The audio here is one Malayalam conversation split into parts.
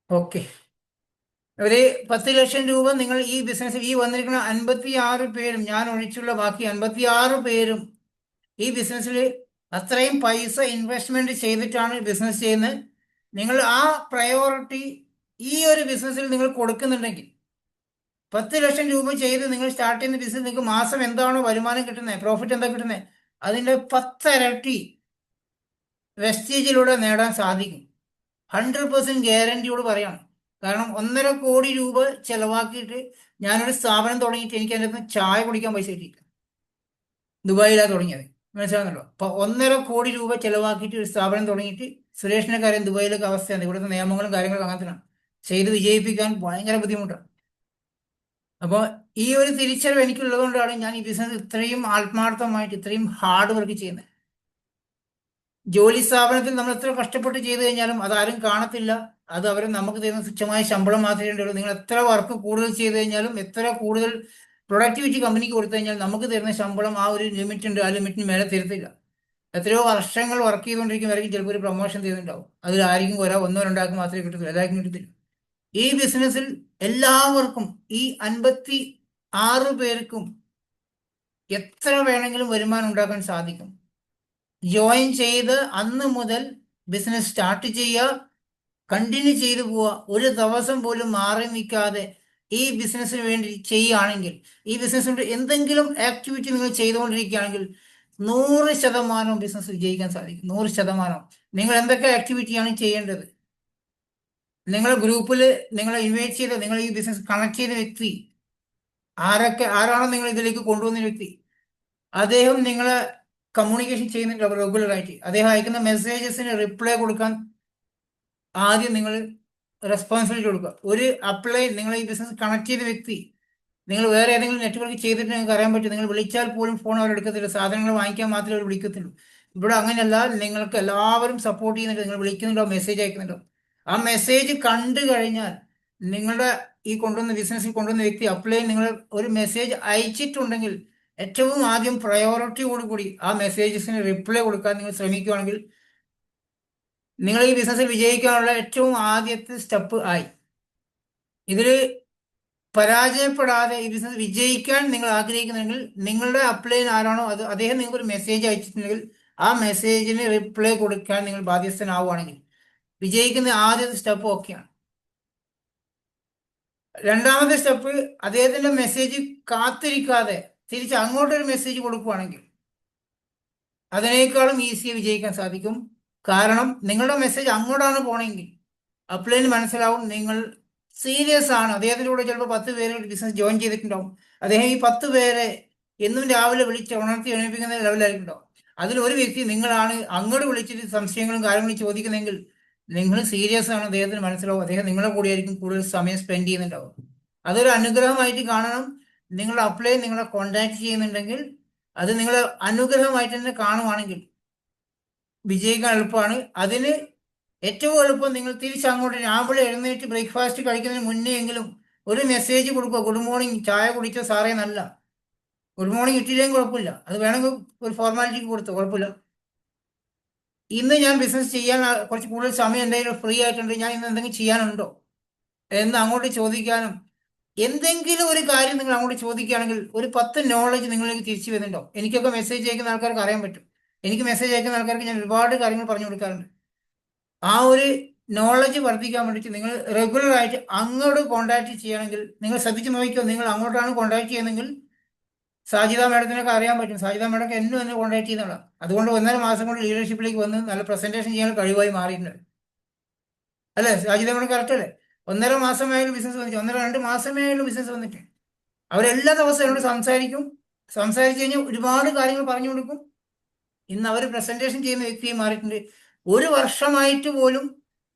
ഓക്കെ. ഒരു 10 ലക്ഷം രൂപ നിങ്ങൾ ഈ ബിസിനസ് ഈ വന്നിരിക്കുന്ന 56 പേരും ഞാൻ ഒഴിച്ചുള്ള ബാക്കി 56 പേരും ഈ ബിസിനസ്സിൽ അത്രയും പൈസ ഇൻവെസ്റ്റ്മെന്റ് ചെയ്തിട്ടാണ് ബിസിനസ് ചെയ്യുന്നത്. നിങ്ങൾ ആ പ്രയോറിറ്റി ഈ ഒരു ബിസിനസ്സിൽ നിങ്ങൾ കൊടുക്കുന്നുണ്ടെങ്കിൽ 10 ലക്ഷം രൂപ ചെയ്ത് നിങ്ങൾ സ്റ്റാർട്ട് ചെയ്യുന്ന ബിസിനസ് നിങ്ങൾക്ക് മാസം എന്താണോ വരുമാനം കിട്ടുന്നത്, പ്രോഫിറ്റ് എന്താ കിട്ടുന്നത്, അതിൻ്റെ 10 ഇരട്ടി വെസ്റ്റേജിലൂടെ നേടാൻ സാധിക്കും. 100% ഗ്യാരണ്ടിയോട് പറയാണ്. കാരണം 1,50,00,000 രൂപ ചെലവാക്കിയിട്ട് ഞാനൊരു സ്ഥാപനം തുടങ്ങിയിട്ട് എനിക്ക് അതിൻ്റെ അകത്ത് ചായ കുടിക്കാൻ പൈസ കിട്ടിയില്ല. ദുബായിലാണ് തുടങ്ങിയത്, മനസ്സിലാകുന്നുണ്ടോ? അപ്പൊ 1,50,00,000 രൂപ ചെലവാക്കിയിട്ട് ഒരു സ്ഥാപനം തുടങ്ങിയിട്ട് സുരേഷിന്റെ കാര്യം ദുബായിലൊക്കെ അവസ്ഥയാണ്. ഇവിടുത്തെ നിയമങ്ങളും കാര്യങ്ങളും അങ്ങനത്തെയാണ്. ചെയ്ത് വിജയിപ്പിക്കാൻ ഭയങ്കര ബുദ്ധിമുട്ടാണ്. അപ്പോൾ ഈ ഒരു തിരിച്ചറിവ് എനിക്കുള്ളത് കൊണ്ടാണ് ഞാൻ ഈ ബിസിനസ് ഇത്രയും ആത്മാർത്ഥമായിട്ട് ഇത്രയും ഹാർഡ് വർക്ക് ചെയ്യുന്നത്. ജോലി സ്ഥാപനത്തിൽ നമ്മൾ എത്ര കഷ്ടപ്പെട്ട് ചെയ്തു കഴിഞ്ഞാലും അതാരും കാണത്തില്ല. അത് അവർ നമുക്ക് തരുന്ന തുച്ഛമായ ശമ്പളം മാത്രമേ ഉള്ളൂ. നിങ്ങൾ എത്ര വർക്ക് കൂടുതൽ ചെയ്തു കഴിഞ്ഞാലും എത്ര കൂടുതൽ പ്രൊഡക്ടിവിറ്റി കമ്പനിക്ക് കൊടുത്തു കഴിഞ്ഞാൽ നമുക്ക് തരുന്ന ശമ്പളം ആ ഒരു ലിമിറ്റ് ഉണ്ട്, ആ ലിമിറ്റിന് മേലെ തരത്തില്ല. എത്രയോ വർഷങ്ങൾ വർക്ക് ചെയ്തുകൊണ്ടിരിക്കുന്നവർക്ക് ചിലപ്പോൾ ഒരു പ്രൊമോഷൻ ചെയ്തിട്ടുണ്ടാവും. അതിൽ ആർക്കും ഒന്നോ രണ്ടാൾക്ക് മാത്രമേ കിട്ടത്തില്ല, എല്ലാവർക്കും കിട്ടത്തില്ല. ഈ ബിസിനസ്സിൽ എല്ലാവർക്കും, ഈ 56 പേർക്കും എത്ര വേണമെങ്കിലും വരുമാനം ഉണ്ടാക്കാൻ സാധിക്കും. ജോയിൻ ചെയ്ത് അന്ന് മുതൽ ബിസിനസ് സ്റ്റാർട്ട് ചെയ്യുക, കണ്ടിന്യൂ ചെയ്തു പോവുക, ഒരു ദിവസം പോലും മാറി നിൽക്കാതെ ഈ ബിസിനസ്സിന് വേണ്ടി ചെയ്യുകയാണെങ്കിൽ, ഈ ബിസിനസ്സിൻ്റെ എന്തെങ്കിലും ആക്ടിവിറ്റി നിങ്ങൾ ചെയ്തുകൊണ്ടിരിക്കുകയാണെങ്കിൽ 100% ബിസിനസ് വിജയിക്കാൻ സാധിക്കും. 100%. നിങ്ങൾ എന്തൊക്കെ ആക്ടിവിറ്റിയാണ് ചെയ്യേണ്ടത്? നിങ്ങളെ ഗ്രൂപ്പിൽ നിങ്ങളെ ഇൻവൈറ്റ് ചെയ്ത് നിങ്ങൾ ഈ ബിസിനസ് കണക്ട് ചെയ്ത വ്യക്തി ആരാണോ നിങ്ങൾ ഇതിലേക്ക് കൊണ്ടുവന്ന വ്യക്തി, അദ്ദേഹം നിങ്ങളെ കമ്മ്യൂണിക്കേഷൻ ചെയ്യുന്നുണ്ട് റെഗുലറായിട്ട്. അദ്ദേഹം അയക്കുന്ന മെസ്സേജസിന് റിപ്ലൈ കൊടുക്കാൻ ആദ്യം നിങ്ങൾ റെസ്പോൺസിബിലിറ്റി കൊടുക്കുക. ഒരു അപ്ലൈ നിങ്ങൾ ഈ ബിസിനസ് കണക്ട് ചെയ്ത വ്യക്തി, നിങ്ങൾ വേറെ ഏതെങ്കിലും നെറ്റ്വർക്ക് ചെയ്തിട്ട് നിങ്ങൾക്ക് അറിയാൻ പറ്റും. നിങ്ങൾ വിളിച്ചാൽ പോലും ഫോൺ അവർ എടുക്കത്തില്ല, സാധനങ്ങൾ വാങ്ങിക്കാൻ മാത്രമേ അവർ വിളിക്കത്തുള്ളൂ. ഇവിടെ അങ്ങനെയല്ല. നിങ്ങൾക്ക് എല്ലാവരും സപ്പോർട്ട് ചെയ്യുന്നുണ്ട്. നിങ്ങൾ വിളിക്കുന്നുണ്ടോ, മെസ്സേജ് അയക്കുന്നുണ്ടോ, ആ മെസ്സേജ് കണ്ടു കഴിഞ്ഞാൽ നിങ്ങളുടെ ഈ കൊണ്ടുവന്ന ബിസിനസ്സിൽ കൊണ്ടുവന്ന വ്യക്തി അപ്ലൈ നിങ്ങൾ ഒരു മെസ്സേജ് അയച്ചിട്ടുണ്ടെങ്കിൽ ഏറ്റവും ആദ്യം പ്രയോറിറ്റിയോടുകൂടി ആ മെസ്സേജസിന് റിപ്ലൈ കൊടുക്കാൻ നിങ്ങൾ ശ്രമിക്കുകയാണെങ്കിൽ നിങ്ങൾ ഈ ബിസിനസ്സിൽ വിജയിക്കാനുള്ള ഏറ്റവും ആദ്യത്തെ സ്റ്റെപ്പ് ആയി. ഇതിൽ പരാജയപ്പെടാതെ ഈ ബിസിനസ് വിജയിക്കാൻ നിങ്ങൾ ആഗ്രഹിക്കുന്നുണ്ടെങ്കിൽ നിങ്ങളുടെ അപ്ലൈൻ ആരാണോ അദ്ദേഹം നിങ്ങൾക്ക് ഒരു മെസ്സേജ് അയച്ചിട്ടുണ്ടെങ്കിൽ ആ മെസ്സേജിന് റിപ്ലൈ കൊടുക്കാൻ നിങ്ങൾ ബാധ്യസ്ഥനാവുകയാണെങ്കിൽ വിജയിക്കുന്ന ആദ്യത്തെ സ്റ്റെപ്പ് ഓക്കെയാണ്. രണ്ടാമത്തെ സ്റ്റെപ്പ്, അദ്ദേഹത്തിന്റെ മെസ്സേജ് കാത്തിരിക്കാതെ തിരിച്ച് അങ്ങോട്ടൊരു മെസ്സേജ് കൊടുക്കുകയാണെങ്കിൽ അതിനേക്കാളും ഈസിയായി വിജയിക്കാൻ സാധിക്കും. കാരണം നിങ്ങളുടെ മെസ്സേജ് അങ്ങോട്ടാണ് പോണെങ്കിൽ അപ്ലൈന് മനസ്സിലാവും നിങ്ങൾ സീരിയസ് ആണ്. അദ്ദേഹത്തിൻ്റെ കൂടെ ചിലപ്പോൾ 10 പേര് ബിസിനസ് ജോയിൻ ചെയ്തിട്ടുണ്ടാവും. അദ്ദേഹം ഈ 10 പേരെ എന്നും രാവിലെ വിളിച്ച് ഉണർത്തി എണീപ്പിക്കുന്ന ലെവലായിട്ടുണ്ടാവും. അതിലൊരു വ്യക്തി നിങ്ങളാണ്. അങ്ങോട്ട് വിളിച്ചിട്ട് സംശയങ്ങളും കാര്യങ്ങളും ചോദിക്കുന്നെങ്കിൽ നിങ്ങൾ സീരിയസ് ആണ്, അദ്ദേഹത്തിന് മനസ്സിലാവും. അദ്ദേഹം നിങ്ങളെ കൂടെയായിരിക്കും കൂടുതൽ സമയം സ്പെൻഡ് ചെയ്യുന്നുണ്ടാവും. അതൊരു അനുഗ്രഹമായിട്ട് കാണണം. നിങ്ങളുടെ അപ്ലൈ നിങ്ങളെ കോണ്ടാക്ട് ചെയ്യുന്നുണ്ടെങ്കിൽ അത് നിങ്ങൾ അനുഗ്രഹമായിട്ട് തന്നെ കാണുവാണെങ്കിൽ വിജയിക്കാൻ എളുപ്പമാണ്. അതിന് ഏറ്റവും എളുപ്പം നിങ്ങൾ തിരിച്ചങ്ങോട്ട് രാവിലെ എഴുന്നേറ്റ് ബ്രേക്ക്ഫാസ്റ്റ് കഴിക്കുന്നതിന് മുന്നേ എങ്കിലും ഒരു മെസ്സേജ് കൊടുക്കുക. ഗുഡ് മോർണിംഗ്, ചായ കുടിച്ചോ സാറേ? നല്ല ഗുഡ് മോർണിംഗ് ഇട്ടില്ലെങ്കിൽ കുഴപ്പമില്ല, അത് വേണമെങ്കിൽ ഒരു ഫോർമാലിറ്റിക്ക് കൊടുത്തു കുഴപ്പമില്ല. ഇന്ന് ഞാൻ ബിസിനസ് ചെയ്യാൻ കുറച്ച് കൂടുതൽ സമയം എന്തെങ്കിലും ഫ്രീ ആയിട്ടുണ്ട്, ഞാൻ ഇന്ന് എന്തെങ്കിലും ചെയ്യാനുണ്ടോ എന്ന് അങ്ങോട്ട് ചോദിക്കാനും, എന്തെങ്കിലും ഒരു കാര്യം നിങ്ങൾ അങ്ങോട്ട് ചോദിക്കുകയാണെങ്കിൽ ഒരു 10 നോളജ് നിങ്ങളിലേക്ക് തിരിച്ചു വരുന്നുണ്ടോ? എനിക്കൊക്കെ മെസ്സേജ് അയക്കുന്ന ആൾക്കാർക്ക് അറിയാൻ പറ്റും. എനിക്ക് മെസ്സേജ് അയക്കുന്ന ആൾക്കാർക്ക് ഞാൻ ഒരുപാട് കാര്യങ്ങൾ പറഞ്ഞു കൊടുക്കാറുണ്ട്. ആ ഒരു നോളജ് വർദ്ധിക്കാൻ വേണ്ടിയിട്ട് നിങ്ങൾ റെഗുലറായിട്ട് അങ്ങോട്ട് കോണ്ടാക്ട് ചെയ്യണമെങ്കിൽ നിങ്ങൾ ശ്രദ്ധിച്ച് നോക്കിക്കോ. നിങ്ങൾ അങ്ങോട്ടാണ് കോണ്ടാക്ട് ചെയ്യുന്നതെങ്കിൽ സാജിദ മാഡത്തിനൊക്കെ അറിയാൻ പറ്റും. സാജിദ മാഡമൊക്കെ എന്നും എന്നെ കോണ്ടാക്ട് ചെയ്യുന്നുള്ള, അതുകൊണ്ട് 1.5 മാസം കൊണ്ട് ലീഡർഷിപ്പിലേക്ക് വന്ന് നല്ല പ്രസന്റേഷൻ ചെയ്യാൻ കഴിവായി മാറിയിട്ടുണ്ട്. അല്ലേ സാജിദ മാഡം? കറക്റ്റ് അല്ലേ? 1.5 മാസമായാലും ബിസിനസ് വന്നിട്ട്, 2 മാസമേ ആയാലും ബിസിനസ് വന്നിട്ട് അവരെല്ലാ ദിവസവും എന്നോട് സംസാരിക്കും. സംസാരിച്ച് കഴിഞ്ഞാൽ ഒരുപാട് കാര്യങ്ങൾ പറഞ്ഞു കൊടുക്കും. ഇന്ന് അവർ പ്രസന്റേഷൻ ചെയ്യുന്ന വ്യക്തിയെ മാറിയിട്ടുണ്ട്. ഒരു വർഷമായിട്ട് പോലും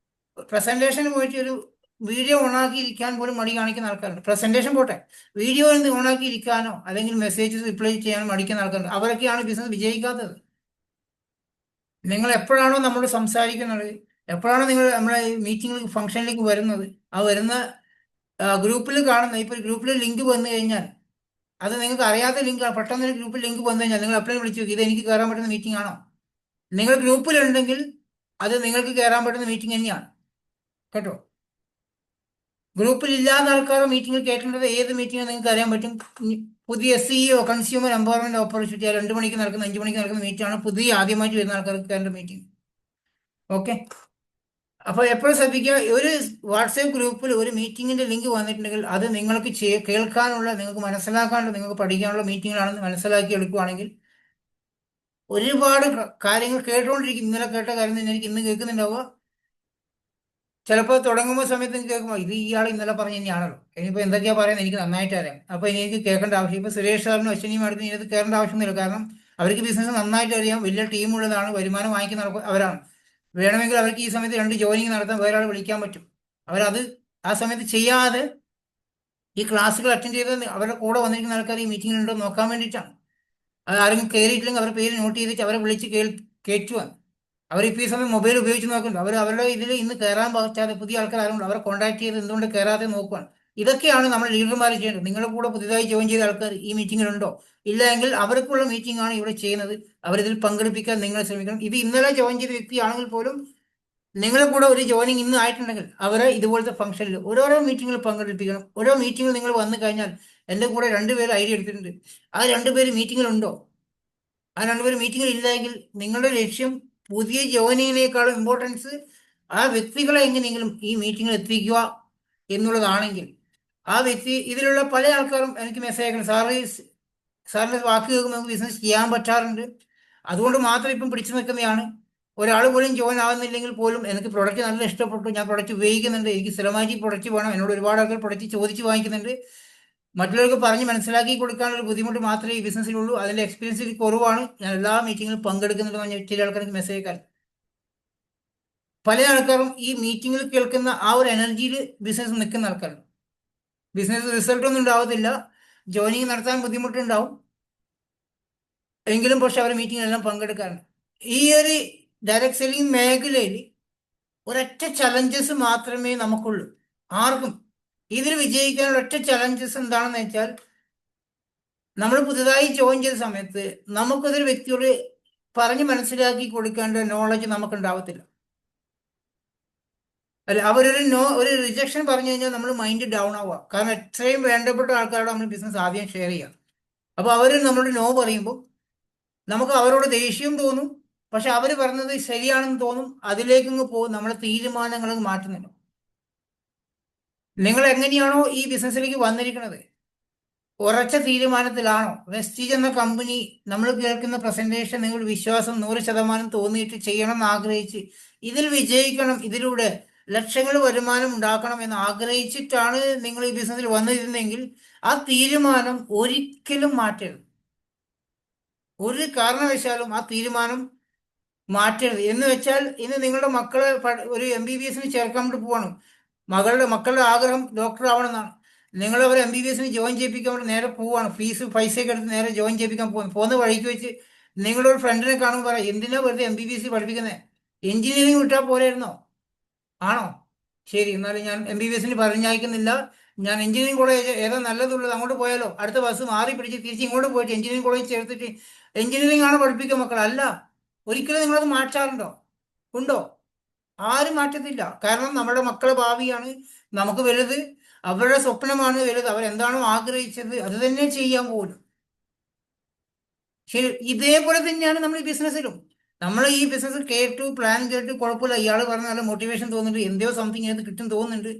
പ്രസന്റേഷന് പോയിട്ട് ഒരു വീഡിയോ ഓണാക്കി ഇരിക്കാൻ പോലും മടി കാണിക്കുന്ന ആൾക്കാരുണ്ട്. പ്രസന്റേഷൻ പോട്ടെ, വീഡിയോ ഓണാക്കി ഇരിക്കാനോ അല്ലെങ്കിൽ മെസ്സേജസ് റിപ്ലൈ ചെയ്യാനോ മടിക്കുന്ന ആൾക്കാരുണ്ട്. അവരൊക്കെയാണ് ബിസിനസ് വിജയിക്കാത്തത്. നിങ്ങൾ എപ്പോഴാണോ നമ്മൾ സംസാരിക്കുന്നത്, എപ്പോഴാണോ നിങ്ങൾ നമ്മളെ മീറ്റിംഗ് ഫംഗ്ഷനിലേക്ക് വരുന്നത്, ആ വരുന്ന ഗ്രൂപ്പിൽ കാണുന്ന ഇപ്പോൾ ഒരു ഗ്രൂപ്പിൽ ലിങ്ക് വന്നു കഴിഞ്ഞാൽ അത് നിങ്ങൾക്ക് അറിയാത്ത ലിങ്ക്, പെട്ടെന്ന് ഒരു ഗ്രൂപ്പിൽ ലിങ്ക് വന്നു കഴിഞ്ഞാൽ നിങ്ങൾ എപ്പോഴും വിളിച്ചു നോക്കി, ഇത് എനിക്ക് കയറാൻ പറ്റുന്ന മീറ്റിംഗ് ആണോ? നിങ്ങൾ ഗ്രൂപ്പിലുണ്ടെങ്കിൽ അത് നിങ്ങൾക്ക് കയറാൻ പറ്റുന്ന മീറ്റിംഗ് തന്നെയാണ് കേട്ടോ. ഗ്രൂപ്പിൽ ഇല്ലാത്ത ആൾക്കാരെ മീറ്റിംഗിൽ കേൾക്കേണ്ടത് ഏത് മീറ്റിംഗ് നിങ്ങൾക്ക് അറിയാൻ പറ്റും. പുതിയ CEO കൺസ്യൂമർ എംപവർമെന്റ് ഓപ്പർച്യൂണിറ്റി 2 മണിക്ക് നടക്കുന്ന 5 മണിക്ക് നടക്കുന്ന മീറ്റിംഗ് ആണ് പുതിയ ആദ്യമായിട്ട് വരുന്ന ആൾക്കാർക്ക് കേൾക്കേണ്ട മീറ്റിംഗ്. ഓക്കെ, അപ്പോൾ എപ്പോഴും ശ്രദ്ധിക്കുക, ഒരു വാട്സാപ്പ് ഗ്രൂപ്പിൽ ഒരു മീറ്റിങ്ങിന്റെ ലിങ്ക് വന്നിട്ടുണ്ടെങ്കിൽ അത് നിങ്ങൾക്ക് കേൾക്കാനുള്ള, നിങ്ങൾക്ക് മനസ്സിലാക്കാനുള്ള, നിങ്ങൾക്ക് പഠിക്കാനുള്ള മീറ്റിങ്ങുകളാണെന്ന് മനസ്സിലാക്കി എടുക്കുകയാണെങ്കിൽ ഒരുപാട് കാര്യങ്ങൾ കേട്ടുകൊണ്ടിരിക്കും. ഇന്നലെ കേട്ട കാര്യം തന്നെ എനിക്ക് ഇന്ന് കേൾക്കുന്നുണ്ടാവുക. ചിലപ്പോൾ തുടങ്ങുമ്പോൾ സമയത്ത് എനിക്ക് കേൾക്കുമ്പോൾ ഇത് ഇയാൾ ഇന്നലെ പറഞ്ഞ തന്നെയാണല്ലോ, ഇനിയിപ്പോൾ എന്തൊക്കെയാ പറയുന്നത് എനിക്ക് നന്നായിട്ട് അറിയാം. അപ്പോൾ ഇനി എനിക്ക് കേൾക്കേണ്ട ആവശ്യം, ഇപ്പോൾ സുരേഷ് സാറിനും അശ്വിനി മാഡത്തിനും ഇതിനകത്ത് കയറേണ്ട ആവശ്യമൊന്നുമില്ല. കാരണം അവർക്ക് ബിസിനസ് നന്നായിട്ട് അറിയാം, വലിയ ടീമുള്ളതാണ്, വരുമാനം വാങ്ങിക്കുന്ന അവരാണ്. വേണമെങ്കിൽ അവർക്ക് ഈ സമയത്ത് 2 ജോയിനിങ് നടത്താൻ വേറെ ആൾ വിളിക്കാൻ പറ്റും. അവരത് ആ സമയത്ത് ചെയ്യാതെ ഈ ക്ലാസ്സുകൾ അറ്റൻഡ് ചെയ്ത് അവരുടെ കൂടെ വന്നിരിക്കുന്ന ആൾക്കാർ ഈ മീറ്റിങ്ങിലുണ്ടോ നോക്കാൻ വേണ്ടിയിട്ടാണ്. അത് ആരെങ്കിലും കയറിയിട്ടില്ലെങ്കിൽ അവരുടെ പേര് നോട്ട് ചെയ്തിട്ട് അവരെ വിളിച്ച് കയറ്റുവാൻ. അവരിപ്പോൾ ഈ സമയം മൊബൈൽ ഉപയോഗിച്ച് നോക്കുന്നുണ്ട്. അവരുടെ ഇതിൽ ഇന്ന് കയറാൻ പറ്റാതെ പുതിയ ആൾക്കാർ ആരുണ്ട് അവരെ കോൺടാക്ട് ചെയ്ത് എന്തുകൊണ്ട് കയറാതെ നോക്കുവാണ്. ഇതൊക്കെയാണ് നമ്മൾ ലീഡർമാർ ചെയ്യേണ്ടത്. നിങ്ങളുടെ കൂടെ പുതിയതായി ജോയിൻ ചെയ്ത ആൾക്കാർ ഈ മീറ്റിങ്ങിലുണ്ടോ, ഇല്ല എങ്കിൽ അവർക്കുള്ള മീറ്റിംഗ് ആണ് ഇവിടെ ചെയ്യുന്നത്, അവരിതിൽ പങ്കെടുപ്പിക്കാൻ നിങ്ങൾ ശ്രമിക്കണം. ഇത് ഇന്നലെ ജോയിൻ ചെയ്ത വ്യക്തിയാണെങ്കിൽ പോലും നിങ്ങളുടെ കൂടെ ഒരു ജോയിനിങ് ഇന്ന് ആയിട്ടുണ്ടെങ്കിൽ അവരെ ഇതുപോലത്തെ ഫംഗ്ഷനിൽ ഓരോരോ മീറ്റിങ്ങിൽ പങ്കെടുപ്പിക്കണം. ഓരോ മീറ്റിങ്ങിൽ നിങ്ങൾ വന്നു കഴിഞ്ഞാൽ, എൻ്റെ കൂടെ 2 പേര് ഐഡിയ എടുത്തിട്ടുണ്ട്, ആ 2 പേര് മീറ്റിങ്ങിലുണ്ടോ, ആ 2 പേര് മീറ്റിങ്ങിൽ ഇല്ലെങ്കിൽ നിങ്ങളുടെ ലക്ഷ്യം പുതിയ ജോയിനിങ്ങിനേക്കാളും ഇമ്പോർട്ടൻസ് ആ വ്യക്തികളെ എങ്ങനെയെങ്കിലും ഈ മീറ്റിങ്ങിൽ എത്തിക്കുക എന്നുള്ളതാണെങ്കിൽ ആ വ്യക്തി, ഇതിലുള്ള പല ആൾക്കാരും എനിക്ക് മെസ്സേജ് അയക്കണം, സാറിൻ്റെ വാക്ക് കേൾക്കുമ്പോൾ നമുക്ക് ബിസിനസ് ചെയ്യാൻ പറ്റാറുണ്ട്, അതുകൊണ്ട് മാത്രം ഇപ്പം പിടിച്ചു നിൽക്കുന്നതാണ്. ഒരാൾ പോലും ജോയിൻ ആകുന്നില്ലെങ്കിൽ പോലും എനിക്ക് പ്രൊഡക്റ്റ് നല്ല ഇഷ്ടപ്പെട്ടു, ഞാൻ പ്രൊഡക്റ്റ് ഉപയോഗിക്കുന്നുണ്ട്, എനിക്ക് സ്ഥിരമായിട്ട് ഈ പ്രൊഡക്റ്റ് വേണം, എന്നോട് ഒരുപാട് ആൾക്കാർ പ്രൊഡക്റ്റ് ചോദിച്ച് വാങ്ങിക്കുന്നുണ്ട്, മറ്റുള്ളവർക്ക് പറഞ്ഞ് മനസ്സിലാക്കി കൊടുക്കാനുള്ള ബുദ്ധിമുട്ട് മാത്രമേ ഈ ബിസിനസ്സിലുള്ളൂ, അതിൻ്റെ എക്സ്പീരിയൻസ് കുറവാണ്, ഞാൻ എല്ലാ മീറ്റിങ്ങിലും പങ്കെടുക്കുന്നുണ്ട് പറഞ്ഞ ചില ആൾക്കാർക്ക് മെസ്സേജ് അയക്കാൻ. പല ആൾക്കാരും ഈ മീറ്റിങ്ങിൽ കേൾക്കുന്ന ആ ഒരു എനർജിയിൽ ബിസിനസ് നിൽക്കുന്ന ആൾക്കാരുണ്ട്. ബിസിനസ് റിസൾട്ട് ഒന്നും ഉണ്ടാവത്തില്ല, ജോയിനിങ് നടത്താൻ ബുദ്ധിമുട്ടുണ്ടാവും, എങ്കിലും പക്ഷെ അവർ മീറ്റിങ്ങിലെല്ലാം പങ്കെടുക്കാറുണ്ട്. ഈ ഒരു ഡയറക്ട് സെല്ലിംഗ് മേഖലയിൽ ഒരൊറ്റ ചലഞ്ചസ് മാത്രമേ നമുക്കുള്ളൂ, ആർക്കും. ഇതിൽ വിജയിക്കാനുള്ള ഒറ്റ ചലഞ്ചസ് എന്താണെന്ന് വെച്ചാൽ, നമ്മൾ പുതുതായി ജോയിൻ ചെയ്ത സമയത്ത് നമുക്കതൊരു വ്യക്തിയോട് പറഞ്ഞ് മനസ്സിലാക്കി കൊടുക്കേണ്ട നോളജ് നമുക്ക് ഉണ്ടാവത്തില്ല. അല്ല, ഒരു റിജക്ഷൻ പറഞ്ഞു കഴിഞ്ഞാൽ നമ്മൾ മൈൻഡ് ഡൗൺ ആവുക. കാരണം എത്രയും വേണ്ടപ്പെട്ട ആൾക്കാരോട് നമ്മൾ ബിസിനസ് ആദ്യം ഷെയർ ചെയ്യാം. അപ്പോൾ അവർ നമ്മളോട് നോ പറയുമ്പോൾ നമുക്ക് അവരോട് ദേഷ്യം തോന്നും, പക്ഷെ അവർ പറഞ്ഞത് ശരിയാണെന്ന് തോന്നും, അതിലേക്കങ്ങ് പോകും, നമ്മളെ തീരുമാനങ്ങൾ മാറ്റുന്നില്ല. നിങ്ങൾ എങ്ങനെയാണോ ഈ ബിസിനസ്സിലേക്ക് വന്നിരിക്കുന്നത്, ഉറച്ച തീരുമാനത്തിലാണോ? വെസ്റ്റീജ് എന്ന കമ്പനി നമ്മൾ കേൾക്കുന്ന പ്രസന്റേഷൻ നിങ്ങൾ വിശ്വാസം 100% തോന്നിയിട്ട് ചെയ്യണം എന്ന് ആഗ്രഹിച്ച്, ഇതിൽ വിജയിക്കണം, ഇതിലൂടെ ലക്ഷങ്ങൾ വരുമാനം ഉണ്ടാക്കണം എന്ന് ആഗ്രഹിച്ചിട്ടാണ് നിങ്ങൾ ഈ ബിസിനസ്സിൽ വന്നിരുന്നെങ്കിൽ ആ തീരുമാനം ഒരിക്കലും മാറ്റരുത്. ഒരു കാരണവശാലും ആ തീരുമാനം മാറ്റരുത്. എന്ന് വെച്ചാൽ ഇന്ന് നിങ്ങളുടെ മക്കളെ ഒരു MBBSന് ചേർക്കാൻ വേണ്ടി പോവാണ്, മക്കളുടെ ആഗ്രഹം ഡോക്ടർ ആവണമെന്നാണ്, നിങ്ങളവർ MBBSന് ജോയിൻ ചെയ്യിപ്പിക്കാൻ വേണ്ടി നേരെ പോവാണ്, പൈസയൊക്കെ എടുത്ത് നേരെ ജോയിൻ ചെയ്യിപ്പിക്കാൻ പോകുന്ന വഴിക്ക് വെച്ച് നിങ്ങളൊരു ഫ്രണ്ടിനെ കാണുമ്പോൾ പറയാം, എന്തിനാ വെറുതെ MBBS പഠിപ്പിക്കുന്നത്, എഞ്ചിനീയറിംഗ് വിട്ടാൽ പോരായിരുന്നോ? ആണോ? ശരി, എന്നാലും ഞാൻ MBBSന് പറഞ്ഞയക്കുന്നില്ല, ഞാൻ എഞ്ചിനീയറിംഗ് കോളേജ് ഏതാ നല്ലതുള്ളത് അങ്ങോട്ട് പോയാലോ, അടുത്ത ബസ് മാറി പിടിച്ച് തിരിച്ച് ഇങ്ങോട്ട് പോയിട്ട് എഞ്ചിനീയറിംഗ് കോളേജ് ചേർത്തിട്ട് എഞ്ചിനീയറിംഗ് ആണ് പഠിപ്പിക്കുക മക്കൾ. അല്ല, ഒരിക്കലും നിങ്ങളത് മാറ്റാറുണ്ടോ? ഉണ്ടോ? ആരും മാറ്റത്തില്ല. കാരണം നമ്മുടെ മക്കളുടെ ഭാവിയാണ് നമുക്ക് വലുത്, അവരുടെ സ്വപ്നമാണ് വലുത്, അവരെന്താണോ ആഗ്രഹിച്ചത് അത് തന്നെ ചെയ്യാൻ പോലും. ശരി, ഇതേപോലെ തന്നെയാണ് നമ്മൾ ഈ ബിസിനസ്സിലും. നമ്മൾ ഈ ബിസിനസ് കേട്ടു, പ്ലാൻ കേട്ടു, കുഴപ്പമില്ല, ഇയാൾ പറഞ്ഞ നല്ല മോട്ടിവേഷൻ തോന്നുന്നുണ്ട്, എന്തോ സംതിങ് അത് കിട്ടും തോന്നുന്നുണ്ട്,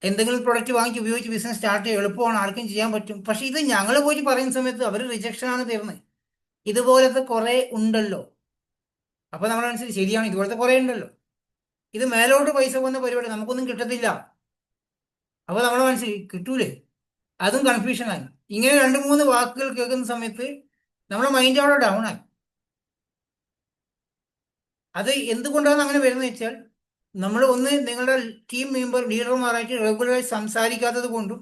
എന്തെങ്കിലും പ്രൊഡക്റ്റ് വാങ്ങിച്ച് ഉപയോഗിച്ച് ബിസിനസ് സ്റ്റാർട്ട് ചെയ്യുക എളുപ്പമാണ്, ആർക്കും ചെയ്യാൻ പറ്റും. പക്ഷെ ഇത് ഞങ്ങൾ പോയിട്ട് പറയുന്ന സമയത്ത് അവർ റിജക്ഷനാണ് തരുന്നത്. ഇതുപോലത്തെ കുറെ ഉണ്ടല്ലോ. അപ്പൊ നമ്മൾ മനസ്സിൽ ശരിയാണ്, ഇതുപോലത്തെ കുറെ ഉണ്ടല്ലോ, ഇത് മേലോട്ട് പൈസ പോകുന്ന പരിപാടി, നമുക്കൊന്നും കിട്ടത്തില്ല. അപ്പൊ നമ്മുടെ മനസ്സിൽ കിട്ടൂലേ, അതും കൺഫ്യൂഷനായി. ഇങ്ങനെ 2-3 വാക്കുകൾ കേൾക്കുന്ന സമയത്ത് നമ്മുടെ മൈൻഡ് അവിടെ ഡൗൺ ആയി. അത് എന്തുകൊണ്ടാണ് അങ്ങനെ വരുന്നത് വെച്ചാൽ, നമ്മൾ ഒന്ന് നിങ്ങളുടെ ടീം മെമ്പർ ലീഡർമാരായിട്ട് റെഗുലറായി സംസാരിക്കാത്തത് കൊണ്ടും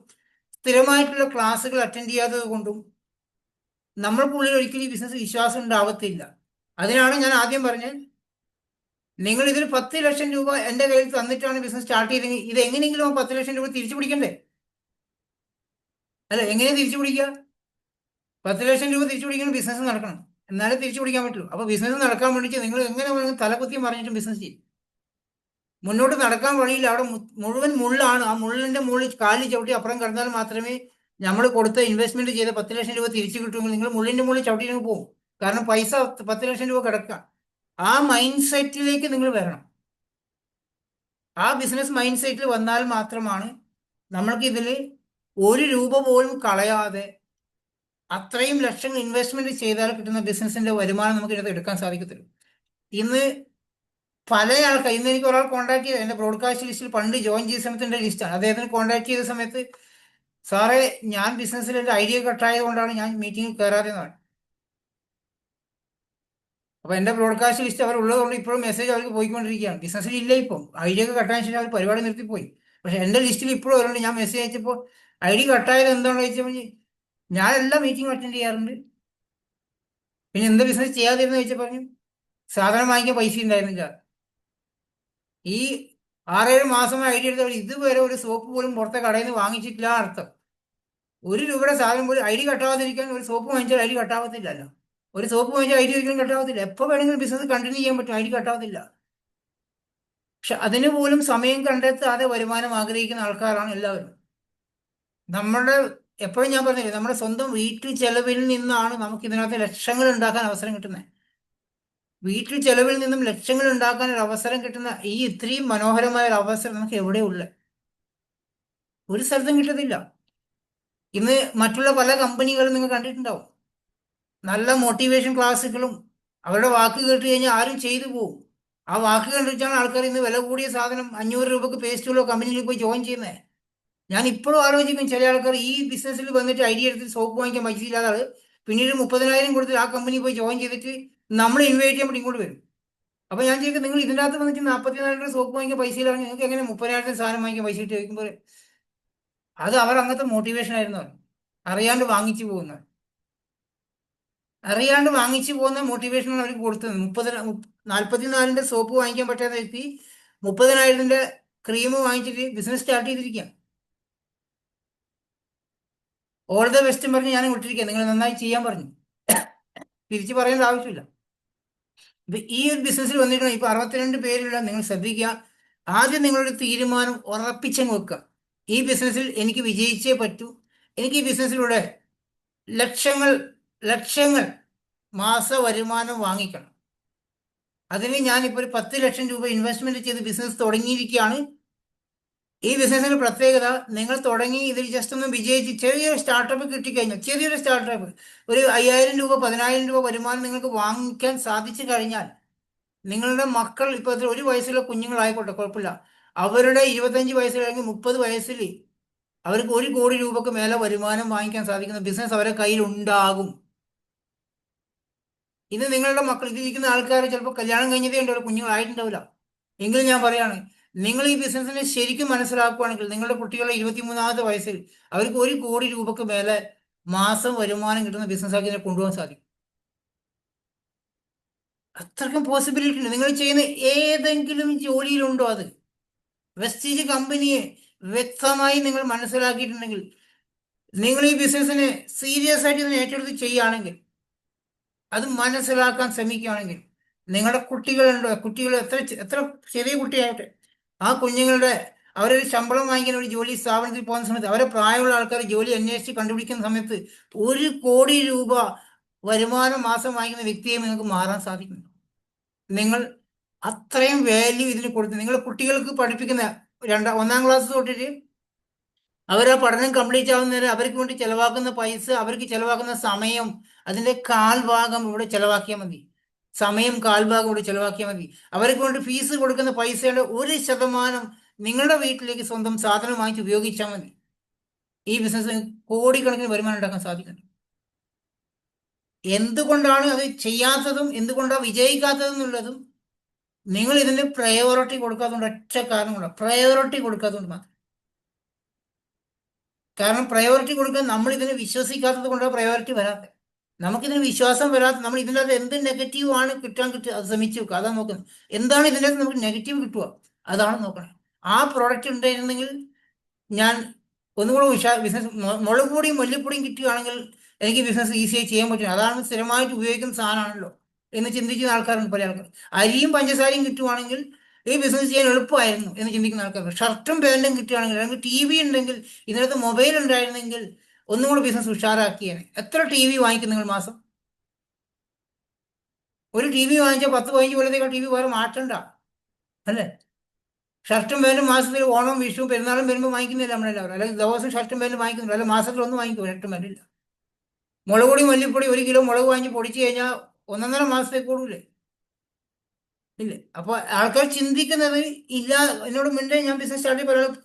സ്ഥിരമായിട്ടുള്ള ക്ലാസ്സുകൾ അറ്റൻഡ് ചെയ്യാത്തത് കൊണ്ടും നമ്മൾക്കുള്ളിൽ ഒരിക്കലും ഈ ബിസിനസ് വിശ്വാസം ഉണ്ടാവത്തില്ല. അതിനാണ് ഞാൻ ആദ്യം പറഞ്ഞത്, നിങ്ങൾ ഇതിൽ 10 ലക്ഷം രൂപ എൻ്റെ കയ്യിൽ തന്നിട്ടാണ് ബിസിനസ് സ്റ്റാർട്ട് ചെയ്തെങ്കിൽ ഇത് എങ്ങനെയെങ്കിലും 10 ലക്ഷം രൂപ തിരിച്ചു പിടിക്കണ്ടേ? അല്ല, എങ്ങനെ തിരിച്ചു പിടിക്കുക? 10 ലക്ഷം രൂപ തിരിച്ചു പിടിക്കണം, ബിസിനസ് നടക്കണം, എന്നാലേ തിരിച്ചു പിടിക്കാൻ പറ്റുള്ളൂ. അപ്പൊ ബിസിനസ് നടക്കാൻ വേണ്ടിയിട്ട് നിങ്ങൾ എങ്ങനെ വേണമെങ്കിൽ തലകുത്തി മറിഞ്ഞിട്ടും ബിസിനസ് ചെയ്യും. മുന്നോട്ട് നടക്കാൻ വഴിയില്ല. അവിടെ മുഴുവൻ മുള്ളാണ്. ആ മുള്ളിന്റെ മുകളിൽ കാലിൽ ചവിട്ടി അപ്പുറം കിടന്നാൽ മാത്രമേ നമ്മൾ കൊടുത്ത ഇൻവെസ്റ്റ്മെന്റ് ചെയ്ത 10 ലക്ഷം രൂപ തിരിച്ചു കിട്ടുമെങ്കിൽ നിങ്ങൾ മുള്ളിന്റെ മുകളിൽ ചവിട്ടിയിട്ട് പോകും. കാരണം പൈസ 10 ലക്ഷം രൂപ കിടക്കുക. ആ മൈൻഡ് സെറ്റിലേക്ക് നിങ്ങൾ വരണം. ആ ബിസിനസ് മൈൻഡ് സെറ്റിൽ വന്നാൽ മാത്രമാണ് നമ്മൾക്ക് ഇതിൽ 1 രൂപ പോലും കളയാതെ അത്രയും ലക്ഷങ്ങൾ ഇൻവെസ്റ്റ്മെന്റ് ചെയ്താൽ കിട്ടുന്ന ബിസിനസിന്റെ വരുമാനം നമുക്ക് ഇതിനകത്ത് എടുക്കാൻ സാധിക്കത്തുള്ളൂ. ഇന്ന് പല ആൾക്കാർ, ഇന്ന് എനിക്ക് ഒരാൾ കോൺടാക്ട് ചെയ്ത് എന്റെ ബ്രോഡ്കാസ്റ്റ് ലിസ്റ്റിൽ പണ്ട് ജോയിൻ ചെയ്ത സമയത്തിന്റെ ലിസ്റ്റാണ്. അദ്ദേഹത്തിന് കോൺടാക്ട് ചെയ്ത സമയത്ത്, സാറേ ഞാൻ ബിസിനസ്സിൽ എന്റെ ഐഡിയ കട്ടായത് കൊണ്ടാണ് ഞാൻ മീറ്റിംഗിൽ കയറാതെന്നാണ്. അപ്പൊ എന്റെ ബ്രോഡ്കാസ്റ്റ് ലിസ്റ്റ് അവർ ഉള്ളതുകൊണ്ട് ഇപ്പോഴും മെസ്സേജ് അവർക്ക് പോയിക്കൊണ്ടിരിക്കുകയാണ്. ബിസിനസ്സിൽ ഇല്ല, ഇപ്പം ഐഡിയ ഒക്കെ കട്ടായ ശേഷം അവർ പരിപാടി നിർത്തിപ്പോയി. പക്ഷെ എന്റെ ലിസ്റ്റിൽ ഇപ്പോഴും അവരുണ്ട്. ഞാൻ മെസ്സേജ് അയച്ചപ്പോൾ ഐ ഡി കട്ടായത് എന്താണെന്ന് ചോദിച്ചപ്പോൾ ഞാൻ എല്ലാ മീറ്റിംഗും അറ്റൻഡ് ചെയ്യാറുണ്ട്, പിന്നെ എന്ത് ബിസിനസ് ചെയ്യാതിരുന്ന ചോദിച്ചാൽ പറഞ്ഞു സാധനം വാങ്ങിക്കാൻ പൈസ ഉണ്ടായിരുന്നില്ല. ഈ 6-7 മാസമായി ഐഡിയ എടുത്തവർ ഇതുവരെ ഒരു സോപ്പ് പോലും പുറത്തെ കടയിൽ നിന്ന് വാങ്ങിച്ചിട്ടില്ല അർത്ഥം. 1 രൂപയുടെ സാധനം പോലും ഐ ഡി കട്ടാവാതിരിക്കാൻ ഒരു സോപ്പ് വാങ്ങിച്ചാൽ ഐ ഡി കട്ടാവത്തില്ലല്ലോ. ഒരു സോപ്പ് വാങ്ങിച്ചാൽ ഐ ഡി ഒരിക്കലും കട്ടാവത്തില്ല. എപ്പോൾ വേണമെങ്കിലും ബിസിനസ് കണ്ടിന്യൂ ചെയ്യാൻ പറ്റും, ഐ ഡി കട്ടാവത്തില്ല. പക്ഷെ അതിന് പോലും സമയം കണ്ടെത്താതെ വരുമാനം ആഗ്രഹിക്കുന്ന ആൾക്കാരാണ് എല്ലാവരും. നമ്മുടെ എപ്പോഴും ഞാൻ പറഞ്ഞില്ലേ, നമ്മുടെ സ്വന്തം വീട്ടിൽ ചെലവിൽ നിന്നാണ് നമുക്ക് ഇതിനകത്ത് ലക്ഷങ്ങൾ ഉണ്ടാക്കാൻ അവസരം കിട്ടുന്നത്. വീട്ടിൽ ചെലവിൽ നിന്നും ലക്ഷങ്ങൾ ഉണ്ടാക്കാൻ ഒരു അവസരം കിട്ടുന്ന ഈ ഇത്രയും മനോഹരമായ ഒരു അവസരം നമുക്ക് എവിടെയുള്ള ഒരു സ്ഥലത്തും കിട്ടത്തില്ല. ഇന്ന് മറ്റുള്ള പല കമ്പനികളും നിങ്ങൾ കണ്ടിട്ടുണ്ടാവും, നല്ല മോട്ടിവേഷൻ ക്ലാസ്സുകളും അവരുടെ വാക്ക് കേട്ട് കഴിഞ്ഞാൽ ആരും ചെയ്തു പോകും. ആ വാക്ക് കണ്ടിട്ടാണ് ആൾക്കാർ ഇന്ന് വില കൂടിയ സാധനം 500 രൂപക്ക് പേസ്റ്റുള്ള കമ്പനിയിൽ പോയി ജോയിൻ ചെയ്യുന്നത്. ഞാൻ ഇപ്പോഴും ആലോചിക്കും, ചില ആൾക്കാർ ഈ ബിസിനസ്സിൽ വന്നിട്ട് ഐഡിയ എടുത്ത് സോപ്പ് വാങ്ങിക്കാൻ പൈസ ഇല്ലാതെ ആള് പിന്നീട് 30,000 കൊടുത്ത് ആ കമ്പനി പോയി ജോയിൻ ചെയ്തിട്ട് നമ്മൾ ഇൻവൈറ്റ് ചെയ്യാൻ വേണ്ടി ഇങ്ങോട്ട് വരും. അപ്പൊ ഞാൻ ചോദിക്കും, നിങ്ങൾ ഇതിനകത്ത് വന്നിട്ട് 44 രൂപ സോപ്പ് വാങ്ങിക്കാൻ പൈസ ഇല്ലാതെ നിങ്ങൾക്ക് എങ്ങനെ 30,000 സാധനം വാങ്ങിക്കാൻ പൈസ ഇട്ട് ചോദിക്കുമ്പോൾ അത് അവർ അങ്ങനത്തെ മോട്ടിവേഷൻ ആയിരുന്നു. അറിയാണ്ട് വാങ്ങിച്ചു പോകുന്നത്, അറിയാണ്ട് വാങ്ങിച്ചു പോകുന്ന മോട്ടിവേഷനാണ് അവർക്ക് കൊടുത്തത്. 44ന്റെ സോപ്പ് വാങ്ങിക്കാൻ പറ്റാത്ത വ്യക്തി 30,000ന്റെ ക്രീം വാങ്ങിച്ചിട്ട് ബിസിനസ് സ്റ്റാർട്ട് ചെയ്തിരിക്കുക. ഓൾ ദ ബെസ്റ്റും പറഞ്ഞ് ഞാൻ വിട്ടിരിക്കുക, നിങ്ങൾ നന്നായി ചെയ്യാൻ പറഞ്ഞു, തിരിച്ചു പറയേണ്ട ആവശ്യമില്ല. ഇപ്പൊ ഈ ഒരു ബിസിനസ്സിൽ വന്നിട്ടുണ്ട് ഇപ്പൊ 62 പേരുള്ള. നിങ്ങൾ ശ്രദ്ധിക്കുക, ആദ്യം നിങ്ങളുടെ തീരുമാനം ഉറപ്പിച്ചങ്ങ് വെക്കുക. ഈ ബിസിനസ്സിൽ എനിക്ക് വിജയിച്ചേ പറ്റൂ, എനിക്ക് ഈ ബിസിനസ്സിലൂടെ ലക്ഷങ്ങൾ ലക്ഷങ്ങൾ മാസ വരുമാനം വാങ്ങിക്കണം. അതിന് ഞാനിപ്പോൾ ഒരു 10 ലക്ഷം രൂപ ഇൻവെസ്റ്റ്മെന്റ് ചെയ്ത് ബിസിനസ് തുടങ്ങിയിരിക്കുകയാണ്. ഈ ബിസിനസ്സിന്റെ പ്രത്യേകത, നിങ്ങൾ തുടങ്ങി ഇതിൽ ജസ്റ്റ് ഒന്ന് വിജയിച്ച് ചെറിയൊരു സ്റ്റാർട്ടപ്പ് കിട്ടിക്കഴിഞ്ഞാൽ, ചെറിയൊരു സ്റ്റാർട്ടപ്പ് ഒരു 5,000 രൂപ 10,000 രൂപ വരുമാനം നിങ്ങൾക്ക് വാങ്ങിക്കാൻ സാധിച്ചു കഴിഞ്ഞാൽ, നിങ്ങളുടെ മക്കൾ ഇപ്പോൾ ഒരു വയസ്സുള്ള കുഞ്ഞുങ്ങളായിക്കോട്ടെ കുഴപ്പമില്ല, അവരുടെ 25 വയസ്സിൽ അല്ലെങ്കിൽ 30 വയസ്സിൽ അവർക്ക് 1 കോടി രൂപക്ക് മേലെ വരുമാനം വാങ്ങിക്കാൻ സാധിക്കുന്ന ബിസിനസ് അവരുടെ കയ്യിൽ ഉണ്ടാകും. ഇത് നിങ്ങളുടെ മക്കൾ, ഇതിരിക്കുന്ന ആൾക്കാർ ചിലപ്പോൾ കല്യാണം കഴിഞ്ഞതേ ഉണ്ടാവില്ല, കുഞ്ഞുങ്ങളായിട്ടുണ്ടാവില്ല. എങ്കിലും ഞാൻ പറയാണ്, നിങ്ങൾ ഈ ബിസിനസ്സിനെ ശരിക്കും മനസ്സിലാക്കുകയാണെങ്കിൽ നിങ്ങളുടെ കുട്ടികളെ 23-ാമത്തെ വയസ്സിൽ അവർക്ക് 1 കോടി രൂപക്ക് മേലെ മാസം വരുമാനം കിട്ടുന്ന ബിസിനസ്സാക്കി ഇതിനെ കൊണ്ടുപോകാൻ സാധിക്കും. അത്രയ്ക്കും പോസിബിലിറ്റി ഉണ്ട്. നിങ്ങൾ ചെയ്യുന്ന ഏതെങ്കിലും ജോലിയിലുണ്ടോ അത്? വെസ്റ്റീജ് കമ്പനിയെ വ്യക്തമായി നിങ്ങൾ മനസ്സിലാക്കിയിട്ടുണ്ടെങ്കിൽ, നിങ്ങൾ ഈ ബിസിനസ്സിനെ സീരിയസ് ആയിട്ട് ഇതിനെ ഏറ്റെടുത്ത് ചെയ്യുകയാണെങ്കിൽ, അത് മനസ്സിലാക്കാൻ ശ്രമിക്കുകയാണെങ്കിൽ, നിങ്ങളുടെ കുട്ടികളുണ്ടോ, കുട്ടികൾ എത്ര എത്ര ചെറിയ കുട്ടിയായിട്ട് ആ കുഞ്ഞുങ്ങളുടെ അവരൊരു ശമ്പളം വാങ്ങിക്കുന്ന ഒരു ജോലി സ്ഥാപനത്തിൽ പോകുന്ന സമയത്ത്, അവരെ പ്രായമുള്ള ആൾക്കാർ ജോലി അന്വേഷിച്ച് കണ്ടുപിടിക്കുന്ന സമയത്ത് 1 കോടി രൂപ വരുമാനം മാസം വാങ്ങിക്കുന്ന വ്യക്തിയെ നിങ്ങൾക്ക് മാറാൻ സാധിക്കും. നിങ്ങൾ അത്രയും വാല്യൂ ഇതിന് കൊടുത്ത് നിങ്ങൾ കുട്ടികൾക്ക് പഠിപ്പിക്കുന്ന 1-ാം ക്ലാസ് തൊട്ടിട്ട് അവർ ആ പഠനം കംപ്ലീറ്റ് ആവുന്നവരെ അവർക്ക് വേണ്ടി ചെലവാക്കുന്ന പൈസ, അവർക്ക് ചെലവാക്കുന്ന സമയം, അതിന്റെ 1/4 ഇവിടെ ചെലവാക്കിയാൽ മതി. സമയം 1/4 ഇവിടെ ചെലവാക്കിയാൽ മതി. അവർക്ക് വേണ്ടി ഫീസ് കൊടുക്കുന്ന പൈസയുടെ 1% നിങ്ങളുടെ വീട്ടിലേക്ക് സ്വന്തം സാധനം വാങ്ങിച്ച് ഉപയോഗിച്ചാൽ മതി. ഈ ബിസിനസ് കോടിക്കണക്കിന് വരുമാനം ഉണ്ടാക്കാൻ സാധിക്കുന്നു. എന്തുകൊണ്ടാണ് അത് ചെയ്യാത്തതും എന്തുകൊണ്ടാണ് വിജയിക്കാത്തതും എന്നുള്ളതും നിങ്ങൾ ഇതിന് പ്രയോറിറ്റി കൊടുക്കാത്തതുകൊണ്ട്, ഒറ്റ കാരണം കൊണ്ട്, പ്രയോറിറ്റി കൊടുക്കാത്തതുകൊണ്ട് മാത്രം. കാരണം പ്രയോറിറ്റി കൊടുക്കാൻ നമ്മൾ ഇതിനെ വിശ്വസിക്കാത്തത് കൊണ്ടാണ് പ്രയോറിറ്റി വരാത്തത്. നമുക്കിതിന് വിശ്വാസം വരാത്ത, നമ്മൾ ഇതിൻ്റെ അകത്ത് എന്ത് നെഗറ്റീവ് ആണ് കിട്ടുക അത് ശ്രമിച്ചു വെക്കുക, അതാണ് നോക്കുന്നത്. എന്താണ് ഇതിൻ്റെ അകത്ത് നമുക്ക് നെഗറ്റീവ് കിട്ടുക, അതാണ് നോക്കണം. ആ പ്രോഡക്റ്റ് ഉണ്ടായിരുന്നെങ്കിൽ ഞാൻ ഒന്നുകൂടെ ബിസിനസ് മുളക് പൊടിയും മല്ലിപ്പൊടിയും കിട്ടുകയാണെങ്കിൽ എനിക്ക് ബിസിനസ് ഈസിയായി ചെയ്യാൻ പറ്റും, അതാണ് സ്ഥിരമായിട്ട് ഉപയോഗിക്കുന്ന സാധനമാണല്ലോ എന്ന് ചിന്തിക്കുന്ന ആൾക്കാരുണ്ട് പല ആൾക്കാർ. അരിയും പഞ്ചസാരയും കിട്ടുവാണെങ്കിൽ ഈ ബിസിനസ് ചെയ്യാൻ എളുപ്പമായിരുന്നു എന്ന് ചിന്തിക്കുന്ന ആൾക്കാരുണ്ട്. ഷർട്ടും പാൻറ്റും കിട്ടുകയാണെങ്കിൽ, അല്ലെങ്കിൽ ടി വി ഉണ്ടെങ്കിൽ, ഇതിനകത്ത് മൊബൈൽ ഉണ്ടായിരുന്നെങ്കിൽ ഒന്നും കൂടി ബിസിനസ് ഉഷാറാക്കിയാണ്. എത്ര ടി വി വാങ്ങിക്കും നിങ്ങൾ മാസം? ഒരു ടി വി വാങ്ങിച്ചാൽ 10-15 കൊല്ലത്തേക്ക് ടി വി വേറെ മാറ്റണ്ട, അല്ലേ? ഷർട്ടും പാൻറ്റും മാസത്തിൽ ഓണം, വിഷു, പെരുന്നാളും വരുമ്പോൾ വാങ്ങിക്കുന്നില്ല നമ്മളെല്ലാവരും. അല്ലെങ്കിൽ ദിവസം ഷർട്ടും പാൻറ്റും വാങ്ങിക്കുന്നില്ല, അല്ലെങ്കിൽ മാസത്തിൽ ഒന്ന് വാങ്ങിക്കും ഷർട്ടും പാൻറ്റില്ല. മുളക് പൊടി, മല്ലിപ്പൊടി, 1 കിലോ മുളക് വാങ്ങി പൊടിച്ചു കഴിഞ്ഞാൽ 1.5 മാസത്തേക്ക് കൂടൂലേ? ഇല്ല. അപ്പൊ ആൾക്കാർ ചിന്തിക്കുന്നത് ഇല്ല. എന്നോട് മിണ്ടേ ഞാൻ ബിസിനസ് സ്റ്റാർട്ട് ചെയ്ത് പറയാം,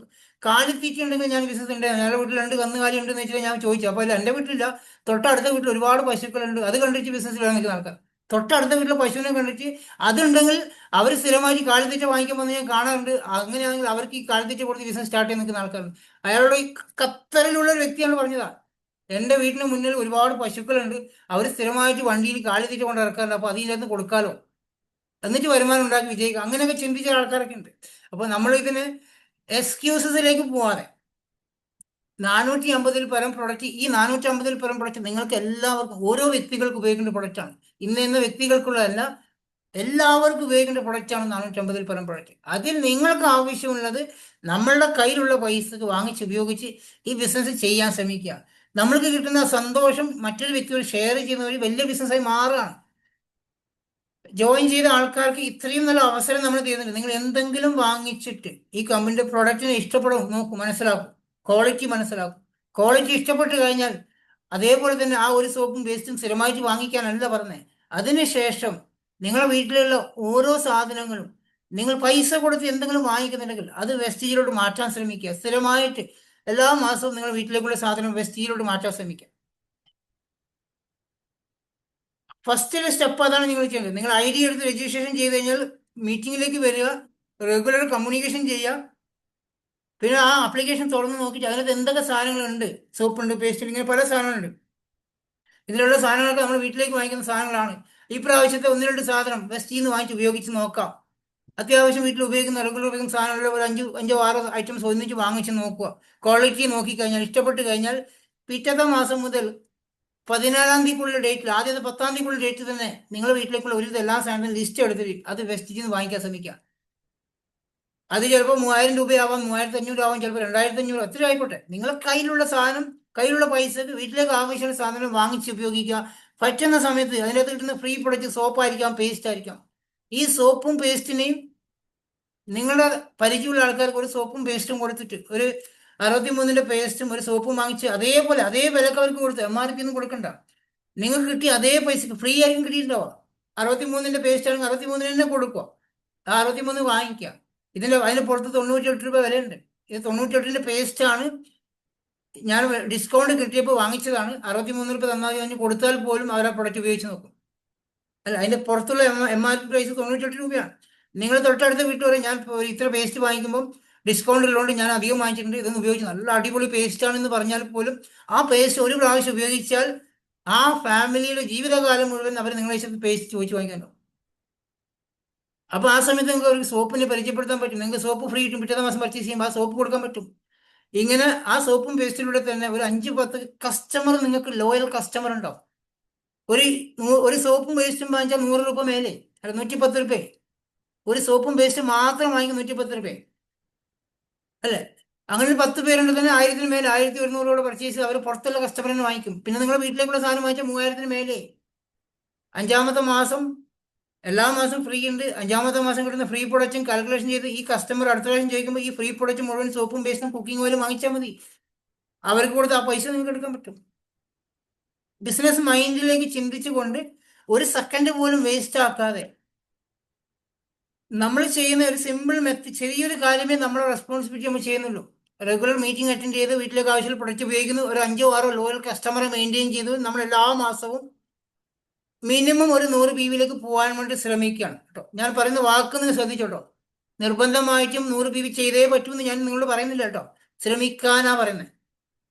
കാലിത്തീറ്റ ഉണ്ടെങ്കിൽ ഞാൻ ബിസിനസ് ഉണ്ട്, ഞങ്ങളുടെ വീട്ടിൽ 2 കന്നുകാലി ഉണ്ടെന്ന് വെച്ചാൽ ഞാൻ ചോദിച്ചു. അപ്പോൾ അല്ല, എൻ്റെ വീട്ടിലില്ല, തൊട്ടടുത്ത വീട്ടിൽ ഒരുപാട് പശുക്കളുണ്ട്, അത് കണ്ടിട്ട് ബിസിനസ്സിലാണ് നിൽക്കുന്ന ആൾക്കാർ. തൊട്ടടുത്ത വീട്ടിലെ പശുവിനെ കണ്ടിട്ട് അതുണ്ടെങ്കിൽ അവർ സ്ഥിരമായിട്ട് കാലിത്തീറ്റ വാങ്ങിക്കാൻ വന്ന് ഞാൻ കാണാറുണ്ട്. അങ്ങനെയാണെങ്കിൽ അവർക്ക് ഈ കാലിത്തീറ്റ കൊടുത്ത് ബിസിനസ് സ്റ്റാർട്ട് ചെയ്ത് നിൽക്കുന്ന ആൾക്കാരുണ്ട്. അയാളോട് ഈ ഖത്തറിലുള്ള ഒരു വ്യക്തിയാണ് പറഞ്ഞതാണ്, എൻ്റെ വീട്ടിന് മുന്നിൽ ഒരുപാട് പശുക്കളുണ്ട്, അവർ സ്ഥിരമായിട്ട് വണ്ടിയിൽ കാലിത്തീറ്റ കൊണ്ട് ഇറക്കാറുണ്ട്, അപ്പോൾ അതിനകത്ത് കൊടുക്കാലോ, എന്നിട്ട് വരുമാനം ഉണ്ടാക്കി വിജയിക്കുക. അങ്ങനെയൊക്കെ ചിന്തിച്ച ആൾക്കാരൊക്കെ ഉണ്ട്. അപ്പോൾ നമ്മൾ ഇതിന് എക്സ്ക്യൂസസിലേക്ക് പോവാതെ 450-ൽ പരം പ്രൊഡക്റ്റ്, ഈ 450-ൽ പരം പ്രൊഡക്റ്റ് നിങ്ങൾക്ക് എല്ലാവർക്കും, ഓരോ വ്യക്തികൾക്ക് ഉപയോഗിക്കേണ്ട പ്രൊഡക്റ്റാണ്. ഇന്ന വ്യക്തികൾക്കുള്ളതല്ല, എല്ലാവർക്കും ഉപയോഗിക്കേണ്ട പ്രൊഡക്റ്റാണ് 450-ൽ പരം പ്രൊഡക്റ്റ്. അതിൽ നിങ്ങൾക്ക് ആവശ്യമുള്ളത് നമ്മളുടെ കയ്യിലുള്ള പൈസക്ക് വാങ്ങിച്ച് ഉപയോഗിച്ച് ഈ ബിസിനസ് ചെയ്യാൻ ശ്രമിക്കുക. നമ്മൾക്ക് കിട്ടുന്ന സന്തോഷം മറ്റൊരു വ്യക്തിയോട് ഷെയർ ചെയ്യുന്ന വഴി വലിയ ബിസിനസ്സായി മാറുകയാണ്. ജോയിൻ ചെയ്ത ആൾക്കാർക്ക് ഇത്രയും നല്ല അവസരം നമ്മൾ തരുന്നുണ്ട്. നിങ്ങൾ എന്തെങ്കിലും വാങ്ങിച്ചിട്ട് ഈ കമ്പനിയുടെ പ്രൊഡക്റ്റിനെ ഇഷ്ടപ്പെടും, നോക്കും, മനസ്സിലാക്കും, ക്വാളിറ്റി മനസ്സിലാക്കും. ക്വാളിറ്റി ഇഷ്ടപ്പെട്ട് കഴിഞ്ഞാൽ അതേപോലെ തന്നെ ആ ഒരു സോപ്പും വേസ്റ്റും സ്ഥിരമായിട്ട് വാങ്ങിക്കാനല്ല പറഞ്ഞത്. അതിനുശേഷം നിങ്ങളുടെ വീട്ടിലുള്ള ഓരോ സാധനങ്ങളും നിങ്ങൾ പൈസ കൊടുത്ത് എന്തെങ്കിലും വാങ്ങിക്കുന്നുണ്ടെങ്കിൽ അത് വെസ്റ്റീജിലോട്ട് മാറ്റാൻ ശ്രമിക്കുക. സ്ഥിരമായിട്ട് എല്ലാ മാസവും നിങ്ങൾ വീട്ടിലേക്കുള്ള സാധനം വെസ്റ്റീജിലോട്ട് മാറ്റാൻ ശ്രമിക്കുക. ഫസ്റ്റ് സ്റ്റെപ്പ് അതാണ് നിങ്ങൾ ചെയ്യേണ്ടത്. നിങ്ങൾ ID എടുത്ത് രജിസ്ട്രേഷൻ ചെയ്ത് കഴിഞ്ഞാൽ മീറ്റിങ്ങിലേക്ക് വരിക, റെഗുലർ കമ്മ്യൂണിക്കേഷൻ ചെയ്യുക. പിന്നെ ആ ആപ്ലിക്കേഷൻ തുറന്ന് നോക്കിയിട്ട് അതിനകത്ത് എന്തൊക്കെ സാധനങ്ങളുണ്ട്, സോപ്പുണ്ട്, പേസ്റ്റ്, ഇങ്ങനെ പല സാധനങ്ങളുണ്ട്. ഇതിലുള്ള സാധനങ്ങളൊക്കെ നമ്മൾ വീട്ടിലേക്ക് വാങ്ങിക്കുന്ന സാധനങ്ങളാണ്. ഈ പ്രാവശ്യത്തെ 1-2 സാധനം വെസ്റ്റിൽ നിന്ന് വാങ്ങിച്ച് ഉപയോഗിച്ച് നോക്കാം. അത്യാവശ്യം വീട്ടിൽ ഉപയോഗിക്കുന്ന, റെഗുലർ ഉപയോഗിക്കുന്ന സാധനങ്ങളുടെ ഒരു 5-6 ഐറ്റംസ് ഒന്നിച്ച് വാങ്ങിച്ച് നോക്കുക. ക്വാളിറ്റി നോക്കിക്കഴിഞ്ഞാൽ ഇഷ്ടപ്പെട്ട് കഴിഞ്ഞാൽ പിറ്റത്തെ മാസം മുതൽ 14-ാം തീയതിക്കുള്ള ഡേറ്റിൽ, ആദ്യത്തെ 10-ാം തീയതിക്കുള്ള ഡേറ്റിൽ തന്നെ നിങ്ങൾ വീട്ടിലേക്കുള്ള ഒരു എല്ലാ സാധനവും ലിസ്റ്റ് എടുത്തിട്ട് അത് വെസ്റ്റിൽ നിന്ന് വാങ്ങിക്കാൻ ശ്രമിക്കുക. അത് ചിലപ്പോൾ 3000 രൂപയാവാം, 3500 ആവാം, ചിലപ്പോൾ 2500, എത്ര ആയിക്കോട്ടെ. നിങ്ങളെ കയ്യിലുള്ള സാധനം, കയ്യിലുള്ള പൈസക്ക് വീട്ടിലേക്ക് ആവശ്യമുള്ള സാധനം വാങ്ങിച്ച് ഉപയോഗിക്കുക. പറ്റുന്ന സമയത്ത് അതിനകത്ത് കിട്ടുന്ന ഫ്രീ പ്രൊഡക്റ്റ് സോപ്പായിരിക്കാം, പേസ്റ്റ് ആയിരിക്കാം. ഈ സോപ്പും പേസ്റ്റിനെയും നിങ്ങളുടെ പരിചയമുള്ള ആൾക്കാർക്ക് ഒരു സോപ്പും പേസ്റ്റും കൊടുത്തിട്ട്, ഒരു 63-ന്റെ പേസ്റ്റും ഒരു സോപ്പും വാങ്ങിച്ച് അതേപോലെ അതേ വിലക്ക് അവർക്ക് കൊടുത്ത്, MRP ഒന്നും കൊടുക്കണ്ട, നിങ്ങൾക്ക് കിട്ടി അതേ പൈസക്ക് ഫ്രീ ആയിരിക്കും കിട്ടിയിട്ടുണ്ടാവുക. 63-ന്റെ പേസ്റ്റ് ആണെങ്കിൽ 63-ന് തന്നെ കൊടുക്കുക, ആ 63 വാങ്ങിക്കുക. അതിന് പുറത്ത് 98 രൂപ വിലയുണ്ട്. ഇത് 98-ന്റെ പേസ്റ്റ് ആണ്. ഞാൻ ഡിസ്കൗണ്ട് കിട്ടിയപ്പോൾ വാങ്ങിച്ചതാണ്. 63 രൂപ തന്നാൽ മതി കൊടുത്താൽ പോലും അവർ ആ പ്രൊഡക്റ്റ് ഉപയോഗിച്ച് നോക്കും. അല്ല, അതിന്റെ പുറത്തുള്ള MRP പ്രൈസ് 98 രൂപയാണ്. നിങ്ങൾ തൊട്ടടുത്ത വീട്ടിൽ പറയും, ഞാൻ ഇത്ര പേസ്റ്റ് വാങ്ങിക്കുമ്പോൾ ഡിസ്കൗണ്ട് ഉള്ളതുകൊണ്ട് ഞാൻ അധികം വാങ്ങിച്ചിട്ടുണ്ട്, ഇതൊന്ന് ഉപയോഗിച്ച് നല്ല അടിപൊളി പേസ്റ്റ് ആണെന്ന് പറഞ്ഞാൽ പോലും ആ പേസ്റ്റ് ഒരു പ്രാവശ്യം ഉപയോഗിച്ചാൽ ആ ഫാമിലിയുടെ ജീവിതകാലം മുഴുവൻ അവർ നിങ്ങളെ പേസ്റ്റ് ചോദിച്ച് വാങ്ങിക്കാനോ. അപ്പോൾ ആ സമയത്ത് നിങ്ങൾക്ക് ഒരു സോപ്പിനെ പരിചയപ്പെടുത്താൻ പറ്റും. നിങ്ങൾക്ക് സോപ്പ് ഫ്രീ കിട്ടും. പിറ്റേ മാസം പർച്ചേസ് ചെയ്യുമ്പോൾ ആ സോപ്പ് കൊടുക്കാൻ പറ്റും. ഇങ്ങനെ ആ സോപ്പും പേസ്റ്റിലൂടെ തന്നെ ഒരു 5-10 കസ്റ്റമർ, നിങ്ങൾക്ക് ലോയൽ കസ്റ്റമർ ഉണ്ടാവും. ഒരു സോപ്പും പേസ്റ്റും വാങ്ങിച്ചാൽ 100 രൂപ മേലെ, അല്ല 110 രൂപ. ഒരു സോപ്പും പേസ്റ്റും മാത്രം വാങ്ങിക്കും 110 രൂപ, അല്ലേ? അങ്ങനെ 10 പേരുണ്ട് തന്നെ 1000-ന് മേലെ, 1100 രൂപ പർച്ചേസ് അവർ പുറത്തുള്ള കസ്റ്റമറിന് വാങ്ങിക്കും. പിന്നെ നിങ്ങളുടെ വീട്ടിലേക്കുള്ള സാധനം വാങ്ങിച്ചാൽ 3000-ന് മേലെ. 5-ാമത്തെ മാസം, എല്ലാ മാസവും ഫ്രീ ഉണ്ട്. 5-ാമത്തെ മാസം കിട്ടുന്ന ഫ്രീ പ്രൊഡക്റ്റും കാൽക്കുലേഷൻ ചെയ്ത് ഈ കസ്റ്റമർ അടുത്ത പ്രാവശ്യം ചോദിക്കുമ്പോൾ ഈ ഫ്രീ പ്രൊഡക്റ്റ് മുഴുവൻ സോപ്പും പേസ്റ്റും കുക്കിംഗ് ഓയിലും വാങ്ങിച്ചാൽ മതി. അവർക്ക് കൊടുത്ത് ആ പൈസ നിങ്ങൾക്ക് എടുക്കാൻ പറ്റും. ബിസിനസ് മൈൻഡിലേക്ക് ചിന്തിച്ചുകൊണ്ട് ഒരു സെക്കൻഡ് പോലും വേസ്റ്റ് ആക്കാതെ നമ്മൾ ചെയ്യുന്ന ഒരു സിമ്പിൾ ചെറിയൊരു കാര്യമേ നമ്മുടെ റെസ്പോൺസിബിലിറ്റി നമ്മൾ ചെയ്യുന്നുള്ളൂ. റെഗുലർ മീറ്റിംഗ് അറ്റൻഡ് ചെയ്ത് വീട്ടിലേക്ക് ആവശ്യമുള്ള പ്രൊഡക്റ്റ് ഉപയോഗിക്കുന്നു, ഒരു 5-6 ലോയൽ കസ്റ്റമറെ മെയിൻറ്റെയിൻ ചെയ്ത് നമ്മൾ എല്ലാ മാസവും മിനിമം ഒരു 100 PV-ലേക്ക് പോകാൻ വേണ്ടി ശ്രമിക്കുകയാണ് കേട്ടോ. ഞാൻ പറയുന്ന വാക്ക് നിങ്ങൾ ശ്രദ്ധിച്ചോട്ടോ. നിർബന്ധമായിട്ടും 100 PV ചെയ്തേ പറ്റൂന്ന് ഞാൻ നിങ്ങളോട് പറയുന്നില്ല കേട്ടോ. ശ്രമിക്കാനാ പറയുന്നത്.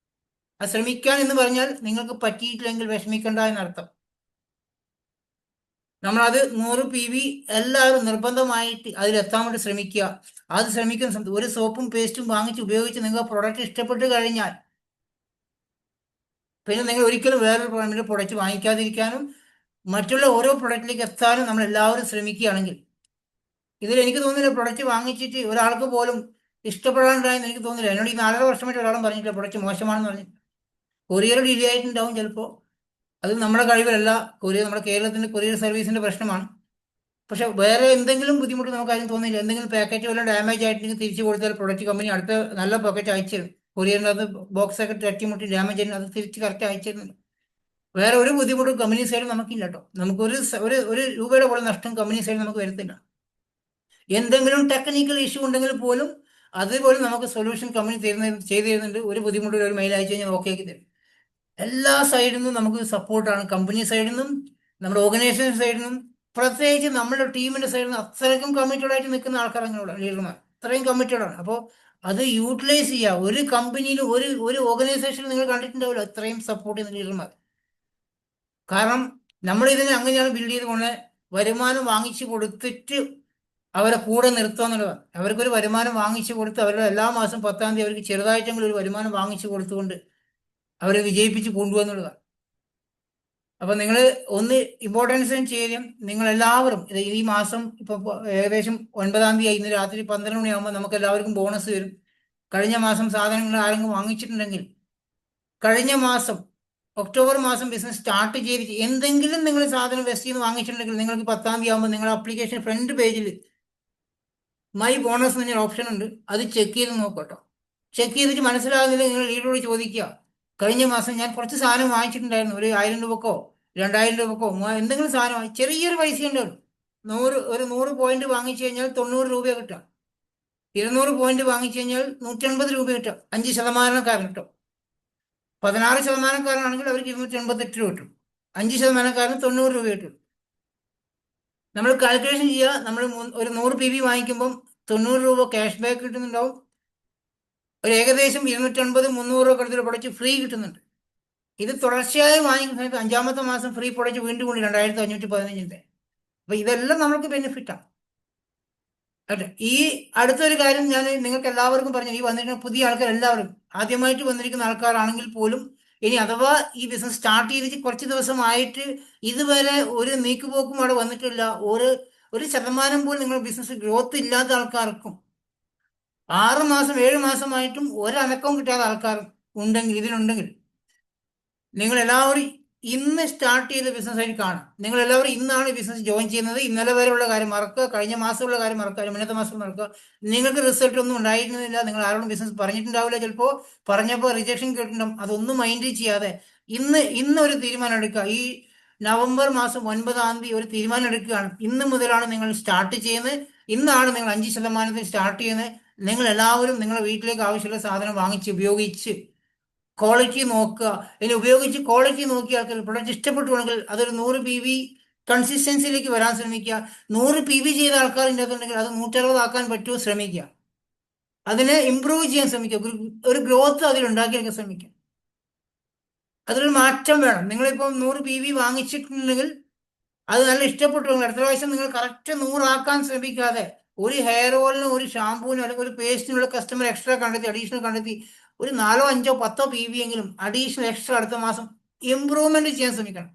ആ ശ്രമിക്കാൻ എന്ന് പറഞ്ഞാൽ നിങ്ങൾക്ക് പറ്റിയിട്ടില്ലെങ്കിൽ വിഷമിക്കണ്ട എന്നർത്ഥം. നമ്മളത് 100 PV എല്ലാവരും നിർബന്ധമായിട്ട് അതിലെത്താൻ വേണ്ടി ശ്രമിക്കുക. അത് ശ്രമിക്കുന്ന സമയത്ത് ഒരു സോപ്പും പേസ്റ്റും വാങ്ങിച്ച് ഉപയോഗിച്ച് നിങ്ങൾ പ്രൊഡക്റ്റ് ഇഷ്ടപ്പെട്ട് കഴിഞ്ഞാൽ പിന്നെ നിങ്ങൾ ഒരിക്കലും വേറൊരു പ്രൊഡക്റ്റ് വാങ്ങിക്കാതിരിക്കാനും മറ്റുള്ള ഓരോ പ്രൊഡക്റ്റിലേക്ക് എത്താനും നമ്മൾ എല്ലാവരും ശ്രമിക്കുകയാണെങ്കിൽ ഇതിൽ എനിക്ക് തോന്നുന്നില്ല പ്രൊഡക്റ്റ് വാങ്ങിച്ചിട്ട് ഒരാൾക്ക് പോലും ഇഷ്ടപ്പെടാണ്ടായെന്ന് എനിക്ക് തോന്നുന്നില്ല. എന്നോട് ഈ 4.5 വർഷമായിട്ട് ഒരാളും പറഞ്ഞിട്ടില്ല പ്രൊഡക്റ്റ് മോശമാണെന്ന് പറഞ്ഞു. കൊറിയർ ഡിലേ ആയിട്ടുണ്ടാവും ചിലപ്പോൾ. അത് നമ്മുടെ കഴിവിലല്ല. കൊറിയർ നമ്മുടെ കേരളത്തിന്റെ കൊറിയർ സർവീസിന്റെ പ്രശ്നമാണ്. പക്ഷെ വേറെ എന്തെങ്കിലും ബുദ്ധിമുട്ട് നമുക്ക് ആരും തോന്നില്ല. എന്തെങ്കിലും പാക്കറ്റ് വല്ല ഡാമേജ് ആയിട്ടുണ്ടെങ്കിൽ തിരിച്ചു കൊടുത്താൽ പ്രൊഡക്റ്റ് കമ്പനി അടുത്ത നല്ല പാക്കറ്റ് അയച്ചു തരും. കൊറിയറിൻ്റെ അത് ബോക്സ് ഒക്കെ തട്ടിമുട്ടി ഡാമേജ് ആയിരുന്നു, അത് തിരിച്ച് കറക്റ്റ് അയച്ചു തരുന്നുണ്ട്. വേറെ ഒരു ബുദ്ധിമുട്ടും കമ്പനി സൈഡ് നമുക്കില്ല കേട്ടോ. നമുക്ക് ഒരു രൂപയുടെ പോലും നഷ്ടം കമ്പനി സൈഡ് നമുക്ക് വരുത്തില്ല. എന്തെങ്കിലും ടെക്നിക്കൽ ഇഷ്യൂ ഉണ്ടെങ്കിൽ പോലും അതുപോലും നമുക്ക് സൊല്യൂഷൻ കമ്പനി ചെയ്തു തരുന്നുണ്ട്. ഒരു ബുദ്ധിമുട്ടും ഒരു മെയിൽ അയച്ചു കഴിഞ്ഞാൽ ഓക്കെ ആക്കി തരും. എല്ലാ സൈഡിൽ നിന്നും നമുക്ക് സപ്പോർട്ടാണ്. കമ്പനി സൈഡിൽ നിന്നും നമ്മുടെ ഓർഗനൈസേഷൻ സൈഡിൽ നിന്നും പ്രത്യേകിച്ച് നമ്മുടെ ടീമിന്റെ സൈഡിൽ നിന്ന് അത്രയ്ക്കും കമ്മിറ്റഡ് ആയിട്ട് നിൽക്കുന്ന ആൾക്കാരാണ് ലീഡർമാർ. അത്രയും കമ്മിറ്റഡ് ആണ്. അപ്പോൾ അത് യൂട്ടിലൈസ് ചെയ്യുക. ഒരു കമ്പനിയിൽ ഒരു ഓർഗനൈസേഷനിൽ നിങ്ങൾ കണ്ടിട്ടുണ്ടാവില്ല അത്രയും സപ്പോർട്ട് ചെയ്യുന്ന ലീഡർമാർ. കാരണം നമ്മൾ ഇതിനെ അങ്ങനെയാണ് ബിൽഡ് ചെയ്തുകൊണ്ട് വരുമാനം വാങ്ങിച്ചു കൊടുത്തിട്ട് അവരെ കൂടെ നിർത്തുക എന്നുള്ളതാണ്. അവർക്കൊരു വരുമാനം വാങ്ങിച്ചു കൊടുത്ത് അവരുടെ എല്ലാ മാസം 10-ാം തീയതി അവർക്ക് ചെറുതായിട്ടെങ്കിലും ഒരു വരുമാനം വാങ്ങിച്ചു കൊടുത്തുകൊണ്ട് അവരെ വിജയിപ്പിച്ച് കൊണ്ടുപോകുക എന്നുള്ളതാണ്. അപ്പൊ നിങ്ങൾ ഒന്ന് ഇമ്പോർട്ടൻസ് ചെയ്യും. നിങ്ങൾ എല്ലാവരും ഈ മാസം ഇപ്പൊ ഏകദേശം 9-ാം തീയതി ഇന്ന് രാത്രി 12 മണിയാകുമ്പോൾ നമുക്ക് എല്ലാവർക്കും ബോണസ് വരും. കഴിഞ്ഞ മാസം സാധനങ്ങൾ ആരെങ്കിലും വാങ്ങിച്ചിട്ടുണ്ടെങ്കിൽ കഴിഞ്ഞ മാസം ഒക്ടോബർ മാസം ബിസിനസ് സ്റ്റാർട്ട് ചെയ്ത് എന്തെങ്കിലും നിങ്ങൾ സാധനം വെസ്റ്റ് ചെയ്ത് വാങ്ങിച്ചിട്ടുണ്ടെങ്കിൽ നിങ്ങൾക്ക് 10-ാം തീയതി ആകുമ്പോൾ നിങ്ങളുടെ ആപ്ലിക്കേഷൻ ഫ്രണ്ട് പേജിൽ മൈ ബോണസ് എന്നൊരു ഓപ്ഷൻ ഉണ്ട്. അത് ചെക്ക് ചെയ്ത് നോക്കട്ടോ. ചെക്ക് ചെയ്തിട്ട് മനസ്സിലാകുന്നില്ല നിങ്ങൾ ലീഡറോട് ചോദിക്കുക. കഴിഞ്ഞ മാസം ഞാൻ കുറച്ച് സാധനം വാങ്ങിച്ചിട്ടുണ്ടായിരുന്നു, ഒരു 1000 രൂപക്കോ 2000 രൂപക്കോ എന്തെങ്കിലും സാധനം ചെറിയൊരു പൈസ ഉണ്ടാവും. 100 പോയിന്റ് വാങ്ങിച്ചു കഴിഞ്ഞാൽ 90 രൂപ കിട്ടാം. 200 പോയിന്റ് വാങ്ങിച്ചു കഴിഞ്ഞാൽ 180 രൂപ കിട്ടാം. 5% കിട്ടും. 16% അവർക്ക് 288 രൂപ കിട്ടും. 5% 90 രൂപ കിട്ടും. നമ്മൾ കാൽക്കുലേഷൻ ചെയ്യുക. നമ്മൾ ഒരു 100 PV വാങ്ങിക്കുമ്പം 90 രൂപ ക്യാഷ് ബാക്ക് കിട്ടുന്നുണ്ടാവും. ഒരു ഏകദേശം 250-300 രൂപ അടുത്തൊരു പ്രൊഡക്റ്റ് ഫ്രീ കിട്ടുന്നുണ്ട്. ഇത് തുടർച്ചയായി വാങ്ങിക്കുന്ന സമയത്ത് 5-ാമത്തെ മാസം ഫ്രീ പ്രൊഡക്റ്റ് വീണ്ടും കൊണ്ട് 2515. അപ്പൊ ഇതെല്ലാം നമുക്ക് ബെനിഫിറ്റാണ്. അതെ. ഈ അടുത്തൊരു കാര്യം ഞാൻ നിങ്ങൾക്ക് എല്ലാവർക്കും പറഞ്ഞു. ഈ വന്നിരിക്കുന്ന പുതിയ ആൾക്കാർ എല്ലാവരും ആദ്യമായിട്ട് വന്നിരിക്കുന്ന ആൾക്കാരാണെങ്കിൽ പോലും ഇനി അഥവാ ഈ ബിസിനസ് സ്റ്റാർട്ട് ചെയ്തിട്ട് കുറച്ച് ദിവസമായിട്ട് ഇതുവരെ ഒരു നീക്കുപോക്കും അവിടെ വന്നിട്ടില്ല, ഒരു ശതമാനം പോലും നിങ്ങൾ ബിസിനസ് ഗ്രോത്ത് ഇല്ലാത്ത ആൾക്കാർക്കും 6 മാസം 7 മാസമായിട്ടും ഒരനക്കവും കിട്ടാത്ത ആൾക്കാർ ഉണ്ടെങ്കിൽ ഇതിനുണ്ടെങ്കിൽ നിങ്ങൾ എല്ലാവരും ഇന്ന് സ്റ്റാർട്ട് ചെയ്ത ബിസിനസ് ആയിട്ട് കാണാം. നിങ്ങൾ എല്ലാവരും ഇന്നാണ് ബിസിനസ് ജോയിൻ ചെയ്യുന്നത്. ഇന്നലെ വരെയുള്ള കാര്യം മറക്കുക, കഴിഞ്ഞ മാസമുള്ള കാര്യം മറക്കുക, മുന്നത്തെ മാസം മറക്കുക. നിങ്ങൾക്ക് റിസൾട്ട് ഒന്നും ഉണ്ടായിരുന്നില്ല. നിങ്ങൾ ആരോടും ബിസിനസ് പറഞ്ഞിട്ടുണ്ടാവില്ല. ചിലപ്പോൾ പറഞ്ഞപ്പോൾ റിജക്ഷൻ കേട്ടിട്ടുണ്ടാവും. അതൊന്നും മൈൻഡ് ചെയ്യാതെ ഇന്ന് ഒരു തീരുമാനം എടുക്കുക. ഈ നവംബർ മാസം 9-ാം തീയതി ഒരു തീരുമാനം എടുക്കുകയാണ്. ഇന്ന് മുതലാണ് നിങ്ങൾ സ്റ്റാർട്ട് ചെയ്യുന്നത്. ഇന്നാണ് നിങ്ങൾ 5% സ്റ്റാർട്ട് ചെയ്യുന്നത്. നിങ്ങൾ എല്ലാവരും നിങ്ങളുടെ വീട്ടിലേക്ക് ആവശ്യമുള്ള സാധനം വാങ്ങിച്ച് ഉപയോഗിച്ച് ക്വാളിറ്റി നോക്കുക. ഇനി ഉപയോഗിച്ച് ക്വാളിറ്റി നോക്കിയ ആൾക്കാർ പ്രൊഡക്റ്റ് ഇഷ്ടപ്പെട്ടുണ്ടെങ്കിൽ അതൊരു 100 PV കൺസിസ്റ്റൻസിയിലേക്ക് വരാൻ ശ്രമിക്കുക. 100 PV ചെയ്ത ആൾക്കാർ ഉണ്ടെന്നുണ്ടെങ്കിൽ അത് 160 ആക്കാൻ പറ്റുമോ ശ്രമിക്കുക. അതിനെ ഇമ്പ്രൂവ് ചെയ്യാൻ ശ്രമിക്കുക. ഒരു ഗ്രോത്ത് അതിലുണ്ടാക്കിയെടുക്കാൻ ശ്രമിക്കുക. അതിലൊരു മാറ്റം വേണം. നിങ്ങളിപ്പം 100 PV വാങ്ങിച്ചിട്ടുണ്ടെങ്കിൽ അത് നല്ല ഇഷ്ടപ്പെട്ടു. അടുത്ത പ്രാവശ്യം നിങ്ങൾ കറക്റ്റ് 100 ആക്കാൻ ശ്രമിക്കാതെ ഒരു ഹെയർ ഓയിലിനോ ഒരു ഷാമ്പൂവിനോ അല്ലെങ്കിൽ ഒരു പേസ്റ്റിനുള്ള കസ്റ്റമർ എക്സ്ട്രാ കണ്ടെത്തി അഡീഷണൽ കണ്ടെത്തി ഒരു 4, 5, 10 PV എങ്കിലും അഡീഷണൽ എക്സ്ട്രാ അടുത്ത മാസം ഇമ്പ്രൂവ്മെന്റ് ചെയ്യാൻ ശ്രമിക്കണം.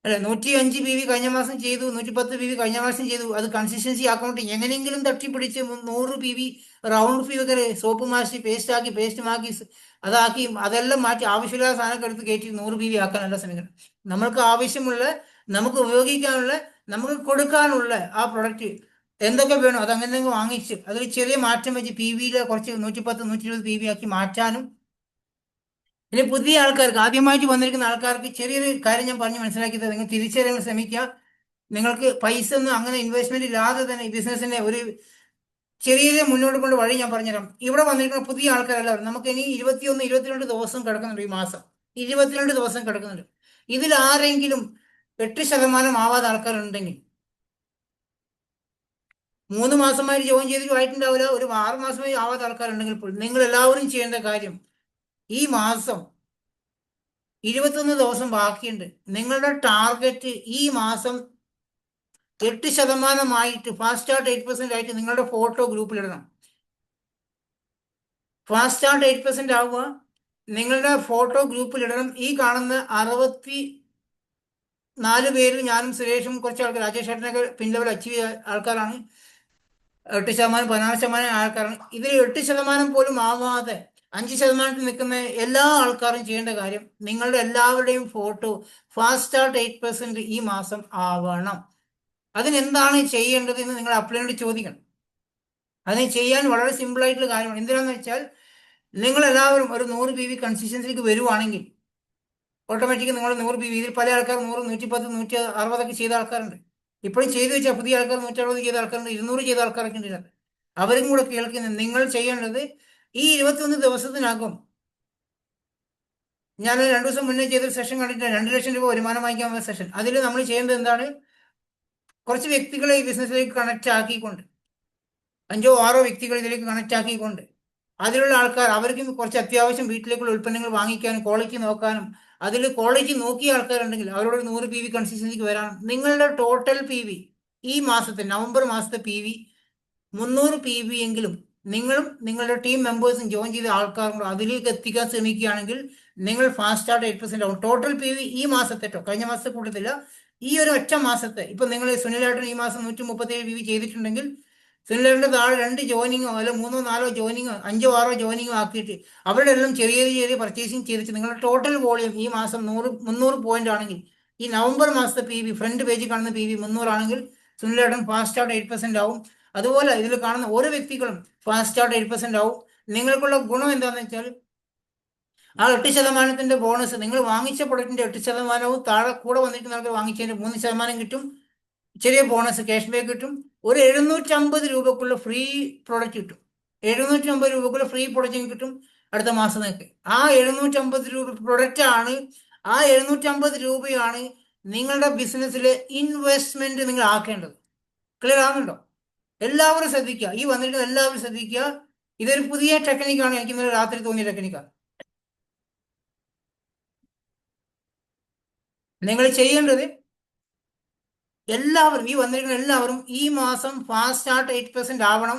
അല്ലെ 105 PV കഴിഞ്ഞ മാസം ചെയ്തു, 110 PV കഴിഞ്ഞ മാസം ചെയ്തു. അത് കൺസിസ്റ്റൻസി ആക്കൗണ്ട് എങ്ങനെയെങ്കിലും തട്ടിപ്പിടിച്ച് 100 PV റൗണ്ട് ഫിഗർ സോപ്പ് മാറ്റി പേസ്റ്റ് മാറ്റി അതാക്കി അതെല്ലാം മാറ്റി ആവശ്യമില്ലാത്ത സാധനമൊക്കെ എടുത്ത് കയറ്റി 100 PV ആക്കാനല്ല ശ്രമിക്കണം. നമ്മൾക്ക് ആവശ്യമുള്ള, നമുക്ക് ഉപയോഗിക്കാനുള്ള, നമുക്ക് കൊടുക്കാനുള്ള ആ പ്രൊഡക്റ്റ് എന്തൊക്കെ വേണോ അതങ്ങനെ വാങ്ങിച്ച് അതിൽ ചെറിയ മാറ്റം വെച്ച് PV കുറച്ച് 110, 120 PV ആക്കി മാറ്റാനും. ഇനി പുതിയ ആൾക്കാർക്ക്, ആദ്യമായിട്ട് വന്നിരിക്കുന്ന ആൾക്കാർക്ക് ചെറിയൊരു കാര്യം ഞാൻ പറഞ്ഞ് മനസ്സിലാക്കിയത് നിങ്ങൾ തിരിച്ചറിയാൻ ശ്രമിക്കുക. നിങ്ങൾക്ക് പൈസ ഒന്നും അങ്ങനെ ഇൻവെസ്റ്റ്മെന്റ് ഇല്ലാതെ തന്നെ ഈ ബിസിനസ്സിനെ ഒരു ചെറിയ മുന്നോട്ട് കൊണ്ട് വഴി ഞാൻ പറഞ്ഞുതരാം. ഇവിടെ വന്നിരിക്കുന്ന പുതിയ ആൾക്കാരെല്ലാവരും നമുക്ക് ഇനി 21, 22 ദിവസം കിടക്കുന്നുണ്ട്. ഈ മാസം 22 ദിവസം കിടക്കുന്നുണ്ട്. ഇതിൽ ആരെങ്കിലും 8% ആവാത്ത ആൾക്കാരുണ്ടെങ്കിൽ 3 മാസമായി ജോയിൻ ചെയ്തിട്ട് ആയിട്ടുണ്ടാവില്ല, ഒരു 6 മാസമായി ആവാത്ത ആൾക്കാരുണ്ടെങ്കിൽ നിങ്ങൾ എല്ലാവരും ചെയ്യേണ്ട കാര്യം ഈ മാസം 21 ദിവസം ബാക്കിയുണ്ട്. നിങ്ങളുടെ ടാർഗറ്റ് ഈ മാസം 8% ഫാസ്റ്റ് സ്റ്റാർട്ട് 8% ആയിട്ട് നിങ്ങളുടെ ഫോട്ടോ ഗ്രൂപ്പിലിടണം. ഫാസ്റ്റ് സ്റ്റാർട്ട് 8% ആവുക, നിങ്ങളുടെ ഫോട്ടോ ഗ്രൂപ്പിലിടണം. ഈ കാണുന്ന 4 പേരിൽ ഞാനും സുരേഷും കുറച്ച് ആൾക്കാർ, രാജേഷ് ചേട്ടനൊക്കെ പിൻ ലെവൽ അച്ചീവ് ചെയ്ത ആൾക്കാരാണ്. 8%, 16% ആൾക്കാരാണ്. ഇതിൽ 8% പോലും ആവാതെ 5% നിൽക്കുന്ന എല്ലാ ആൾക്കാരും ചെയ്യേണ്ട കാര്യം, നിങ്ങളുടെ എല്ലാവരുടെയും ഫോട്ടോ ഫാസ്റ്റ് സ്റ്റാർട്ട് 8% ഈ മാസം ആവണം. അതിനെന്താണ് ചെയ്യേണ്ടത് എന്ന് നിങ്ങൾ അപ്ലൈനോട് ചോദിക്കണം. അതിന് ചെയ്യാൻ വളരെ സിമ്പിൾ ആയിട്ടുള്ള കാര്യമാണ്. എന്തിനാണെന്ന് വെച്ചാൽ, നിങ്ങൾ എല്ലാവരും ഒരു 100 PV കൺസിസ്റ്റൻസിലേക്ക് വരുവാണെങ്കിൽ ഓട്ടോമാറ്റിക്കലി നിങ്ങൾ 100 PV, ഇതിൽ പല ആൾക്കാർ 100, 110, 160 ചെയ്ത ആൾക്കാരുണ്ട്. ഇപ്പോഴും ചെയ്തു വെച്ചാൽ പുതിയ ആൾക്കാർ 160 ചെയ്ത ആൾക്കാരുണ്ട്, 200 ചെയ്ത ആൾക്കാരൊക്കെ ഉണ്ട് ഇതിനകത്ത്. അവരും കൂടെ കേൾക്കുന്നത്. നിങ്ങൾ ചെയ്യേണ്ടത് ഈ 21 ദിവസത്തിനകം, ഞാൻ 2 ദിവസം മുന്നേ ചെയ്തൊരു സെഷൻ കണ്ടിട്ട് 2 ലക്ഷം രൂപ വരുമാനം വാങ്ങിക്കാവുന്ന സെഷൻ. അതിൽ നമ്മൾ ചെയ്യേണ്ടത് എന്താണ്? കുറച്ച് വ്യക്തികളെ ഈ ബിസിനസ്സിലേക്ക് കണക്ട് ആക്കിക്കൊണ്ട്, 5 6 വ്യക്തികൾ ഇതിലേക്ക് കണക്ട് ആക്കിക്കൊണ്ട്, അതിലുള്ള ആൾക്കാർ അവർക്കും കുറച്ച് അത്യാവശ്യം വീട്ടിലേക്കുള്ള ഉൽപ്പന്നങ്ങൾ വാങ്ങിക്കാനും ക്വാളിറ്റി നോക്കാനും, അതിൽ ക്വാളിറ്റി നോക്കിയ ആൾക്കാരുണ്ടെങ്കിൽ അവരോട് 100 PV കൺസിസ്റ്റൻസിക്ക് വരാനും, നിങ്ങളുടെ ടോട്ടൽ PV ഈ മാസത്തെ നവംബർ മാസത്തെ PV 300 PV എങ്കിലും നിങ്ങളും നിങ്ങളുടെ ടീം മെമ്പേഴ്സും ജോയിൻ ചെയ്ത ആൾക്കാരും കൂടെ അതിലേക്ക് എത്തിക്കാൻ ശ്രമിക്കുകയാണെങ്കിൽ നിങ്ങൾ ഫാസ്റ്റ് സ്റ്റാർട്ട് 8% ആവും. ടോട്ടൽ PV ഈ മാസത്തെ കേട്ടോ, കഴിഞ്ഞ മാസത്തെ കൂട്ടത്തില്ല, ഈ ഒരു ഒറ്റ മാസത്തെ. ഇപ്പൊ നിങ്ങൾ സുനിലേട്ടൻ ഈ മാസം 137 PV ചെയ്തിട്ടുണ്ടെങ്കിൽ, സുനിലേട്ടൻ്റെ താഴെ 2 ജോയിനിങ്ങോ അല്ല 3 4 ജോയിനിങ്ങോ 5 6 ജോയിനിങ്ങോ ആക്കിയിട്ട് അവരുടെ എല്ലാം ചെറിയ ചെറിയ പർച്ചേസിങ് ചെയ്തിട്ട് നിങ്ങളുടെ ടോട്ടൽ വോളിയം ഈ മാസം 300 പോയിന്റ് ആണെങ്കിൽ, ഈ നവംബർ മാസത്തെ PV ഫ്രണ്ട് പേജിൽ കാണുന്ന PV 300 ആണെങ്കിൽ സുനിലേട്ടൻ ഫാസ്റ്റ് സ്റ്റാർട്ട് 8% ആവും. അതുപോലെ ഇതിൽ കാണുന്ന ഓരോ വ്യക്തികളും ഫാസ്റ്റ് സ്റ്റാർട്ട് 8% ആവും. നിങ്ങൾക്കുള്ള ഗുണം എന്താണെന്ന് വെച്ചാൽ, ആ 8%-ന്റെ ബോണസ് നിങ്ങൾ വാങ്ങിച്ച പ്രൊഡക്റ്റിന്റെ 8%-വും താഴെ കൂടെ വന്നിട്ട് നിങ്ങൾക്ക് വാങ്ങിച്ചതിന്റെ 3% കിട്ടും. ചെറിയ ബോണസ് ക്യാഷ് ബാക്ക് കിട്ടും. ഒരു 750 രൂപക്കുള്ള ഫ്രീ പ്രൊഡക്റ്റ് കിട്ടും. 750 രൂപക്കുള്ള ഫ്രീ പ്രൊഡക്റ്റ് കിട്ടും അടുത്ത മാസം നിങ്ങൾക്ക്. ആ 750 രൂപ പ്രൊഡക്റ്റ് ആണ്, ആ 750 രൂപയാണ് നിങ്ങളുടെ ബിസിനസ്സിലെ ഇൻവെസ്റ്റ്മെന്റ് നിങ്ങൾ ആക്കേണ്ടത്. ക്ലിയർ ആകുന്നുണ്ടോ? എല്ലാവരും ശ്രദ്ധിക്കുക, ഈ വന്നിട്ട് എല്ലാവരും ശ്രദ്ധിക്കുക. ഇതൊരു പുതിയ ടെക്നിക്കാണ്, എനിക്ക് ഇന്നലെ രാത്രി തോന്നിയ ടെക്നിക്കാണ്. നിങ്ങൾ ചെയ്യേണ്ടത്, എല്ലാവരും ഈ വന്നിരിക്കുന്ന എല്ലാവരും ഈ മാസം ഫാസ്റ്റ് സ്റ്റാർട്ട് 8% ആവണം.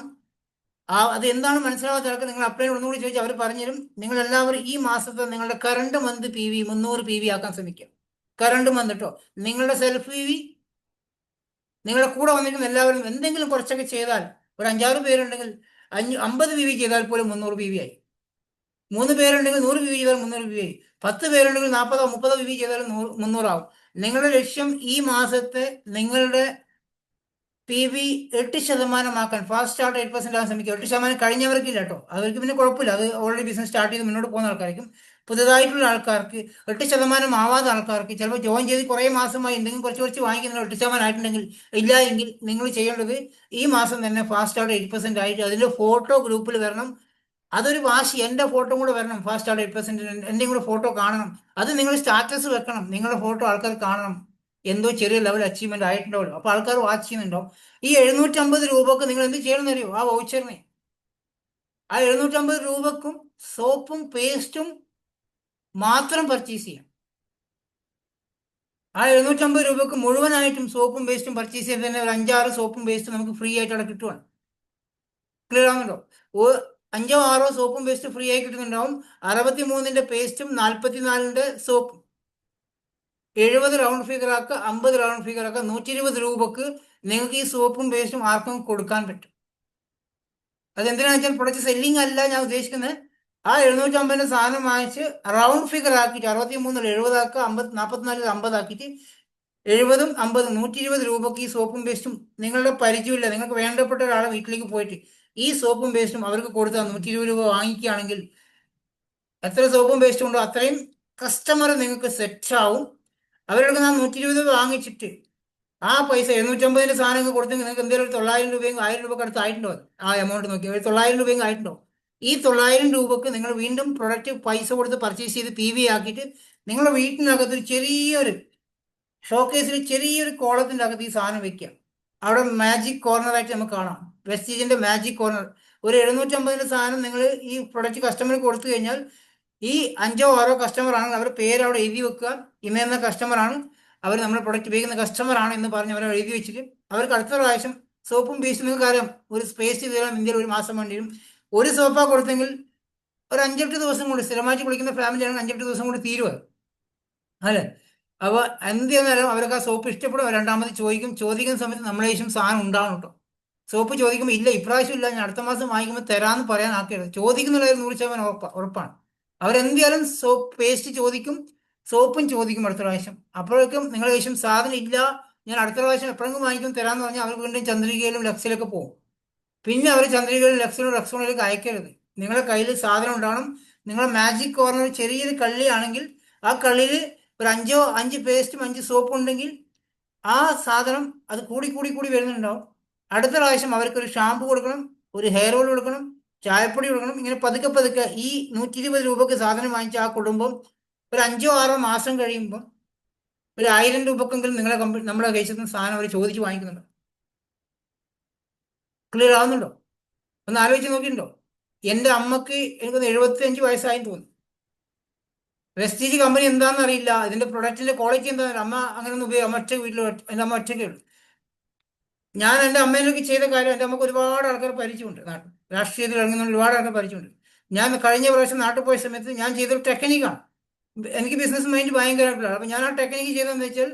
അത് എന്താണ് മനസ്സിലാവാത്ത ആൾക്ക് നിങ്ങൾ അപ്ലൈ ഒന്നുകൂടി ചോദിച്ചാൽ അവർ പറഞ്ഞുതരും. നിങ്ങൾ എല്ലാവരും ഈ മാസത്തെ നിങ്ങളുടെ കറണ്ട് മന്ത് PV 300 PV ആക്കാൻ ശ്രമിക്കുക. കറണ്ട് മന്ത് കേട്ടോ. നിങ്ങളുടെ സെൽഫ് PV, നിങ്ങളുടെ കൂടെ വന്നിരിക്കുന്ന എല്ലാവരും എന്തെങ്കിലും കുറച്ചൊക്കെ ചെയ്താൽ, ഒരു 5-6 പേരുണ്ടെങ്കിൽ 50 PV ചെയ്താൽ പോലും 300 PV ആയി. 3 പേരുണ്ടെങ്കിൽ 100 PV ചെയ്താൽ 300 PV ആയി. 10 പേരുണ്ടെങ്കിൽ 40 30 PV ചെയ്താൽ 300 ആവും. നിങ്ങളുടെ ലക്ഷ്യം ഈ മാസത്തെ നിങ്ങളുടെ PV 8% ആക്കാൻ, ഫാസ്റ്റ് സ്റ്റാർട്ട് 8% ആകാൻ ശ്രമിക്കുക. 8% കഴിഞ്ഞവർക്കില്ല കേട്ടോ, അവർക്ക് പിന്നെ കുഴപ്പമില്ല, അത് ഓൾറെഡി ബിസിനസ് സ്റ്റാർട്ട് ചെയ്ത് മുന്നോട്ട് പോകുന്ന ആൾക്കാർക്കും. പുതുതായിട്ടുള്ള ആൾക്കാർക്ക് 8% ആവാത്ത ആൾക്കാർക്ക്, ചിലപ്പോൾ ജോയിൻ ചെയ്ത് കുറേ മാസമായി എന്തെങ്കിലും കുറച്ച് കുറച്ച് വാങ്ങിക്കുന്ന 8% ആയിട്ടുണ്ടെങ്കിൽ, ഇല്ല എങ്കിൽ നിങ്ങൾ ചെയ്യേണ്ടത് ഈ മാസം തന്നെ ഫാസ്റ്റ് സ്റ്റാർട്ട് 8% ആയിട്ട് അതിൻ്റെ ഫോട്ടോ ഗ്രൂപ്പിൽ വരണം. അതൊരു വാശി, എൻ്റെ ഫോട്ടോ കൂടെ വരണം. ഫാസ്റ്റ് സ്റ്റാർട്ട് 8% എൻ്റെ കൂടെ ഫോട്ടോ കാണണം. അത് നിങ്ങൾ സ്റ്റാറ്റസ് വെക്കണം, നിങ്ങളുടെ ഫോട്ടോ ആൾക്കാർ കാണണം. എന്തോ ചെറിയ ലെവൽ അച്ചീവ്മെന്റ് ആയിട്ടുണ്ടാവുമല്ലോ, അപ്പൊ ആൾക്കാർ വാച്ച് ചെയ്യുന്നുണ്ടോ. ഈ 750 രൂപക്ക് നിങ്ങൾ എന്ത് ചെയ്യണമെന്ന് അറിയോ? ആ വൗച്ചറിന്, ആ 750 രൂപക്കും സോപ്പും പേസ്റ്റും മാത്രം പർച്ചേസ് ചെയ്യാം. ആ 750 രൂപക്ക് മുഴുവനായിട്ടും സോപ്പും പേസ്റ്റും പർച്ചേസ് ചെയ്ത് തന്നെ ഒരു 5-6 സോപ്പും പേസ്റ്റും നമുക്ക് ഫ്രീ ആയിട്ട് അവിടെ കിട്ടുവാണ്. ക്ലിയർ ആകുന്നുണ്ടോ? 5-6 സോപ്പും പേസ്റ്റും ഫ്രീ ആയി കിട്ടുന്നുണ്ടാവും. 63ന്റെ പേസ്റ്റും 44ന്റെ സോപ്പും. 70 റൗണ്ട് ഫിഗർ ആക്കുക, 50 റൗണ്ട് ഫിഗർ ആക്കുക. 120 രൂപക്ക് നിങ്ങൾക്ക് ഈ സോപ്പും പേസ്റ്റും ആർക്കും കൊടുക്കാൻ പറ്റും. അതെന്തിനാണെന്ന് വെച്ചാൽ പ്രൊഡക്റ്റ് സെല്ലിംഗ് അല്ല ഞാൻ ഉദ്ദേശിക്കുന്നത്. ആ 750 സാധനം വാങ്ങിച്ച് റൗണ്ട് ഫിഗർ ആക്കിയിട്ട് 63 70 ആക്കുക, 44 50 ആക്കിയിട്ട് 70 50 120 രൂപക്ക് ഈ സോപ്പും പേസ്റ്റും, നിങ്ങളുടെ പരിചയമില്ല, നിങ്ങൾക്ക് വേണ്ടപ്പെട്ട ഒരാളെ വീട്ടിലേക്ക് പോയിട്ട് ഈ സോപ്പും പേസ്റ്റും അവർക്ക് കൊടുത്താൽ 120 രൂപ വാങ്ങിക്കുകയാണെങ്കിൽ, എത്ര സോപ്പും പേസ്റ്റും ഉണ്ടോ അത്രയും കസ്റ്റമർ നിങ്ങൾക്ക് സെറ്റ് ആവും. അവരുടെ 120 രൂപ വാങ്ങിച്ചിട്ട് ആ പൈസ 750 സാധനങ്ങൾ കൊടുത്തെങ്കിൽ നിങ്ങൾക്ക് എന്തെങ്കിലും 900 രൂപയും 1000 രൂപ അടുത്ത് ആയിട്ടുണ്ടോ? ആ എമൗണ്ട് നോക്കി 900 രൂപയും ആയിട്ടുണ്ടോ? ഈ 900 രൂപക്ക് നിങ്ങൾ വീണ്ടും പ്രൊഡക്റ്റ് പൈസ കൊടുത്ത് പർച്ചേസ് ചെയ്ത് PV ആക്കിയിട്ട് നിങ്ങളുടെ വീട്ടിനകത്ത് ഒരു ചെറിയൊരു ഷോക്കേസിൽ ചെറിയൊരു കോളത്തിൻ്റെ അകത്ത് ഈ സാധനം വെക്കുക. അവിടെ മാജിക് കോർണറായിട്ട് നമുക്ക് കാണാം, വെസ്റ്റീജിന്റെ മാജിക് കോർണർ. ഒരു 750 സാധനം നിങ്ങൾ ഈ പ്രൊഡക്റ്റ് കസ്റ്റമർക്ക് കൊടുത്തു കഴിഞ്ഞാൽ, ഈ 5-6 കസ്റ്റമർ ആണെങ്കിൽ അവരുടെ പേര് അവിടെ എഴുതി വെക്കുക. ഇന്ന കസ്റ്റമറാണ്, അവർ നമ്മുടെ പ്രൊഡക്റ്റ് ഉപയോഗിക്കുന്ന കസ്റ്റമറാണ് എന്ന് പറഞ്ഞ് അവരെ എഴുതി വെച്ചിട്ട് അവർക്ക് അടുത്ത പ്രാവശ്യം സോപ്പും പേസ്റ്റും നിങ്ങൾക്ക് അറിയാം, ഒരു സ്പേസ് ചെയ്ത് തരാൻ ഇന്ത്യയിൽ ഒരു മാസം വേണ്ടി വരും. ഒരു സോപ്പാ കൊടുത്തെങ്കിൽ ഒരു 5-8 ദിവസം കൊണ്ട്, സ്ഥിരമായിട്ട് കുളിക്കുന്ന ഫാമിലി ആണെങ്കിൽ 5-8 ദിവസം കൊണ്ട് തീരുവ അല്ലേ? അപ്പോൾ എന്ത് ചെയ്യുന്നാലും അവർക്ക് ആ സോപ്പ് ഇഷ്ടപ്പെടും. രണ്ടാമത് ചോദിക്കുന്ന സമയത്ത് നമ്മളെ ശേഷം സാധനം ഉണ്ടാവണം കേട്ടോ. സോപ്പ് ചോദിക്കുമ്പോൾ ഇല്ല ഇപ്രാവശ്യം ഇല്ല, ഞാൻ അടുത്ത മാസം വാങ്ങിക്കുമ്പോൾ തരാമെന്ന് പറയാൻ ആക്കരുത്. ചോദിക്കുന്നുള്ള 100% ഉറപ്പാണ്. അവരെന്ത് ചെയ്യാലും സോപ്പ് പേസ്റ്റ് ചോദിക്കും, സോപ്പും ചോദിക്കും അടുത്ത പ്രാവശ്യം. അപ്പോഴേക്കും നിങ്ങളുടെ ശേഷം സാധനം ഇല്ല, ഞാൻ അടുത്ത പ്രാവശ്യം എപ്പോഴെങ്കിലും വാങ്ങിക്കും തരാമെന്ന് പറഞ്ഞാൽ അവർ വീണ്ടും ചന്ദ്രികയിലും ലക്സിലൊക്കെ പോകും. പിന്നെ അവർ ചന്ദ്രികയിലും ലക്സിലും റെക്സോണിലേക്ക് അയക്കരുത്. നിങ്ങളുടെ കയ്യിൽ സാധനം ഉണ്ടാവണം. നിങ്ങളുടെ മാജിക് കോർണർ ചെറിയൊരു കള്ളിയാണെങ്കിൽ ആ കള്ളിയിൽ ഒരു 5 പേസ്റ്റും 5 സോപ്പും ഉണ്ടെങ്കിൽ ആ സാധനം അത് കൂടി കൂടി കൂടി വരുന്നുണ്ടാവും. അടുത്ത പ്രാവശ്യം അവർക്കൊരു ഷാമ്പു കൊടുക്കണം, ഒരു ഹെയർ ഓയിൽ കൊടുക്കണം, ചായപ്പൊടി കൊടുക്കണം. ഇങ്ങനെ പതുക്കെ പതുക്കെ ഈ 120 രൂപക്ക് സാധനം വാങ്ങിച്ച ആ കുടുംബം ഒരു 5 6 മാസം കഴിയുമ്പോൾ ഒരു 1000 രൂപക്കെങ്കിലും നമ്മുടെ കയ്യിൽ നിന്ന് സാധനം അവർ ചോദിച്ച് വാങ്ങിക്കുന്നുണ്ട്. ക്ലിയർ ആവുന്നുണ്ടോ? ഒന്ന് ആലോചിച്ച് നോക്കിയിട്ടുണ്ടോ? എൻ്റെ അമ്മക്ക് എനിക്കൊന്ന് 75 വയസ്സായി തോന്നുന്നു. വെസ്റ്റീജ് കമ്പനി എന്താണെന്ന് അറിയില്ല, ഇതിന്റെ പ്രൊഡക്റ്റിന്റെ ക്വാളിറ്റി എന്താണെന്ന് അമ്മ അങ്ങനെ ഒന്നും അമ്മ ഒറ്റ വീട്ടിൽ എൻ്റെ അമ്മ ഒറ്റയ്ക്കേ ഉള്ളൂ. ഞാൻ എൻ്റെ അമ്മയിലേക്ക് ചെയ്ത കാര്യം എൻ്റെ അമ്മക്ക് ഒരുപാട് ആൾക്കാർ പരിചയമുണ്ട്. രാഷ്ട്രീയത്തിൽ ഇറങ്ങുന്ന ഒരുപാട് ആൾക്കാർ പരിചയമുണ്ട്. ഞാൻ കഴിഞ്ഞ പ്രാവശ്യം നാട്ടിൽ പോയ സമയത്ത് ഞാൻ ചെയ്തൊരു ടെക്നിക്കാണ്. എനിക്ക് ബിസിനസ് മൈൻഡ് ഭയങ്കരമായിട്ടുള്ള. അപ്പം ഞാൻ ആ ടെക്നിക്ക് ചെയ്തതെന്ന് വെച്ചാൽ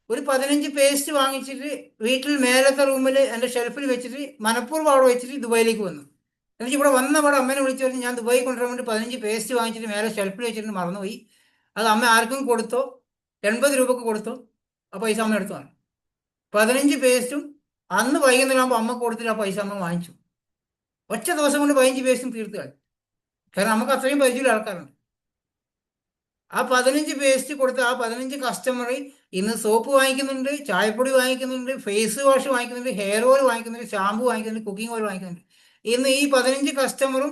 ഒരു 15 പേസ്റ്റ് വാങ്ങിച്ചിട്ട് വീട്ടിൽ മേലത്തെ റൂമിൽ എൻ്റെ ഷെൽഫിൽ വെച്ചിട്ട് മനപ്പൂർവ്വം അവിടെ വെച്ചിട്ട് ദുബായിലേക്ക് വന്നു. എന്നിട്ട് ഇവിടെ വന്ന അവിടെ അമ്മേനെ വിളിച്ചു പറഞ്ഞ് ഞാൻ ദുബായി കൊണ്ടുവരാൻ വേണ്ടി 15 പേസ്റ്റ് വാങ്ങിച്ചിട്ട് മേലെ ഷെൽഫിൽ വെച്ചിട്ട് മറന്നുപോയി. അത് അമ്മ ആർക്കും കൊടുത്തോ, 80 രൂപക്ക് കൊടുത്തോ, ആ പൈസ അമ്മ എടുത്തു വാങ്ങി. 15 പേസ്റ്റും അന്ന് വൈകുന്നേരമാകുമ്പോൾ അമ്മ കൊടുത്തിട്ട് ആ പൈസ അമ്മ വാങ്ങിച്ചു. ഒറ്റ ദിവസം കൊണ്ട് 15 പേസ്റ്റും തീർത്ത് കളഞ്ഞു. കാരണം നമുക്ക് അത്രയും പരിചയമുള്ള ആൾക്കാരുണ്ട്. ആ 15 പേസ്റ്റ് കൊടുത്ത ആ 15 കസ്റ്റമർ ഇന്ന് സോപ്പ് വാങ്ങിക്കുന്നുണ്ട്, ചായപ്പൊടി വാങ്ങിക്കുന്നുണ്ട്, ഫേസ് വാഷ് വാങ്ങിക്കുന്നുണ്ട്, ഹെയർ ഓയിൽ വാങ്ങിക്കുന്നുണ്ട്, ഷാമ്പു വാങ്ങിക്കുന്നുണ്ട്, കുക്കിംഗ് ഓയിൽ വാങ്ങിക്കുന്നുണ്ട്. ഇന്ന് ഈ 15 കസ്റ്റമറും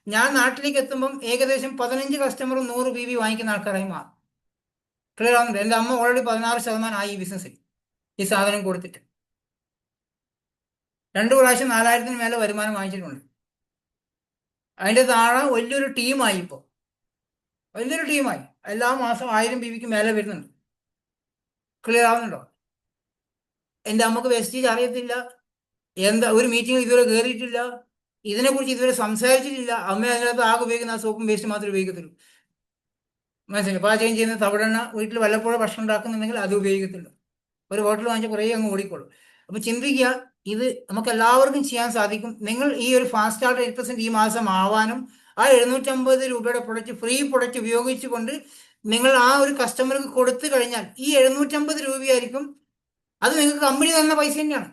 ഞാൻ നാട്ടിലേക്ക് എത്തുമ്പം ഏകദേശം 15 കസ്റ്റമറും 100 BB വാങ്ങിക്കുന്ന ആൾക്കാരായി മാറും. ക്ലിയർ ആവുന്നുണ്ട്? എൻ്റെ അമ്മ ഓൾറെഡി 16% ആയി ഈ ബിസിനസ്സിൽ ഈ സാധനം കൊടുത്തിട്ട്. 2 പ്രാവശ്യം 4000-ന് മേലെ വരുമാനം വാങ്ങിച്ചിട്ടുണ്ട്. അതിൻ്റെ താഴെ വലിയൊരു ടീമായി. ഇപ്പോൾ വലിയൊരു ടീമായി എല്ലാ മാസം 1000 BBക്ക് മേലെ വരുന്നുണ്ട്. ക്ലിയർ ആവുന്നുണ്ടോ? എൻ്റെ അമ്മക്ക് വെസ്റ്റീജ് അറിയത്തില്ല, എന്താ ഒരു മീറ്റിംഗ് ഇതുവരെ കയറിയിട്ടില്ല, ഇതിനെക്കുറിച്ച് ഇതുവരെ സംസാരിച്ചിട്ടില്ല. അമ്മ അതിനകത്ത് ആകെ ഉപയോഗിക്കുന്ന ആ സോപ്പും വേസ്റ്റ് മാത്രമേ ഉപയോഗിക്കത്തുള്ളൂ. മനസ്സിലായി? പാചകം ചെയ്യുന്ന തവിടെണ്ണ വീട്ടിൽ വല്ലപ്പോഴും ഭക്ഷണം ഉണ്ടാക്കുന്നുണ്ടെങ്കിൽ അത് ഉപയോഗിക്കത്തുള്ളൂ. ഒരു ഹോട്ടൽ വാങ്ങിച്ച കുറേ അങ്ങ് ഓടിക്കോളും. അപ്പൊ ചിന്തിക്കുക, ഇത് നമുക്ക് എല്ലാവർക്കും ചെയ്യാൻ സാധിക്കും. നിങ്ങൾ ഈ ഒരു ഫാസ്റ്റ് സ്റ്റാർട്ട് 8% ഈ മാസം ആവാനും ആ 750 രൂപയുടെ പ്രൊഡക്റ്റ് ഫ്രീ പ്രൊഡക്റ്റ് ഉപയോഗിച്ചുകൊണ്ട് നിങ്ങൾ ആ ഒരു കസ്റ്റമർക്ക് കൊടുത്തു കഴിഞ്ഞാൽ ഈ 750 രൂപയായിരിക്കും. അത് നിങ്ങൾക്ക് കമ്പനി തന്ന പൈസ തന്നെയാണ്.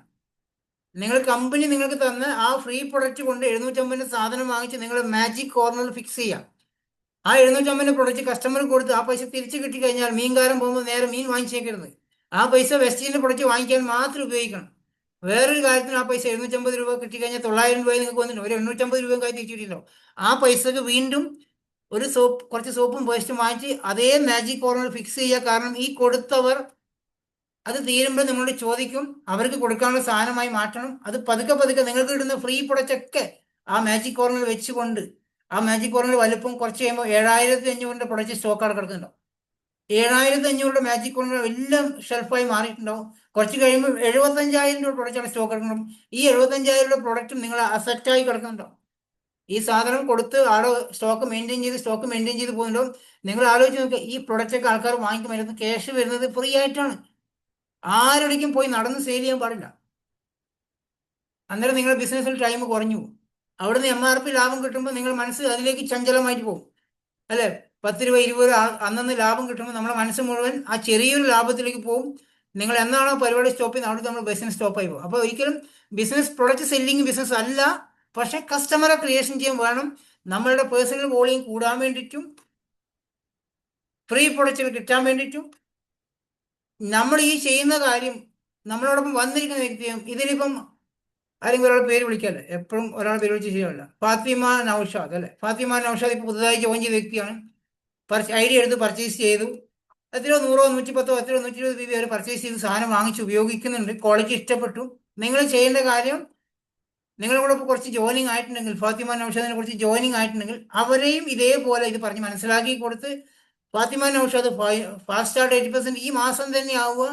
കമ്പനി നിങ്ങൾക്ക് തന്ന ആ ഫ്രീ പ്രൊഡക്റ്റ് കൊണ്ട് 750 സാധനം വാങ്ങിച്ച് നിങ്ങൾ മാജിക് കോർണറിൽ ഫിക്സ് ചെയ്യാം. ആ 750 പ്രൊഡക്റ്റ് കസ്റ്റമർ കൊടുത്ത് ആ പൈസ തിരിച്ചു കിട്ടിക്കഴിഞ്ഞാൽ മീൻകാരൻ പോകുമ്പോൾ നേരെ മീൻ വാങ്ങിച്ചേക്കരുത്. ആ പൈസ വെസ്റ്റീജിന്റെ പ്രൊഡക്റ്റ് വാങ്ങിക്കാൻ മാത്രം ഉപയോഗിക്കണം. വേറൊരു കാര്യത്തിന് ആ പൈസ 750 രൂപ കിട്ടിക്കഴിഞ്ഞാൽ 900 രൂപ നിങ്ങൾക്ക് വന്നിട്ടുണ്ട്. ഒരു 850 രൂപ കാര്യം തിരിച്ചിട്ടില്ലോ. ആ പൈസക്ക് വീണ്ടും ഒരു കുറച്ച് സോപ്പും പേസ്റ്റും വാങ്ങിച്ച് അതേ മാജിക് കോർണറിൽ ഫിക്സ് ചെയ്യുക. കാരണം ഈ കൊടുത്തവർ അത് തീരുമ്പോൾ നിങ്ങളോട് ചോദിക്കും, അവർക്ക് കൊടുക്കാനുള്ള സാധനമായി മാറ്റണം. അത് പതുക്കെ പതുക്കെ നിങ്ങൾക്ക് കിട്ടുന്ന ഫ്രീ പ്രൊഡക്റ്റ് ഒക്കെ ആ മാജിക് കോർണറിൽ വെച്ചുകൊണ്ട് ആ മാജിക് കോർണറിൽ വലുപ്പം കുറച്ച് കഴിയുമ്പോൾ 7500 പ്രൊഡക്റ്റ് സ്റ്റോക്ക് അവിടെ കിടക്കുന്നുണ്ടാവും. 7500 മാജിക് കോർണർ എല്ലാം ഷെൽഫായി മാറിയിട്ടുണ്ടാവും. കുറച്ച് കഴിയുമ്പോൾ 75,000 രൂപ പ്രൊഡക്റ്റാണ് സ്റ്റോക്ക് കിടക്കണം. ഈ 75,000 രൂപ പ്രൊഡക്റ്റും നിങ്ങൾ അസറ്റായി കിടക്കുന്നുണ്ടാവും. ഈ സാധനം കൊടുത്ത് ആള് സ്റ്റോക്ക് മെയിൻറ്റെയിൻ ചെയ്ത് പോകുന്നുണ്ടാവും. നിങ്ങൾ ആലോചിച്ച് നോക്കുക, ഈ പ്രൊഡക്റ്റൊക്കെ ആൾക്കാർ വാങ്ങിക്കുമ്പോൾ ക്യാഷ് വരുന്നത് ഫ്രീ ആയിട്ടാണ്. ആരുടെയും പോയി നടന്ന് സെയിൽ ചെയ്യാൻ പാടില്ല. അന്നേരം നിങ്ങളുടെ ബിസിനസ്സിൽ ടൈം കുറഞ്ഞു പോകും. അവിടുന്ന് MRP ലാഭം കിട്ടുമ്പോൾ നിങ്ങൾ മനസ്സ് അതിലേക്ക് ചഞ്ചലമായിട്ട് പോകും. അല്ലെ? 10 രൂപ 20 രൂപ അന്നന്ന് ലാഭം കിട്ടുമ്പോൾ നമ്മുടെ മനസ്സ് മുഴുവൻ ആ ചെറിയൊരു ലാഭത്തിലേക്ക് പോകും. നിങ്ങൾ എന്നാണോ പരിപാടി സ്റ്റോപ്പ് ചെയ്യുന്നത് അവിടെ നമ്മൾ ബിസിനസ് സ്റ്റോപ്പായി പോകും. അപ്പോൾ ഒരിക്കലും ബിസിനസ് പ്രൊഡക്റ്റ് സെല്ലിങ് ബിസിനസ് അല്ല. പക്ഷെ കസ്റ്റമറെ ക്രിയേഷൻ ചെയ്യാൻ വേണം. നമ്മളുടെ പേഴ്സണൽ വോളിയം കൂടാൻ വേണ്ടിയിട്ടും ഫ്രീ പ്രൊഡക്റ്റുകൾ കിട്ടാൻ വേണ്ടിയിട്ടും നമ്മൾ ഈ ചെയ്യുന്ന കാര്യം നമ്മളോടൊപ്പം വന്നിരിക്കുന്ന വ്യക്തിയും ഇതിലിപ്പം ആരെങ്കിലും ഒരാൾ പേര് വിളിക്കാല്ലേ, എപ്പോഴും ഒരാൾ പേര് വിളിച്ച് ചെയ്യാറില്ല. ഫാത്തിമ നൗഷാദ് അല്ലെ? ഫാത്തിമ നൗഷാദ് ഇപ്പോൾ പുതുതായി ജോയിൻ ചെയ്ത വ്യക്തിയാണ്. ഐഡിയ എടുത്ത് പർച്ചേസ് ചെയ്തു. എത്രയോ 100 110 എത്രയോ 120 BB അവർ പർച്ചേസ് ചെയ്ത് സാധനം വാങ്ങിച്ച് ഉപയോഗിക്കുന്നുണ്ട്. ക്വാളിറ്റി ഇഷ്ടപ്പെട്ടു. നിങ്ങൾ ചെയ്യേണ്ട കാര്യം, നിങ്ങളുടെ കൂടെ കുറച്ച് ജോയിനിങ് ആയിട്ടുണ്ടെങ്കിൽ, ഫാത്തിമ നൗഷാദിനെ കുറിച്ച് ജോയിനിങ് ആയിട്ടുണ്ടെങ്കിൽ അവരെയും ഇതേപോലെ ഇത് പറഞ്ഞ് മനസ്സിലാക്കി കൊടുത്ത് ഫാത്തിമ നൗഷാദ് ഫാസ്റ്റ് സ്റ്റാർട്ട് 8% ഈ മാസം തന്നെ ആവുക.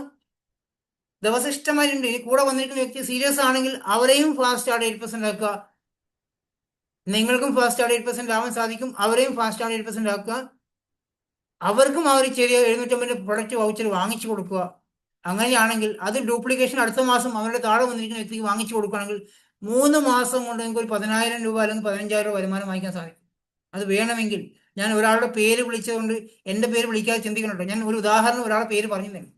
ദിവസം ഇഷ്ടമായിട്ടുണ്ട്. ഇനി കൂടെ വന്നിരിക്കുന്ന വ്യക്തി സീരിയസ് ആണെങ്കിൽ അവരെയും ഫാസ്റ്റ് സ്റ്റാർട്ട് 8% ആക്കുക. നിങ്ങൾക്കും ഫാസ്റ്റ് സ്റ്റാർട്ട് 8% ആവാൻ സാധിക്കും. അവരെയും ഫാസ്റ്റ് സ്റ്റാർട്ട് 8% ആക്കുക. അവർക്കും ആ ഒരു ചെറിയ 750 പ്രൊഡക്റ്റ് വൗച്ചർ വാങ്ങിച്ചു കൊടുക്കുക. അങ്ങനെയാണെങ്കിൽ അത് ഡ്യൂപ്ലിക്കേഷൻ അടുത്ത മാസം അവരുടെ താഴെ വന്നിരിക്കുന്ന വ്യക്തിക്ക് വാങ്ങിച്ചു കൊടുക്കുകയാണെങ്കിൽ 3 മാസം കൊണ്ട് നിങ്ങൾക്ക് ഒരു 10,000 രൂപ അല്ലെങ്കിൽ 15,000 രൂപ വരുമാനം വാങ്ങിക്കാൻ സാധിക്കും. അത് വേണമെങ്കിൽ ഞാൻ ഒരാളുടെ പേര് വിളിച്ചതുകൊണ്ട് എൻ്റെ പേര് വിളിക്കാതെ ചിന്തിക്കണുണ്ടോ, ഞാൻ ഒരു ഉദാഹരണം ഒരാളുടെ പേര് പറഞ്ഞു തരും.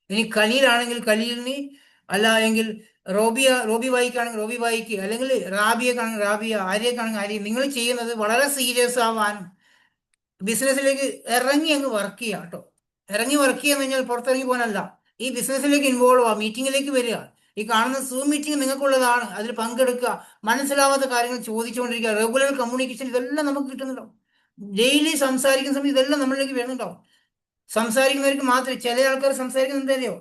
ഇനി ഖലീലാണെങ്കിൽ ഖലീലിന്, അല്ല എങ്കിൽ റോബി ബായിക്കാണെങ്കിൽ റോബി ബായിക്ക്, അല്ലെങ്കിൽ റാബിയക്കാണെങ്കിൽ റാബിയ, ആര്യക്കാണെങ്കിൽ ആര്യ. നിങ്ങൾ ചെയ്യുന്നത് വളരെ സീരിയസ് ആവാനും ബിസിനസ്സിലേക്ക് ഇറങ്ങി അങ്ങ് വർക്ക് ചെയ്യുക കേട്ടോ. ഇറങ്ങി വർക്ക് ചെയ്യാന്ന് കഴിഞ്ഞാൽ പുറത്തിറങ്ങി പോകാനല്ല, ഈ ബിസിനസ്സിലേക്ക് ഇൻവോൾവ് ആവുക, മീറ്റിങ്ങിലേക്ക് വരിക. ഈ കാണുന്ന സൂം മീറ്റിംഗ് നിങ്ങൾക്കുള്ളതാണ്, അതിൽ പങ്കെടുക്കുക, മനസ്സിലാവാത്ത കാര്യങ്ങൾ ചോദിച്ചുകൊണ്ടിരിക്കുക, റെഗുലർ കമ്മ്യൂണിക്കേഷൻ, ഇതെല്ലാം നമുക്ക് കിട്ടുന്നുണ്ടാവും. ഡെയിലി സംസാരിക്കുന്ന സമയത്ത് ഇതെല്ലാം നമ്മളിലേക്ക് വരുന്നുണ്ടാവും. സംസാരിക്കുന്നവർക്ക് മാത്രമേ, ചില ആൾക്കാർ സംസാരിക്കുന്നത് എന്തറിയോ,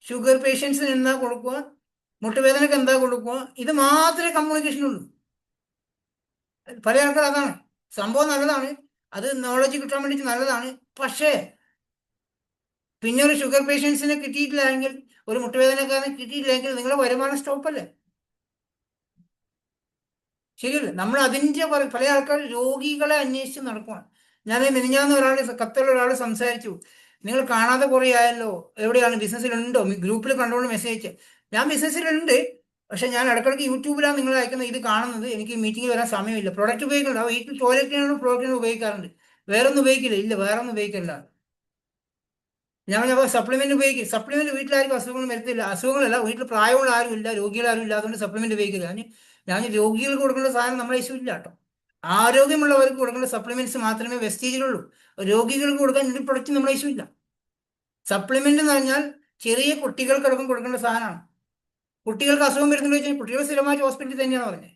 ഷുഗർ പേഷ്യൻസിന് എന്താ കൊടുക്കുക, മുട്ടുവേദനക്ക് എന്താ കൊടുക്കുക, ഇത് മാത്രമേ കമ്മ്യൂണിക്കേഷൻ ഉള്ളൂ. പല ആൾക്കാർ അതാണ്. സംഭവം നല്ലതാണ്, അത് നോളജ് കിട്ടാൻ വേണ്ടിയിട്ട് നല്ലതാണ്. പക്ഷേ പിന്നെ ഒരു ഷുഗർ പേഷ്യൻസിനെ കിട്ടിയിട്ടില്ല എങ്കിൽ, ഒരു മുട്ടുവേദനക്കാരനെ കിട്ടിയിട്ടില്ലെങ്കിൽ നിങ്ങളുടെ വരുമാനം സ്റ്റോപ്പല്ലേ? ശരിയല്ലേ? നമ്മൾ അതിൻ്റെ പല ആൾക്കാർ രോഗികളെ അന്വേഷിച്ച് നടക്കുവാണ്. ഞാൻ മിനിഞ്ഞാന്ന് ഖത്തറിൽ ഒരാൾ സംസാരിച്ചു, നിങ്ങൾ കാണാതെ കുറേ ആയല്ലോ, എവിടെയാണ്, ബിസിനസ്സിലുണ്ടോ, ഗ്രൂപ്പിൽ കണ്ടുകൊണ്ട് മെസ്സേജ് അയച്ചു. ഞാൻ ബിസിനസ്സിലുണ്ട്, പക്ഷെ ഞാൻ ഇടയ്ക്കിടയ്ക്ക് യൂട്യൂബിലാണ് നിങ്ങൾ അയക്കുന്ന ഇത് കാണുന്നത്, എനിക്ക് മീറ്റിംഗ് വരാൻ സമയമില്ല. പ്രൊഡക്റ്റ് ഉപയോഗിക്കുന്നുണ്ട്, ആ വീട്ടിൽ ടോയ്ലറ്റിനാണ് പ്രോഡക്റ്റിന് ഉപയോഗിക്കാറുണ്ട്, വേറെ ഒന്നും ഉപയോഗിക്കില്ല. ഇല്ല, വേറെ ഒന്നും ഉപയോഗിക്കില്ല. ഞാൻ സപ്ലിമെന്റ് ഉപയോഗിക്കും. സപ്ലിമെന്റ് വീട്ടിലാർക്കും അസുഖങ്ങൾ വരുത്തില്ല, അസുഖങ്ങളല്ല, വീട്ടിൽ പ്രായമുള്ള ആരും ഇല്ല, രോഗികളാരും ഇല്ല, അതുകൊണ്ട് സപ്ലിമെന്റ് ഉപയോഗിക്കില്ല. ഞാൻ രോഗികൾക്ക് കൊടുക്കേണ്ട സാധനം നമ്മളെ ഇല്ല കേട്ടോ. ആരോഗ്യമുള്ളവർക്ക് കൊടുക്കേണ്ട സപ്ലിമെന്റ്സ് മാത്രമേ വെസ്റ്റേജിലുള്ളൂ. രോഗികൾക്ക് കൊടുക്കാൻ ഒരു പ്രൊഡക്റ്റ് നമ്മളെ ഇല്ല. സപ്ലിമെന്റ് എന്ന് പറഞ്ഞാൽ ചെറിയ കുട്ടികൾക്കടക്കം കൊടുക്കേണ്ട സാധനമാണ്. കുട്ടികൾക്ക് അസുഖം വരുന്നുണ്ടെന്ന് വെച്ചാൽ കുട്ടികൾ സ്ഥിരമായിട്ട് ഹോസ്പിറ്റലിൽ തന്നെയാണ് പറഞ്ഞത്.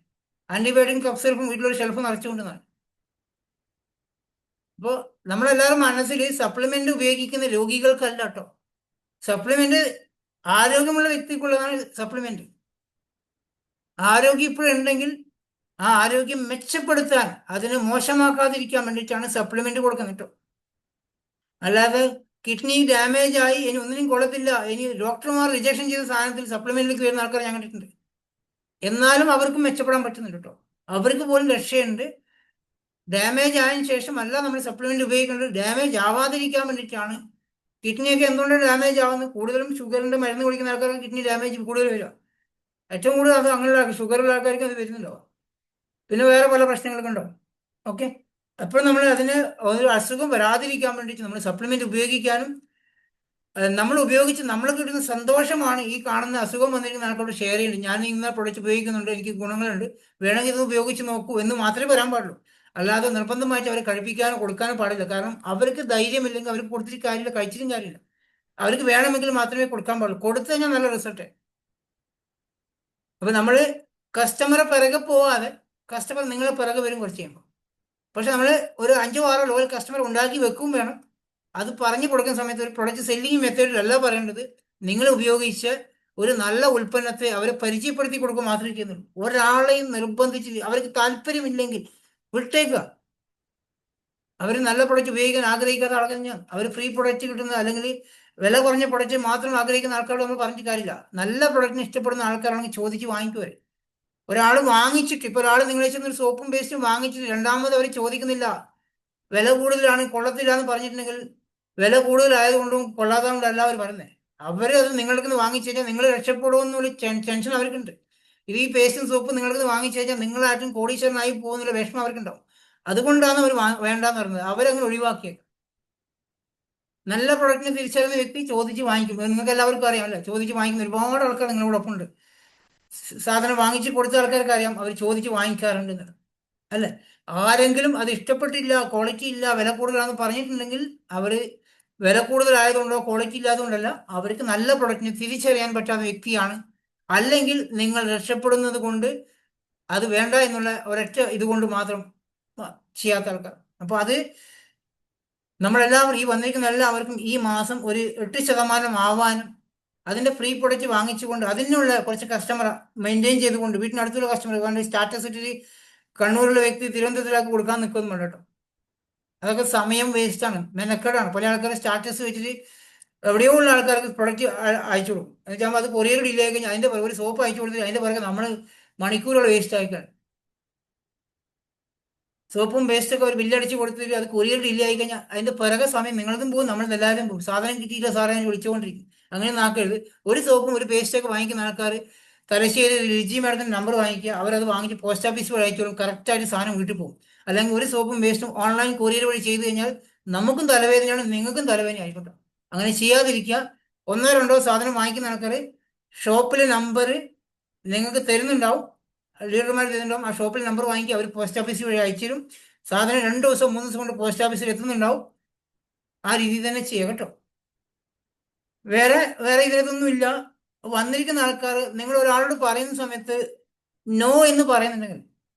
ആന്റിബയോട്ടിക് കഫ് സിറപ്പും വീട്ടിലൊരു ഷെൽഫ് നിറച്ചുകൊണ്ടെന്നാണ്. അപ്പോൾ നമ്മളെല്ലാവരും മനസ്സിൽ സപ്ലിമെന്റ് ഉപയോഗിക്കുന്ന രോഗികൾക്കല്ല കേട്ടോ. സപ്ലിമെന്റ് ആരോഗ്യമുള്ള വ്യക്തിക്കുള്ളതാണ് സപ്ലിമെന്റ്. ആരോഗ്യം ഇപ്പോഴുണ്ടെങ്കിൽ ആ ആരോഗ്യം മെച്ചപ്പെടുത്താൻ, അതിനെ മോശമാക്കാതിരിക്കാൻ വേണ്ടിയിട്ടാണ് സപ്ലിമെന്റ് കൊടുക്കുന്നത് കേട്ടോ. അല്ലാതെ കിഡ്നി ഡാമേജ് ആയി ഇനി ഒന്നിനും കൊള്ളത്തില്ല, ഇനി ഡോക്ടർമാർ റിജക്ഷൻ ചെയ്ത സാധനത്തിൽ സപ്ലിമെന്റിലേക്ക് വരുന്ന ആൾക്കാർ ഞാൻ കണ്ടിട്ടുണ്ട്. എന്നാലും അവർക്കും മെച്ചപ്പെടാൻ പറ്റുന്നുണ്ട് കേട്ടോ. അവർക്ക് പോലും രക്ഷയുണ്ട്. ഡാമേജ് ആയതിനു ശേഷം അല്ല നമ്മൾ സപ്ലിമെന്റ് ഉപയോഗിക്കേണ്ടത്, ഡാമേജ് ആവാതിരിക്കാൻ വേണ്ടിയിട്ടാണ്. കിഡ്നിയൊക്കെ എന്തുകൊണ്ടാണ് ഡാമേജ് ആവുന്നത്? കൂടുതലും ഷുഗറിന്റെ മരുന്ന് കുടിക്കുന്ന ആൾക്കാർക്ക് കിഡ്നി ഡാമേജ് കൂടുതൽ വരിക. ഏറ്റവും കൂടുതൽ അത് അങ്ങനെയുള്ള ഷുഗറുള്ള ആൾക്കാർക്ക് അത് വരുന്നുണ്ടോ. പിന്നെ വേറെ പല പ്രശ്നങ്ങളൊക്കെ ഉണ്ടോ. ഓക്കെ, അപ്പോൾ നമ്മൾ അതിന് ഒരു അസുഖം വരാതിരിക്കാൻ വേണ്ടിയിട്ട് നമ്മൾ സപ്ലിമെന്റ് ഉപയോഗിക്കാനും, നമ്മൾ ഉപയോഗിച്ച് നമ്മൾ കിട്ടുന്ന സന്തോഷമാണ് ഈ കാണുന്ന അസുഖം വന്നിരിക്കുന്ന ആൾക്കാരോട് ഷെയർ ചെയ്യുന്നത്. ഞാൻ ഇന്ന പ്രൊഡക്റ്റ് ഉപയോഗിക്കുന്നുണ്ട്, എനിക്ക് ഗുണങ്ങളുണ്ട്, വേണമെങ്കിൽ ഇത് ഉപയോഗിച്ച് നോക്കൂ എന്ന് മാത്രമേ വരാൻ പാടുള്ളൂ. അല്ലാതെ നിർബന്ധമായിട്ട് അവരെ കഴിപ്പിക്കാനോ കൊടുക്കാനോ പാടില്ല. കാരണം അവർക്ക് ധൈര്യമില്ലെങ്കിൽ അവർക്ക് കൊടുത്തിട്ട് കാര്യമില്ല, കഴിച്ചിട്ടും കാര്യമില്ല. അവർക്ക് വേണമെങ്കിൽ മാത്രമേ കൊടുക്കാൻ പാടുള്ളൂ. കൊടുത്തു കഴിഞ്ഞാൽ നല്ല റിസൾട്ട്. അപ്പൊ നമ്മൾ കസ്റ്റമറെ പിറകെ പോവാതെ, കസ്റ്റമർ നിങ്ങളെ പിറകെ വരും കുറച്ച് ചെയ്യുമ്പോൾ. പക്ഷെ നമ്മൾ ഒരു 5-6 ലോയൽ കസ്റ്റമർ ഉണ്ടാക്കി വെക്കും വേണം. അത് പറഞ്ഞു കൊടുക്കുന്ന സമയത്ത് ഒരു പ്രൊഡക്റ്റ് സെല്ലിംഗ് മെത്തേഡിലല്ല പറയേണ്ടത്. നിങ്ങൾ ഉപയോഗിച്ച് ഒരു നല്ല ഉൽപ്പന്നത്തെ അവരെ പരിചയപ്പെടുത്തി കൊടുക്കുക മാത്രമേ ചെയ്യുന്നുള്ളൂ. ഒരാളെയും നിർബന്ധിച്ച്, അവർക്ക് താല്പര്യമില്ലെങ്കിൽ വിട്ടേക്കുക. അവർ നല്ല പ്രൊഡക്റ്റ് ഉപയോഗിക്കാൻ ആഗ്രഹിക്കാത്ത ആൾക്കാർ ഞാൻ, അവർ ഫ്രീ പ്രൊഡക്റ്റ് കിട്ടുന്ന അല്ലെങ്കിൽ വില കുറഞ്ഞ പ്രൊഡക്റ്റ് മാത്രം ആഗ്രഹിക്കുന്ന ആൾക്കാരോട് നമ്മൾ പറഞ്ഞിട്ട് കാര്യമില്ല. നല്ല പ്രൊഡക്റ്റിന് ഇഷ്ടപ്പെടുന്ന ആൾക്കാരാണെങ്കിൽ ചോദിച്ച് വാങ്ങിക്കുവരെ. ഒരാൾ വാങ്ങിച്ചിട്ട്, ഇപ്പോൾ ഒരാൾ നിങ്ങളെ ചെന്നൊരു സോപ്പും പേസ്റ്റും വാങ്ങിച്ചിട്ട് രണ്ടാമത് അവർ ചോദിക്കുന്നില്ല, വില കൂടുതലാണ്, കൊള്ളത്തില്ല എന്ന് പറഞ്ഞിട്ടുണ്ടെങ്കിൽ, വില കൂടുതലായതുകൊണ്ടും കൊള്ളാത്തതുകൊണ്ടും അല്ല അവർ പറയുന്നത്. അവർ അത് നിങ്ങൾക്ക് നിന്ന് വാങ്ങിച്ചു കഴിഞ്ഞാൽ നിങ്ങൾ രക്ഷപ്പെടുമെന്നുള്ള ടെൻഷൻ അവർക്കുണ്ട്. ഇത് ഈ പേസ്റ്റും സോപ്പും നിങ്ങൾക്ക് നിന്ന് വാങ്ങിച്ചു കഴിഞ്ഞാൽ നിങ്ങളായിട്ടും കോടീശ്വരനായി പോകുന്നുള്ള വിഷമം അവർക്കുണ്ടാവും. അതുകൊണ്ടാണ് അവർ വേണ്ടാന്ന് പറയുന്നത്. അവരങ്ങനെ ഒഴിവാക്കിയത്. നല്ല പ്രൊഡക്റ്റിനെ തിരിച്ചറിയുന്ന വ്യക്തി ചോദിച്ച് വാങ്ങിക്കും. നിങ്ങൾക്ക് എല്ലാവർക്കും അറിയാമല്ലോ, ചോദിച്ച് വാങ്ങിക്കുന്ന ഒരുപാട് ആൾക്കാർ നിങ്ങളോടൊപ്പം ഉണ്ട്. സാധനം വാങ്ങിച്ച് കൊടുത്ത ആൾക്കാർക്ക് അറിയാം, അവർ ചോദിച്ച് വാങ്ങിക്കാറുണ്ട് അല്ലേ. ആരെങ്കിലും അത് ഇഷ്ടപ്പെട്ടില്ല, ക്വാളിറ്റി ഇല്ല, വില കൂടുതലാണെന്ന് പറഞ്ഞിട്ടുണ്ടെങ്കിൽ അവർ വില കൂടുതലായതുകൊണ്ടോ ക്വാളിറ്റി ഇല്ലാത്തതുകൊണ്ടല്ല, അവർക്ക് നല്ല പ്രൊഡക്റ്റിനെ തിരിച്ചറിയാൻ പറ്റാത്ത വ്യക്തിയാണ്. അല്ലെങ്കിൽ നിങ്ങൾ രക്ഷപ്പെടുന്നത് കൊണ്ട് അത് വേണ്ട എന്നുള്ള ഒരൊറ്റ ഇതുകൊണ്ട് മാത്രം ചെയ്യാത്ത ആൾക്കാർ. അപ്പോൾ അത് നമ്മളെല്ലാവരും, ഈ വന്നിരിക്കുന്ന എല്ലാവർക്കും ഈ മാസം ഒരു 8% ആവാനും, അതിന്റെ ഫ്രീ പ്രൊഡക്റ്റ് വാങ്ങിച്ചുകൊണ്ട് അതിനുള്ള കുറച്ച് കസ്റ്റമർ മെയിൻറ്റെയിൻ ചെയ്തുകൊണ്ട്, വീട്ടിനടുത്തുള്ള കസ്റ്റമർ, കാരണം സ്റ്റാറ്റസ് ഇട്ടിട്ട് കണ്ണൂരിലെ വ്യക്തി തിരുവനന്തപുരത്തിലേക്ക് കൊടുക്കാൻ നിൽക്കുന്നുണ്ട് കേട്ടോ. അതൊക്കെ സമയം വേസ്റ്റാണ്, മെനക്കേടാണ്. പല ആൾക്കാരും സ്റ്റാറ്റസ് വെച്ചിട്ട് എവിടെയോ ഉള്ള ആൾക്കാർക്ക് പ്രൊഡക്റ്റ് അയച്ചു കൊടുക്കും. എന്നുവെച്ചാൽ അത് കൊറിയർ ഡിലേ ആയി കഴിഞ്ഞാൽ അതിന്റെ ഒരു സോപ്പ് അയച്ചു കൊടുത്തിട്ട് അതിന്റെ പുറകെ നമ്മൾ മണിക്കൂറുകൾ വേസ്റ്റ് ആയിക്കാണ്. സോപ്പും പേസ്റ്റൊക്കെ ഒരു ബില്ലടിച്ച് കൊടുത്തിട്ട് അത് കൊറിയർ ഡിലേ ആയി കഴിഞ്ഞാൽ അതിന്റെ പിറകെ സമയം നിങ്ങളതും പോകും, നമ്മൾ എല്ലാവരും പോകും. സാധനം കിട്ടിയില്ല സാറേ എന്ന് വിളിച്ചുകൊണ്ടിരിക്കും. അങ്ങനെ നാക്കരുത്. ഒരു സോപ്പും ഒരു പേസ്റ്റൊക്കെ വാങ്ങിക്കുന്ന ആൾക്കാർ തലശ്ശേരി രുചി മാഡത്തിന്റെ നമ്പർ വാങ്ങിക്കുക, അവരത് വാങ്ങിച്ച് പോസ്റ്റ് ഓഫീസ് വഴി അയച്ചോളും, കറക്റ്റായിട്ട് സാധനം വീട്ടിൽ പോകും. അല്ലെങ്കിൽ ഒരു സോപ്പും പേസ്റ്റും ഓൺലൈൻ കൊറിയർ വഴി ചെയ്ത് കഴിഞ്ഞാൽ നമുക്കും തലവേദനയാണ്, നിങ്ങൾക്കും തലവേദന ആയിക്കോട്ടെ. അങ്ങനെ ചെയ്യാതിരിക്കുക. ഒന്നോ രണ്ടോ സാധനം വാങ്ങിക്കുന്ന ആൾക്കാർ ഷോപ്പിലെ നമ്പർ നിങ്ങൾക്ക് തരുന്നുണ്ടാവും, ലീഡർമാർ തരുന്നുണ്ടാവും. ആ ഷോപ്പിൽ നമ്പർ വാങ്ങിക്കുക, അവർ പോസ്റ്റ് ഓഫീസ് വഴി അയച്ചുതരും. സാധനം 2 ദിവസം 3 ദിവസം കൊണ്ട് പോസ്റ്റ് ഓഫീസിൽ എത്തുന്നുണ്ടാവും. ആ രീതിയിൽ തന്നെ ചെയ്യുക കേട്ടോ. വേറെ വേറെ ഇതിനകത്തൊന്നുമില്ല. വന്നിരിക്കുന്ന ആൾക്കാർ നിങ്ങൾ ഒരാളോട് പറയുന്ന സമയത്ത് നോ എന്ന് പറയുന്നുണ്ടെങ്കിൽ,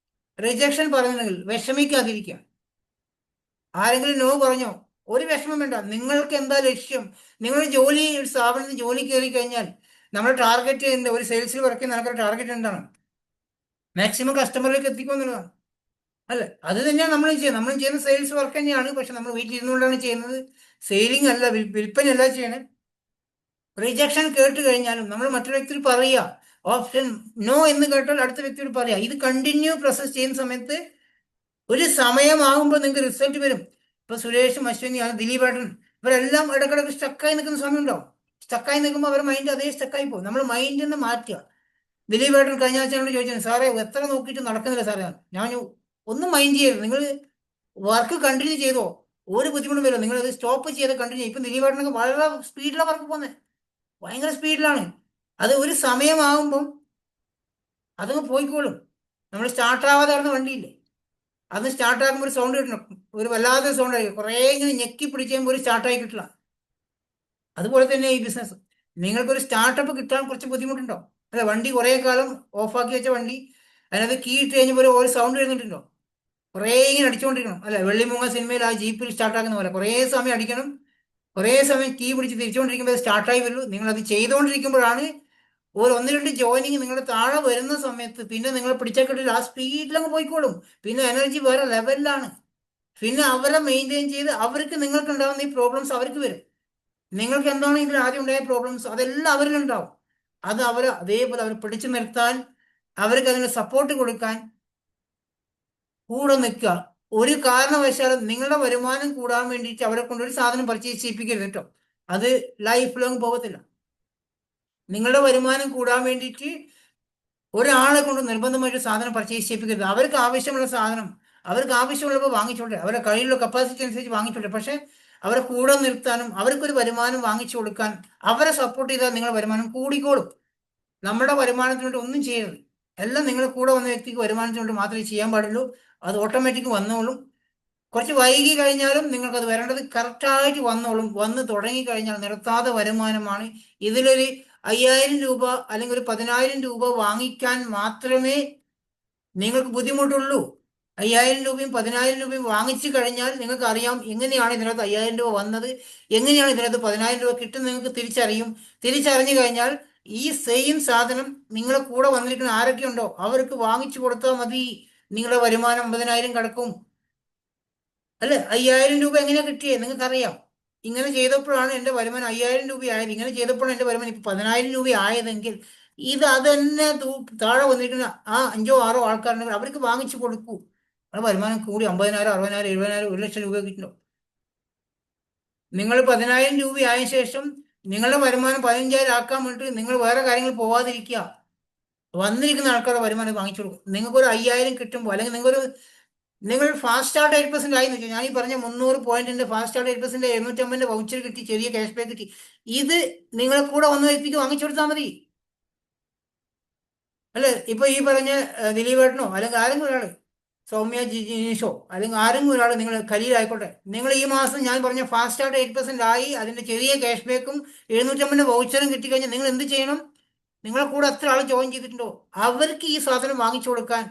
റിജക്ഷൻ പറയുന്നുണ്ടെങ്കിൽ വിഷമിക്കാതിരിക്കുക. ആരെങ്കിലും നോ പറഞ്ഞോ, ഒരു വിഷമം വേണ്ട. നിങ്ങൾക്ക് എന്താ ലക്ഷ്യം? നിങ്ങൾ ജോലി, ഒരു സ്ഥാപനത്തിൽ ജോലി കയറി കഴിഞ്ഞാൽ നമ്മുടെ ടാർഗറ്റ് എന്താ? ഒരു സെയിൽസിൽ വർക്ക് ചെയ്യുന്ന ആൾക്കാരുടെ ടാർഗറ്റ് എന്താണ്? മാക്സിമം കസ്റ്റമറിലേക്ക് എത്തിക്കുക എന്നുള്ളതാണ്. അല്ല, അത് തന്നെയാണ് നമ്മളും ചെയ്യുന്നത്. നമ്മളും ചെയ്യുന്ന സെയിൽസ് വർക്ക് തന്നെയാണ്. പക്ഷെ നമ്മൾ വീട്ടിൽ ഇരുന്നുകൊണ്ടാണ് ചെയ്യുന്നത്. സെയിലിംഗ് അല്ല, വിൽപ്പനയല്ല ചെയ്യണത്. റിജക്ഷൻ കേട്ട് കഴിഞ്ഞാലും നമ്മൾ മറ്റൊരു വ്യക്തി പറയുക, ഓപ്ഷൻ നോ എന്ന് കേട്ടാൽ അടുത്ത വ്യക്തിയോട് പറയുക. ഇത് കണ്ടിന്യൂ പ്രോസസ് ചെയ്യുന്ന സമയത്ത് ഒരു സമയമാകുമ്പോൾ നിങ്ങൾക്ക് റിസൾട്ട് വരും. ഇപ്പൊ സുരേഷും അശ്വിനി ദിലീപേട്ടൻ ഇവരെല്ലാം ഇടക്കിടക്ക് സ്റ്റക്കായി നിൽക്കുന്ന സമയമുണ്ടാവും. സ്റ്റക്കായി നിൽക്കുമ്പോൾ അവരുടെ മൈൻഡ് അതേ സ്റ്റക്കായി പോകും. നമ്മൾ മൈൻഡിൽ മാറ്റുക. ദിലീപേട്ടൻ കഴിഞ്ഞ ആഴ്ച എന്നോട് ചോദിച്ചു, സാറേ എത്ര നോക്കിയിട്ട് നടക്കുന്നില്ല സാറേ. ഞാൻ ഒന്നും മൈൻഡ് ചെയ്യരുത്, നിങ്ങൾ വർക്ക് കണ്ടിന്യൂ ചെയ്തോ, ഒരു ബുദ്ധിമുട്ടും വരും. നിങ്ങൾ അത് സ്റ്റോപ്പ് ചെയ്ത് കണ്ടിന്യൂ. ഇപ്പം ദിലീപേട്ടനൊക്കെ വളരെ സ്പീഡിലാണ് വർക്ക് പോകുന്നത്, ഭയങ്കര സ്പീഡിലാണ്. അത് ഒരു സമയമാകുമ്പം അതങ്ങ് പോയിക്കോളും. നമ്മൾ സ്റ്റാർട്ടാവാതെ കിടന്ന വണ്ടിയില്ലേ, അത് സ്റ്റാർട്ടാക്കുമ്പോൾ ഒരു സൗണ്ട് കിട്ടണം, ഒരു വല്ലാത്ത സൗണ്ട് ആയിരിക്കും. കുറേ ഇങ്ങനെ ഞെക്കി പിടിച്ച് കഴിയുമ്പോൾ ഒരു സ്റ്റാർട്ടായി കിട്ടില്ല. അതുപോലെ തന്നെ ഈ ബിസിനസ്, നിങ്ങൾക്കൊരു സ്റ്റാർട്ടപ്പ് കിട്ടാൻ കുറച്ച് ബുദ്ധിമുട്ടുണ്ടോ? അല്ല, വണ്ടി കുറേ കാലം ഓഫാക്കി വെച്ച വണ്ടി, അതിനകത്ത് കീ ഇട്ട് കഴിഞ്ഞപ്പോൾ ഒരു സൗണ്ട് വരുന്നുണ്ടോ? കുറേ ഇങ്ങനെ അടിച്ചുകൊണ്ടിരിക്കണം. അല്ല, വെള്ളിമൂങ്ങ സിനിമയിൽ ആ ജീപ്പിൽ സ്റ്റാർട്ടാക്കുന്ന പോലെ കുറേ സമയം അടിക്കണം. കുറേ സമയം കീ പിടിച്ച് തിരിച്ചുകൊണ്ടിരിക്കുമ്പോൾ സ്റ്റാർട്ടായി വരുള്ളൂ. നിങ്ങളത് ചെയ്തുകൊണ്ടിരിക്കുമ്പോഴാണ് ഒരു 1-2 ജോയിനിങ് നിങ്ങളുടെ താഴെ വരുന്ന സമയത്ത് പിന്നെ നിങ്ങൾ പിടിച്ചാൽ കിട്ടില്ല, ആ സ്പീഡിലങ്ങ് പോയിക്കോളും. പിന്നെ എനർജി വേറെ ലെവലിലാണ്. പിന്നെ അവരെ മെയിൻറ്റെയിൻ ചെയ്ത് അവർക്ക് നിങ്ങൾക്ക് ഉണ്ടാകുന്ന ഈ പ്രോബ്ലംസ് അവർക്ക് വരും. നിങ്ങൾക്ക് എന്താണ് ഇതിൽ ആദ്യം ഉണ്ടായ പ്രോബ്ലംസ്, അതെല്ലാം അവരിലുണ്ടാവും. അത് അവർ അതേപോലെ അവർ പിടിച്ചു നിർത്താൻ, അവർക്ക് അതിന് സപ്പോർട്ട് കൊടുക്കാൻ കൂടെ നിൽക്കുക. ഒരു കാരണവശാലും നിങ്ങളുടെ വരുമാനം കൂടാൻ വേണ്ടിയിട്ട് അവരെ കൊണ്ടൊരു സാധനം പർച്ചേസ് ചെയ്യിപ്പിക്കരുത് കേട്ടോ. അത് ലൈഫ് ലോങ് പോകത്തില്ല. നിങ്ങളുടെ വരുമാനം കൂടാൻ വേണ്ടിയിട്ട് ഒരാളെ കൊണ്ട് നിർബന്ധമായിട്ട് സാധനം പർച്ചേസ് ചെയ്യിപ്പിക്കരുത്. അവർക്ക് ആവശ്യമുള്ള സാധനം അവർക്ക് ആവശ്യമുള്ളപ്പോൾ വാങ്ങിച്ചോട്ടെ, അവരുടെ കയ്യിലുള്ള കപ്പാസിറ്റി അനുസരിച്ച് വാങ്ങിച്ചോട്ടെ. പക്ഷെ അവരെ കൂടെ നിർത്താനും അവർക്കൊരു വരുമാനം വാങ്ങിച്ചു കൊടുക്കാൻ അവരെ സപ്പോർട്ട് ചെയ്താൽ നിങ്ങളുടെ വരുമാനം കൂടിക്കോളും. നമ്മുടെ വരുമാനത്തിന് വേണ്ടി ഒന്നും ചെയ്യരുത്. എല്ലാം നിങ്ങളുടെ കൂടെ വന്ന വ്യക്തിക്ക് വരുമാനത്തിന് വേണ്ടി മാത്രമേ ചെയ്യാൻ പാടുള്ളൂ. അത് ഓട്ടോമാറ്റിക് വന്നോളും. കുറച്ച് വൈകി കഴിഞ്ഞാലും നിങ്ങൾക്കത് വരേണ്ടത് കറക്റ്റായിട്ട് വന്നോളും. വന്ന് തുടങ്ങിക്കഴിഞ്ഞാൽ നിർത്താതെ വരുമാനമാണ്. ഇതിലൊരു 5000 രൂപ അല്ലെങ്കിൽ ഒരു 10000 രൂപ വാങ്ങിക്കാൻ മാത്രമേ നിങ്ങൾക്ക് ബുദ്ധിമുട്ടുള്ളൂ. 5000 രൂപയും 10000 രൂപയും വാങ്ങിച്ചു കഴിഞ്ഞാൽ നിങ്ങൾക്ക് അറിയാം എങ്ങനെയാണ് ഇതിനകത്ത് 5000 രൂപ വന്നത്, എങ്ങനെയാണ് ഇതിനകത്ത് 10000 രൂപ കിട്ടുന്നത്. നിങ്ങൾക്ക് തിരിച്ചറിയും. തിരിച്ചറിഞ്ഞു കഴിഞ്ഞാൽ ഈ സെയിം സാധനം നിങ്ങളെ കൂടെ വന്നിരിക്കുന്ന ആരൊക്കെ ഉണ്ടോ അവർക്ക് വാങ്ങിച്ചു കൊടുത്താൽ മതി. നിങ്ങളുടെ വരുമാനം 50,000 കിടക്കും. അല്ലെ, 5000 രൂപ എങ്ങനെയാ കിട്ടിയേ നിങ്ങൾക്കറിയാം. ഇങ്ങനെ ചെയ്തപ്പോഴാണ് എൻ്റെ വരുമാനം 5000 രൂപ ആയത്. ഇങ്ങനെ ചെയ്തപ്പോഴാണ് എൻ്റെ വരുമാനം ഇപ്പൊ 10000 രൂപ ആയതെങ്കിൽ ഇത് അത് തന്നെ താഴെ വന്നിരിക്കുന്ന ആ 5-6 ആൾക്കാരുണ്ടെങ്കിൽ അവർക്ക് വാങ്ങിച്ചു കൊടുക്കൂ. അത് വരുമാനം കൂടി 50,000 60,000 70,000 1,00,000 രൂപ കിട്ടുന്നു. നിങ്ങൾ 10000 രൂപ ആയ ശേഷം നിങ്ങളുടെ വരുമാനം 15,000 ആക്കാൻ വേണ്ടിയിട്ട് നിങ്ങൾ വേറെ കാര്യങ്ങൾ പോവാതിരിക്കുക. വന്നിരിക്കുന്ന ആൾക്കാരുടെ വരുമാനം വാങ്ങിച്ചു കൊടുക്കും. നിങ്ങൾക്കൊരു 5000 കിട്ടുമ്പോൾ അല്ലെങ്കിൽ നിങ്ങൾ ഫാസ്റ്റ് സ്റ്റാർട്ട് 8% ആയി വെച്ചാൽ, ഞാൻ ഈ പറഞ്ഞ 300 പോയിന്റിന്റെ ഫാസ്റ്റ് സ്റ്റാർട്ട് 8% 750 വൗച്ചർ കിട്ടി, ചെറിയ ക്യാഷ് ബാക്ക് കിട്ടി. ഇത് നിങ്ങളെ കൂടെ വന്ന വ്യക്തിക്ക് വാങ്ങിച്ചു കൊടുത്താൽ മതി. അല്ലെ, ഇപ്പൊ ഈ പറഞ്ഞ ദിലീപേട്ടനോ അല്ലെങ്കിൽ ആരെങ്കിലും ഒരാൾ, സൗമ്യ ജിനീഷോ അല്ലെങ്കിൽ ആരെങ്കിലും ഒരാൾ, നിങ്ങൾ കലീലായിക്കോട്ടെ, നിങ്ങൾ ഈ മാസം ഞാൻ പറഞ്ഞ ഫാസ്റ്റ് സ്റ്റാർട്ട് 8% ആയി, അതിന്റെ ചെറിയ ക്യാഷ് ബാക്കും 750 വൗച്ചറും കിട്ടിക്കഴിഞ്ഞാൽ നിങ്ങൾ എന്ത് ചെയ്യണം? നിങ്ങളെ കൂടെ എത്ര ആൾ ജോയിൻ ചെയ്തിട്ടുണ്ടോ അവർക്ക് ഈ സാധനം വാങ്ങിച്ചു കൊടുക്കാൻ,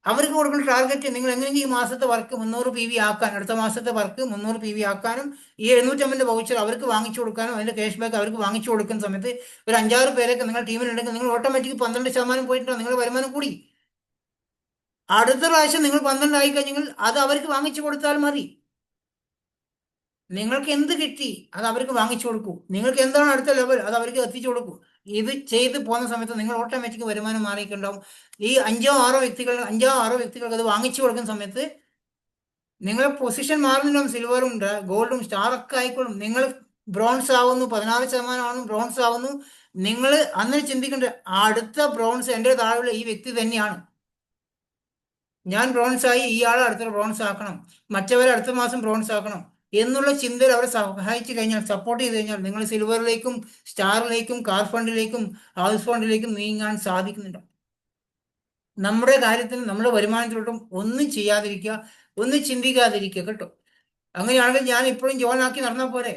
അവർക്ക് കൊടുക്കുന്ന ടാർഗറ്റ് നിങ്ങൾ എങ്ങനെയെങ്കിലും ഈ മാസത്തെ വർക്ക് 300 PV ആക്കാൻ, അടുത്ത മാസത്തെ വർക്ക് 300 PV ആക്കാനും ഈ 750 വൗച്ചർ അവർക്ക് വാങ്ങിച്ചു കൊടുക്കാനും അതിന്റെ ക്യാഷ് ബാക്ക് അവർക്ക് വാങ്ങിച്ചു കൊടുക്കുന്ന സമയത്ത് ഒരു 5-6 പേരൊക്കെ നിങ്ങൾ ടീമിലുണ്ടെങ്കിൽ നിങ്ങൾ ഓട്ടോമാറ്റിക് 12% പോയിട്ടുണ്ടോ, നിങ്ങളുടെ വരുമാനം കൂടി. അടുത്ത പ്രാവശ്യം നിങ്ങൾ 12 ആയി കഴിഞ്ഞെങ്കിൽ അത് അവർക്ക് വാങ്ങിച്ചു കൊടുത്താൽ മതി. നിങ്ങൾക്ക് എന്ത് കിട്ടി അത് അവർക്ക് വാങ്ങിച്ചു കൊടുക്കൂ. നിങ്ങൾക്ക് എന്താണ് അടുത്ത ലെവൽ അത് അവർക്ക് എത്തിച്ചു കൊടുക്കൂ. ഇത് ചെയ്ത് പോകുന്ന സമയത്ത് നിങ്ങൾ ഓട്ടോമാറ്റിക് വരുമാനം മാറിയിട്ടുണ്ടാവും. ഈ 5-6 വ്യക്തികൾക്ക് അത് വാങ്ങിച്ചു കൊടുക്കുന്ന സമയത്ത് നിങ്ങളെ പൊസിഷൻ മാറുന്നുണ്ടാവും, സിൽവറും ഗോൾഡും സ്റ്റാർ ഒക്കെ ആയിക്കോളും. നിങ്ങൾ ബ്രോൺസ് ആവുന്നു, 16% ബ്രോൺസ് ആവുന്നു. നിങ്ങൾ അന്നേരം ചിന്തിക്കേണ്ട അടുത്ത ബ്രോൺസ് എൻ്റെ താഴെയുള്ള ഈ വ്യക്തി തന്നെയാണ്. ഞാൻ ബ്രോൺസ് ആയി, ഇയാളെ അടുത്ത ബ്രോൺസ് ആക്കണം, മറ്റവരെ അടുത്ത മാസം ബ്രോൺസ് ആക്കണം എന്നുള്ള ചിന്തയിൽ അവരെ സഹായിച്ചു കഴിഞ്ഞാൽ, സപ്പോർട്ട് ചെയ്ത് കഴിഞ്ഞാൽ നിങ്ങൾ സിൽവറിലേക്കും സ്റ്റാറിലേക്കും കാർ ഫണ്ടിലേക്കും ഹൗസ് ഫണ്ടിലേക്കും നീങ്ങാൻ സാധിക്കുന്നുണ്ട്. നമ്മുടെ കാര്യത്തിൽ നമ്മുടെ വരുമാനത്തിലോട്ടും ഒന്നും ചെയ്യാതിരിക്കുക, ഒന്നും ചിന്തിക്കാതിരിക്കുക കേട്ടോ. അങ്ങനെയാണെങ്കിൽ ഞാൻ ഇപ്പോഴും ജോയിൻ ആക്കി നടന്നാൽ പോരെ?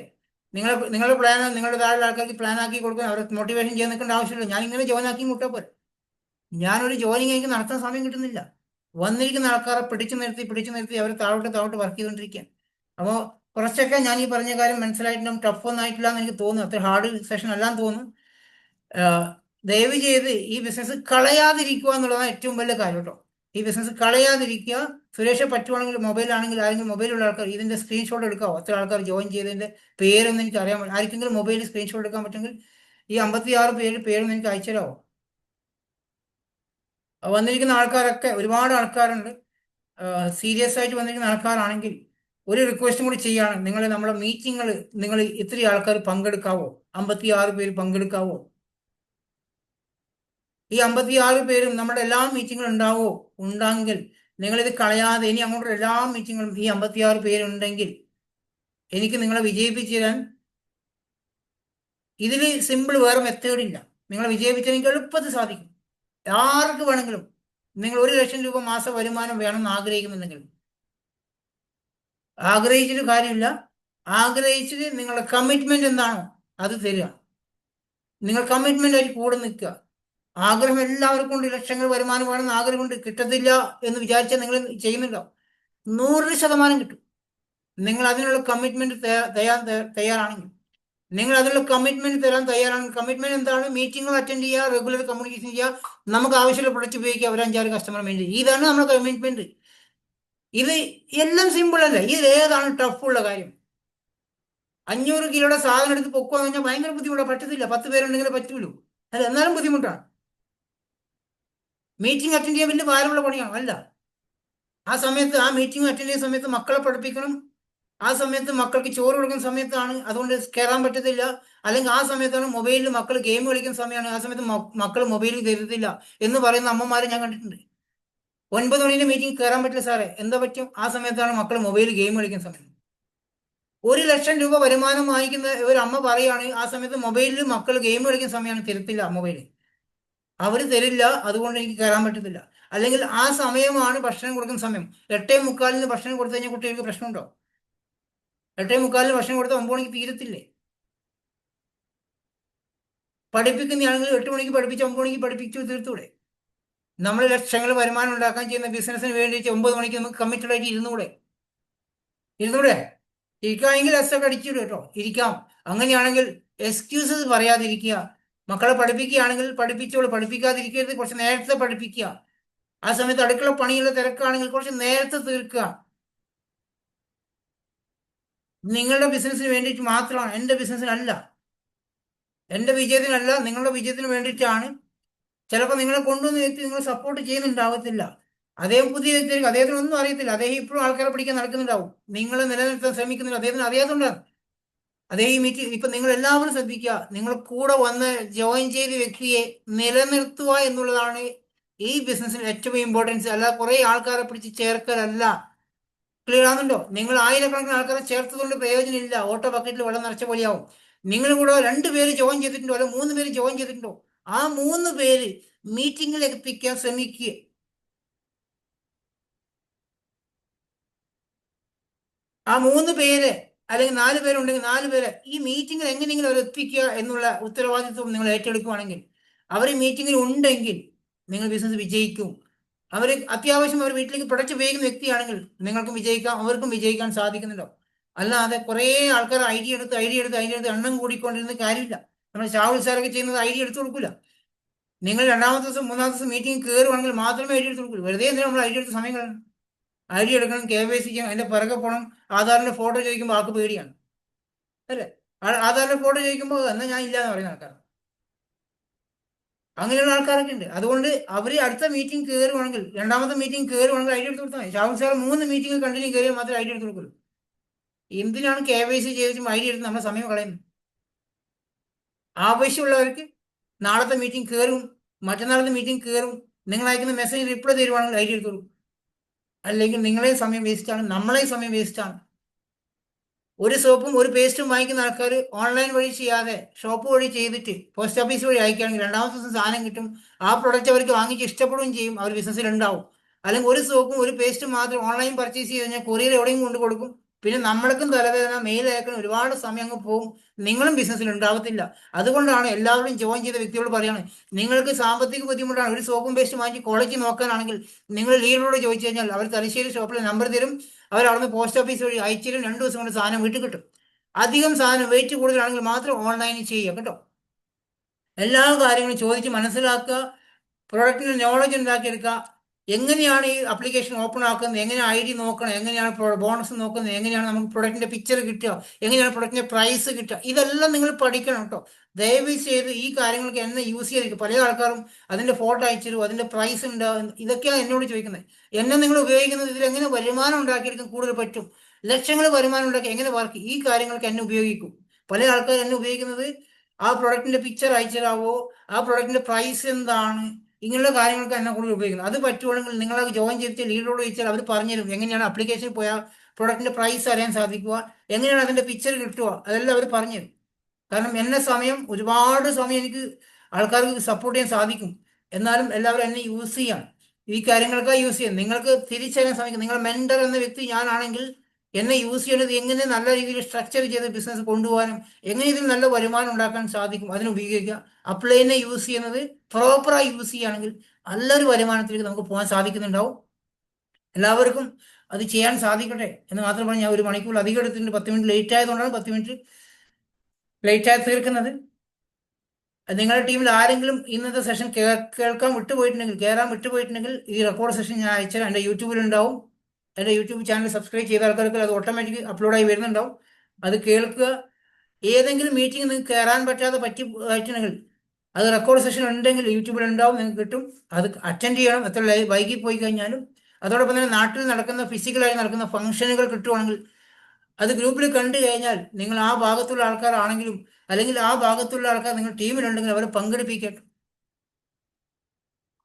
നിങ്ങളുടെ പ്ലാൻ, നിങ്ങളുടെ താഴെ ആൾക്കാർക്ക് പ്ലാൻ ആക്കി കൊടുക്കാൻ, അവരെ മോട്ടിവേഷൻ ചെയ്യാൻ നിൽക്കേണ്ട ആവശ്യമില്ല. ഞാൻ ഇങ്ങനെ ജോയിൻ ആക്കി വിട്ടാൽ പോരെ? ഞാനൊരു ജോയിനിങ് എനിക്ക് നടത്താൻ സമയം കിട്ടുന്നില്ല. വന്നിരിക്കുന്ന ആൾക്കാരെ പിടിച്ചു നിർത്തി അവരെ താഴോട്ട് വർക്ക് ചെയ്തുകൊണ്ടിരിക്കുക. അപ്പോൾ കുറച്ചൊക്കെ ഞാൻ ഈ പറഞ്ഞ കാര്യം മനസ്സിലായിട്ടും ടഫ് ഒന്നും ആയിട്ടില്ല എന്ന് എനിക്ക് തോന്നുന്നു. അത്ര ഹാർഡ് സെഷൻ അല്ലാന്ന് തോന്നുന്നു. ദയവ് ചെയ്ത് ഈ ബിസിനസ് കളയാതിരിക്കുക എന്നുള്ളതാണ് ഏറ്റവും വലിയ കാര്യം കേട്ടോ. ഈ ബിസിനസ് കളയാതിരിക്കുക. സുരേഷ് പറ്റുവാണെങ്കിൽ മൊബൈലാണെങ്കിൽ ആരെങ്കിലും മൊബൈലുള്ള ആൾക്കാർ ഇതിന്റെ സ്ക്രീൻഷോട്ട് എടുക്കാവോ? അത്ര ആൾക്കാർ ജോയിൻ ചെയ്തതിന്റെ പേരൊന്നും എനിക്ക് അറിയാൻ പറ്റും. ആർക്കെങ്കിലും മൊബൈലിൽ സ്ക്രീൻഷോട്ട് എടുക്കാൻ പറ്റുമെങ്കിൽ ഈ 56 പേരൊന്നും എനിക്ക് അയച്ചു തരാമോ? വന്നിരിക്കുന്ന ആൾക്കാരൊക്കെ ഒരുപാട് ആൾക്കാരുണ്ട്. സീരിയസ് ആയിട്ട് വന്നിരിക്കുന്ന ആൾക്കാരാണെങ്കിൽ ഒരു റിക്വസ്റ്റും കൂടി ചെയ്യാണ്. നിങ്ങൾ നമ്മുടെ മീറ്റിങ്ങൾ നിങ്ങൾ ഇത്രയും ആൾക്കാർ പങ്കെടുക്കാവോ? 56 പേര് പങ്കെടുക്കാവോ? ഈ 56 പേരും നമ്മുടെ എല്ലാ മീറ്റിങ്ങും ഉണ്ടാവോ? ഉണ്ടെങ്കിൽ നിങ്ങളിത് കളയാതെ ഇനി അങ്ങോട്ടുള്ള എല്ലാ മീറ്റിങ്ങും ഈ 56 പേരുണ്ടെങ്കിൽ എനിക്ക് നിങ്ങളെ വിജയിപ്പിച്ചു തരാൻ ഇതിൽ സിമ്പിൾ വേറെ മെത്തേഡില്ല. നിങ്ങളെ വിജയിപ്പിച്ചാൽ എനിക്ക് എളുപ്പത്തിൽ സാധിക്കും. ആർക്ക് വേണമെങ്കിലും. നിങ്ങൾ 1,00,000 രൂപ മാസ വരുമാനം വേണമെന്ന് ആഗ്രഹിക്കുന്നുണ്ടെങ്കിൽ, ആഗ്രഹിച്ചിട്ട് കാര്യമില്ല, ആഗ്രഹിച്ചിട്ട് നിങ്ങളുടെ കമ്മിറ്റ്മെന്റ് എന്താണോ അത് തരിക. നിങ്ങൾ കമ്മിറ്റ്മെന്റ് ആയിട്ട് കൂടെ നിൽക്കുക. ആഗ്രഹം എല്ലാവർക്കും ഉണ്ട്, ലക്ഷങ്ങൾ വരുമാനം വേണമെന്ന് ആഗ്രഹമുണ്ട്. കിട്ടത്തില്ല എന്ന് വിചാരിച്ചാൽ നിങ്ങൾ ചെയ്യുന്നുണ്ടോ? 100% കിട്ടും. നിങ്ങൾ അതിനുള്ള കമ്മിറ്റ്മെന്റ് തയ്യാറാണെങ്കിൽ, നിങ്ങൾ അതിനുള്ള കമ്മിറ്റ്മെന്റ് തരാൻ തയ്യാറാണെങ്കിൽ, കമ്മിറ്റ്മെന്റ് എന്താണ്? മീറ്റിംഗുകൾ അറ്റൻഡ് ചെയ്യുക, റെഗുലർ കമ്മ്യൂണിക്കേഷൻ ചെയ്യുക, നമുക്ക് ആവശ്യമുള്ള പ്രൊഡക്റ്റ് ഉപയോഗിക്കുക, ഒരു 5-6 കസ്റ്റമർ മെയിൻ. ഇതാണ് നമ്മുടെ കമ്മിറ്റ്മെന്റ്. ഇത് എല്ലാം സിമ്പിൾ അല്ലേ? ഇത് ഏതാണ് ടഫ് ഉള്ള കാര്യം? 500 കിലോയുടെ സാധനം എടുത്ത് പൊക്കുവാന്ന് പറഞ്ഞാൽ ഭയങ്കര ബുദ്ധിമുട്ടാണ്. പറ്റത്തില്ല. 10 പേരുണ്ടെങ്കിലേ പറ്റുള്ളൂ. അല്ല, എന്നാലും ബുദ്ധിമുട്ടാണ്. മീറ്റിംഗ് അറ്റൻഡ് ചെയ്യാൻ വലിയ ഭാരമുള്ള പണിയാണ് അല്ല. ആ സമയത്ത് ആ മീറ്റിംഗ് അറ്റൻഡ് ചെയ്യുന്ന സമയത്ത് മക്കളെ പഠിപ്പിക്കണം. ആ സമയത്ത് മക്കൾക്ക് ചോറ് കൊടുക്കുന്ന സമയത്താണ്, അതുകൊണ്ട് കയറാൻ പറ്റത്തില്ല. അല്ലെങ്കിൽ ആ സമയത്താണ് മൊബൈലിൽ മക്കൾ ഗെയിം കളിക്കുന്ന സമയമാണ്, ആ സമയത്ത് മക്കൾ മൊബൈലിൽ തരത്തില്ല എന്ന് പറയുന്ന അമ്മമാരെ ഞാൻ കണ്ടിട്ടുണ്ട്. 9 മണിന്റെ മീറ്റിംഗ് കയറാൻ പറ്റില്ല സാറേ, എന്താ പറ്റും? ആ സമയത്താണ് മക്കൾ മൊബൈലിൽ ഗെയിം കളിക്കുന്ന സമയം. 1,00,000 രൂപ വരുമാനം വാങ്ങിക്കുന്ന ഒരു അമ്മ പറയാണ് ആ സമയത്ത് മൊബൈലിൽ മക്കൾ ഗെയിം കളിക്കുന്ന സമയമാണ്, തരത്തില്ല മൊബൈൽ. അവർ തരില്ല, അതുകൊണ്ട് എനിക്ക് കയറാൻ പറ്റത്തില്ല. അല്ലെങ്കിൽ ആ സമയമാണ് ഭക്ഷണം കൊടുക്കുന്ന സമയം. 8:45 ഭക്ഷണം കൊടുത്തു കഴിഞ്ഞാൽ കുട്ടികൾക്ക് പ്രശ്നമുണ്ടോ? 8:45 ഭക്ഷണം കൊടുത്താൽ 9 മണിക്ക് തീരത്തില്ലേ? പഠിപ്പിക്കുന്ന ആണെങ്കിൽ 8 മണിക്ക് പഠിപ്പിച്ച് 9 മണിക്ക് പഠിപ്പിച്ചു തീർത്തൂടെ? നമ്മൾ ലക്ഷങ്ങൾ വരുമാനം ഉണ്ടാക്കാൻ ചെയ്യുന്ന ബിസിനസ്സിന് വേണ്ടിയിട്ട് 9 മണിക്ക് നമുക്ക് കമ്മിറ്റഡ് ആയിട്ട് ഇരുന്നൂടെ ഇരിക്കാമെങ്കിൽ എസ് അടിച്ചിടും കേട്ടോ, ഇരിക്കാം. അങ്ങനെയാണെങ്കിൽ എക്സ്ക്യൂസസ് പറയാതിരിക്കുക. മക്കളെ പഠിപ്പിക്കുകയാണെങ്കിൽ പഠിപ്പിച്ചോളൂ, പഠിപ്പിക്കാതിരിക്കരുത്. കുറച്ച് നേരത്തെ പഠിപ്പിക്കുക. ആ സമയത്ത് അടുക്കള പണിയുള്ള തിരക്കാണെങ്കിൽ കുറച്ച് നേരത്തെ തീർക്കുക. നിങ്ങളുടെ ബിസിനസ്സിന് വേണ്ടിയിട്ട് മാത്രമാണ്, എൻ്റെ ബിസിനസ്സിനല്ല, എൻ്റെ വിജയത്തിനല്ല, നിങ്ങളുടെ വിജയത്തിന് വേണ്ടിയിട്ടാണ്. ചിലപ്പോൾ നിങ്ങളെ കൊണ്ടുവന്ന് വ്യക്തി നിങ്ങൾ സപ്പോർട്ട് ചെയ്യുന്നുണ്ടാവത്തില്ല. അദ്ദേഹം പുതിയ വ്യക്തിയായിരിക്കും, അദ്ദേഹത്തിന് ഒന്നും അറിയത്തില്ല. അദ്ദേഹം ഇപ്പോഴും ആൾക്കാരെ പിടിക്കാൻ നടക്കുന്നുണ്ടാവും. നിങ്ങളെ നിലനിർത്താൻ ശ്രമിക്കുന്നില്ല, അദ്ദേഹത്തിന് അറിയാത്തതുകൊണ്ടാണ്. അതേ ഈ മീറ്റിംഗ് ഇപ്പൊ നിങ്ങൾ എല്ലാവരും ശ്രദ്ധിക്കുക. നിങ്ങൾ കൂടെ വന്ന് ജോയിൻ ചെയ്ത വ്യക്തിയെ നിലനിർത്തുക എന്നുള്ളതാണ് ഈ ബിസിനസ്സിൽ ഏറ്റവും ഇമ്പോർട്ടൻസ്. അല്ല കുറെ ആൾക്കാരെ പിടിച്ച് ചേർക്കലല്ല. ക്ലിയർ ആകുന്നുണ്ടോ? നിങ്ങൾ ആയിരക്കണക്കിന് ആൾക്കാരെ ചേർത്തതുകൊണ്ട് പ്രയോജനമില്ല. ഓട്ടോ ബക്കറ്റിൽ വെള്ളം നിറച്ച പോലെയാവും. നിങ്ങൾ കൂടെ 2 പേര് ജോയിൻ ചെയ്തിട്ടുണ്ടോ, അല്ലെങ്കിൽ 3 പേര് ജോയിൻ ചെയ്തിട്ടുണ്ടോ, ആ 3 പേര് മീറ്റിംഗിൽ എത്തിക്കാൻ ശ്രമിക്കുക. ആ 3 പേര് അല്ലെങ്കിൽ 4 പേരുണ്ടെങ്കിൽ 4 പേര് ഈ മീറ്റിംഗിൽ എങ്ങനെയെങ്കിലും അവർ എത്തിക്കുക എന്നുള്ള ഉത്തരവാദിത്വം നിങ്ങൾ ഏറ്റെടുക്കുകയാണെങ്കിൽ, അവർ മീറ്റിംഗിൽ ഉണ്ടെങ്കിൽ നിങ്ങൾ ബിസിനസ് വിജയിക്കും. അവർ അത്യാവശ്യം അവർ വീട്ടിലേക്ക് പ്രൊഡക്റ്റ് ഉപയോഗിക്കുന്ന വ്യക്തിയാണെങ്കിൽ നിങ്ങൾക്കും വിജയിക്കാം, അവർക്കും വിജയിക്കാൻ സാധിക്കുന്നുണ്ടോ? അല്ലാതെ കുറേ ആൾക്കാർ ഐഡിയ എടുത്ത് എണ്ണം കൂടിക്കൊണ്ടിരുന്ന കാര്യമില്ല. നമ്മൾ ഷാവുൽ സാറൊക്കെ ചെയ്യുന്നത് ഐഡിയ എടുത്തു കൊടുക്കില്ല. നിങ്ങൾ 2-ാമത്തെ ദിവസം 3-ാമത്തെ ദിവസം മീറ്റിംഗ് കയറുവാണെങ്കിൽ മാത്രമേ ഐഡിയ എടുത്ത് കൊടുക്കൂ. വെറുതെ എന്തിനാണ് നമ്മൾ ഐഡിയ എടുത്ത് സമയം കളയണം? ഐഡിയ എടുക്കണം, KYC ചെയ്യണം, അതിന്റെ പിറകെ പോകണം. ആധാറിന്റെ ഫോട്ടോ ചോദിക്കുമ്പോൾ ആൾക്ക് പേടിയാണ് അല്ലേ? ആധാറിന്റെ ഫോട്ടോ ചോദിക്കുമ്പോൾ എന്നാൽ ഞാൻ ഇല്ലാന്ന് പറയുന്ന ആൾക്കാർ. അങ്ങനെയുള്ള ആൾക്കാരൊക്കെ ഉണ്ട്. അതുകൊണ്ട് അവർ അടുത്ത മീറ്റിംഗ് കയറുവാണെങ്കിൽ, രണ്ടാമത്തെ മീറ്റിംഗ് കയറുവാണെങ്കിൽ ഐ ഡി എടുത്ത് കൊടുത്താൽ മതി. ഷാഹുൽ സാർ 3 മീറ്റിംഗ് കണ്ടിന്യൂ കയറിയാൽ മാത്രമേ ഐ ഡി എടുത്ത് കൊടുക്കുള്ളൂ. എന്തിനാണ് KYC ചെയ്തിട്ടും ഐ ഡി എടുത്ത് നമ്മുടെ സമയം കളയുന്നത്? ആവശ്യമുള്ളവർക്ക് നാളത്തെ മീറ്റിംഗ് കയറും, മറ്റന്നാളത്തെ മീറ്റിംഗ് കയറും, നിങ്ങൾ അയക്കുന്ന മെസ്സേജ് റിപ്ലൈ തരുവാണെങ്കിൽ ഐ ഡി എടുത്തോളൂ. അല്ലെങ്കിൽ നിങ്ങളെ സമയം വേസ്റ്റാണ്, നമ്മളെ സമയം വേസ്റ്റാണ്. ഒരു സോപ്പും ഒരു പേസ്റ്റും വാങ്ങിക്കുന്ന ആൾക്കാർ ഓൺലൈൻ വഴി ചെയ്യാതെ ഷോപ്പ് വഴി ചെയ്തിട്ട് പോസ്റ്റ് ഓഫീസ് വഴി അയക്കുകയാണെങ്കിൽ രണ്ടാമത്തെ ദിവസം സാധനം കിട്ടും. ആ പ്രൊഡക്റ്റ് അവർക്ക് വാങ്ങിച്ച് ഇഷ്ടപ്പെടുകയും ചെയ്യും, അവർ ബിസിനസ്സിൽ ഉണ്ടാവും. അല്ലെങ്കിൽ ഒരു സോപ്പും ഒരു പേസ്റ്റും മാത്രം ഓൺലൈൻ പർച്ചേസ് ചെയ്ത് കഴിഞ്ഞാൽ കൊറിയർ എവിടെയും കൊണ്ട് കൊടുക്കും. പിന്നെ നമ്മൾക്കും തലവേദന, മെയിൽ അയക്കണം, ഒരുപാട് സമയം അങ്ങ് പോകും. നിങ്ങളും ബിസിനസ്സിൽ ഉണ്ടാവത്തില്ല. അതുകൊണ്ടാണ് എല്ലാവരും ജോയിൻ ചെയ്ത വ്യക്തിയോട് പറയുന്നത്, നിങ്ങൾക്ക് സാമ്പത്തിക ബുദ്ധിമുട്ടാണ്, ഒരു സോപ്പും പേസ്റ്റും വാങ്ങിച്ച് ക്വാളിറ്റി നോക്കാനാണെങ്കിൽ നിങ്ങൾ ലീഡറോട് ചോദിച്ചു കഴിഞ്ഞാൽ അവർ തലശ്ശേരി ഷോപ്പിൽ നമ്പർ തരും. അവരവിടുന്ന് പോസ്റ്റ് ഓഫീസ് വഴി അയച്ചാലും 2 ദിവസം കൊണ്ട് സാധനം വീട്ടിൽ കിട്ടും. അധികം സാധനം വെയിറ്റ് കൂടുതലാണെങ്കിൽ മാത്രം ഓൺലൈനിൽ ചെയ്യുക കേട്ടോ. എല്ലാ കാര്യങ്ങളും ചോദിച്ച് മനസ്സിലാക്കുക, പ്രൊഡക്റ്റിന് നോളജ് ഉണ്ടാക്കിയെടുക്കുക. എങ്ങനെയാണ് ഈ ആപ്ലിക്കേഷൻ ഓപ്പൺ ആക്കുന്നത്, എങ്ങനെ ID നോക്കണം, എങ്ങനെയാണ് ബോണസ് നോക്കുന്നത്, എങ്ങനെയാണ് നമുക്ക് പ്രൊഡക്റ്റിന്റെ പിക്ചർ കിട്ടുക, എങ്ങനെയാണ് പ്രൊഡക്റ്റിന്റെ പ്രൈസ് കിട്ടുക, ഇതെല്ലാം നിങ്ങൾ പഠിക്കണം കേട്ടോ. ദയവ് ചെയ്ത് ഈ കാര്യങ്ങൾക്ക് എന്നെ യൂസ് ചെയ്തിരിക്കും. പല ആൾക്കാരും അതിന്റെ ഫോട്ടോ അയച്ചിരും, അതിന്റെ പ്രൈസ് ഉണ്ട്, ഇതൊക്കെയാണ് എന്നോട് ചോദിക്കുന്നത്. എന്നെ നിങ്ങൾ ഉപയോഗിക്കുന്നത് ഇതിൽ എങ്ങനെ വരുമാനം ഉണ്ടാക്കിയെടുക്കാൻ കൂടുതൽ പറ്റും, ലക്ഷങ്ങൾ വരുമാനം ഉണ്ടാക്കി എങ്ങനെ വർക്ക്, ഈ കാര്യങ്ങൾക്ക് എന്നെ ഉപയോഗിക്കും. പല ആൾക്കാരും എന്നെ ഉപയോഗിക്കുന്നത് ആ പ്രൊഡക്റ്റിന്റെ പിക്ചർ അയച്ചിടാവോ, ആ പ്രൊഡക്റ്റിന്റെ പ്രൈസ് എന്താണ്, ഇങ്ങനെയുള്ള കാര്യങ്ങൾക്ക് എന്നെ കൂടുതൽ ഉപയോഗിക്കുന്നത്. അത് പറ്റുവാണെങ്കിൽ നിങ്ങൾ ജോയിൻ ചെയ്തിട്ട് ലീഡറോട് ചോദിച്ചാൽ അവർ പറഞ്ഞുതരും എങ്ങനെയാണ് അപ്ലിക്കേഷൻ പോയാൽ പ്രൊഡക്റ്റിന്റെ പ്രൈസ് അറിയാൻ സാധിക്കുക, എങ്ങനെയാണ് അതിന്റെ പിക്ചർ കിട്ടുക, അതെല്ലാം അവർ പറഞ്ഞുതരും. കാരണം എന്നെ സമയം, ഒരുപാട് സമയം എനിക്ക് ആൾക്കാർക്ക് സപ്പോർട്ട് ചെയ്യാൻ സാധിക്കും. എന്നാലും എല്ലാവരും എന്നെ യൂസ് ചെയ്യാം, ഈ കാര്യങ്ങൾക്കാണ് യൂസ് ചെയ്യാം. നിങ്ങൾക്ക് തിരിച്ചറിയാൻ സാധിക്കും, നിങ്ങളുടെ മെന്റർ എന്ന വ്യക്തി ഞാനാണെങ്കിൽ എന്നെ യൂസ് ചെയ്യേണ്ടത് എങ്ങനെ നല്ല രീതിയിൽ സ്ട്രക്ചർ ചെയ്ത് ബിസിനസ് കൊണ്ടുപോകാനും എങ്ങനെ ഇതിൽ നല്ല വരുമാനം ഉണ്ടാക്കാൻ സാധിക്കും അതിന് ഉപയോഗിക്കുക. അപ്ലൈനെ യൂസ് ചെയ്യുന്നത് പ്രോപ്പറായി യൂസ് ചെയ്യുകയാണെങ്കിൽ നല്ലൊരു വരുമാനത്തിലേക്ക് നമുക്ക് പോകാൻ സാധിക്കുന്നുണ്ടാവും. എല്ലാവർക്കും അത് ചെയ്യാൻ സാധിക്കട്ടെ എന്ന് മാത്രം പറഞ്ഞ് ഞാൻ 1 മണിക്കൂർ അധികം എടുത്തിട്ടുണ്ട്. 10 മിനിറ്റ് ലേറ്റ് ആയതുകൊണ്ടാണ് 10 മിനിറ്റ് ലേറ്റ് ആയി തീർക്കുന്നത്. നിങ്ങളുടെ ടീമിൽ ആരെങ്കിലും ഇന്നത്തെ സെഷൻ കേൾക്കാൻ വിട്ടുപോയിട്ടുണ്ടെങ്കിൽ, കയറാൻ വിട്ടുപോയിട്ടുണ്ടെങ്കിൽ ഈ റെക്കോർഡ് സെഷൻ ഞാൻ അയച്ചാൽ എൻ്റെ യൂട്യൂബിലുണ്ടാവും. എൻ്റെ യൂട്യൂബ് ചാനൽ സബ്സ്ക്രൈബ് ചെയ്ത ആൾക്കാർക്ക് അത് ഓട്ടോമാറ്റിക് അപ്ലോഡായി വരുന്നുണ്ടാവും. അത് കേൾക്കുക. ഏതെങ്കിലും മീറ്റിംഗ് നിങ്ങൾക്ക് കയറാൻ പറ്റാതെ പറ്റുന്നെങ്കിൽ അത് റെക്കോർഡ് സെഷൻ ഉണ്ടെങ്കിൽ യൂട്യൂബിൽ ഉണ്ടാവും, നിങ്ങൾക്ക് കിട്ടും. അത് അറ്റൻഡ് ചെയ്യണം, എത്ര വൈകി പോയി കഴിഞ്ഞാലും. അതോടൊപ്പം തന്നെ നാട്ടിൽ നടക്കുന്ന ഫിസിക്കലായി നടക്കുന്ന ഫംഗ്ഷനുകൾ കിട്ടുവാണെങ്കിൽ അത് ഗ്രൂപ്പിൽ കണ്ടു കഴിഞ്ഞാൽ നിങ്ങൾ ആ ഭാഗത്തുള്ള ആൾക്കാരാണെങ്കിലും അല്ലെങ്കിൽ ആ ഭാഗത്തുള്ള ആൾക്കാർ നിങ്ങൾ ടീമിലുണ്ടെങ്കിൽ അവരെ പങ്കെടുപ്പിക്കട്ടെ.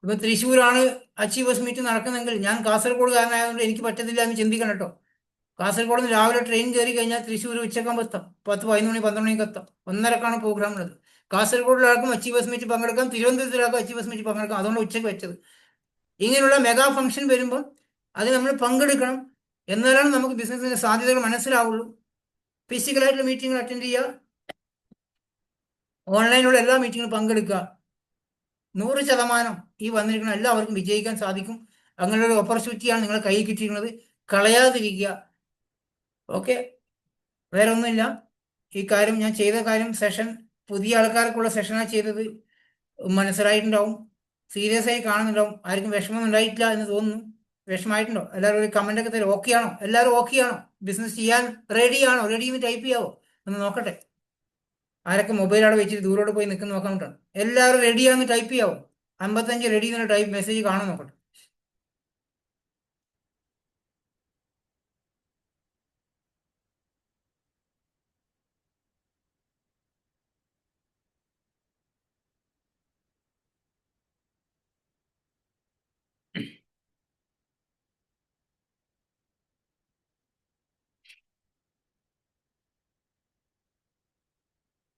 ഇപ്പൊ തൃശ്ശൂരാണ് അച്ചീവേഴ്സ് മീറ്റ് നടക്കുന്നെങ്കിൽ ഞാൻ കാസർഗോഡുകാരനായതുകൊണ്ട് എനിക്ക് പറ്റത്തില്ല എന്ന് ചിന്തിക്കണം കേട്ടോ. കാസർഗോഡ് നിന്ന് രാവിലെ ട്രെയിൻ കയറി കഴിഞ്ഞാൽ തൃശ്ശൂർ ഉച്ചക്കാകുമ്പോൾ എത്താം, 10, 11 മണി, 12 മണിക്ക് എത്താം. 1:30ക്കാണ് പ്രോഗ്രാം ഉള്ളത്. കാസർഗോഡിലാർക്കും അച്ചീവേഴ്സ് മീറ്റ് പങ്കെടുക്കാം, തിരുവനന്തപുരത്തിലാർക്കും അച്ചീവേഴ്സ് മീറ്റ് പങ്കെടുക്കാം. അതുകൊണ്ട് ഉച്ചയ്ക്ക് വെച്ചത്. ഇങ്ങനെയുള്ള മെഗാ ഫംഗ്ഷൻ വരുമ്പോൾ അത് നമ്മൾ പങ്കെടുക്കണം. എന്നാലാണ് നമുക്ക് ബിസിനസ്സിന്റെ സാധ്യതകൾ മനസ്സിലാവുള്ളൂ. ഫിസിക്കലായിട്ടുള്ള മീറ്റിംഗുകൾ അറ്റൻഡ് ചെയ്യുക, ഓൺലൈനിലുള്ള എല്ലാ മീറ്റിങ്ങിലും പങ്കെടുക്കുക. 100% ഈ വന്നിരിക്കുന്ന എല്ലാവർക്കും വിജയിക്കാൻ സാധിക്കും. അങ്ങനെയുള്ള ഓപ്പർച്യൂണിറ്റിയാണ് നിങ്ങളെ കയ്യിൽ കിട്ടിയിരുന്നത്, കളയാതിരിക്കുക. ഓക്കെ, വേറെ ഒന്നുമില്ല. ഈ കാര്യം ഞാൻ ചെയ്ത കാര്യം സെഷൻ പുതിയ ആൾക്കാർക്കുള്ള സെഷനാണ് ചെയ്തത്. മനസ്സിലായിട്ടുണ്ടാവും, സീരിയസ് ആയി കാണുന്നുണ്ടാവും. ആർക്കും വിഷമം ഉണ്ടായിട്ടില്ല എന്ന് തോന്നുന്നു. വിഷമമായിട്ടുണ്ടോ? എല്ലാവരും ഒരു കമന്റ് ഒക്കെ തരും. ഓക്കെ ആണോ? എല്ലാവരും ഓക്കെ ആണോ? ബിസിനസ് ചെയ്യാൻ റെഡി ആണോ? റെഡി എന്ന് ടൈപ്പ് ചെയ്യാവോ? ഒന്ന് നോക്കട്ടെ. ആരൊക്കെ മൊബൈൽ അവിടെ വെച്ചിട്ട് ദൂരോട്ട് പോയി നിൽക്കുന്ന നോക്കാൻ പറ്റാണ്. എല്ലാവരും റെഡിയാന്ന് ടൈപ്പ് ചെയ്യാവോ? 55 റെഡി എന്നുള്ള ടൈപ്പ് മെസ്സേജ് കാണാൻ നോക്കട്ടെ.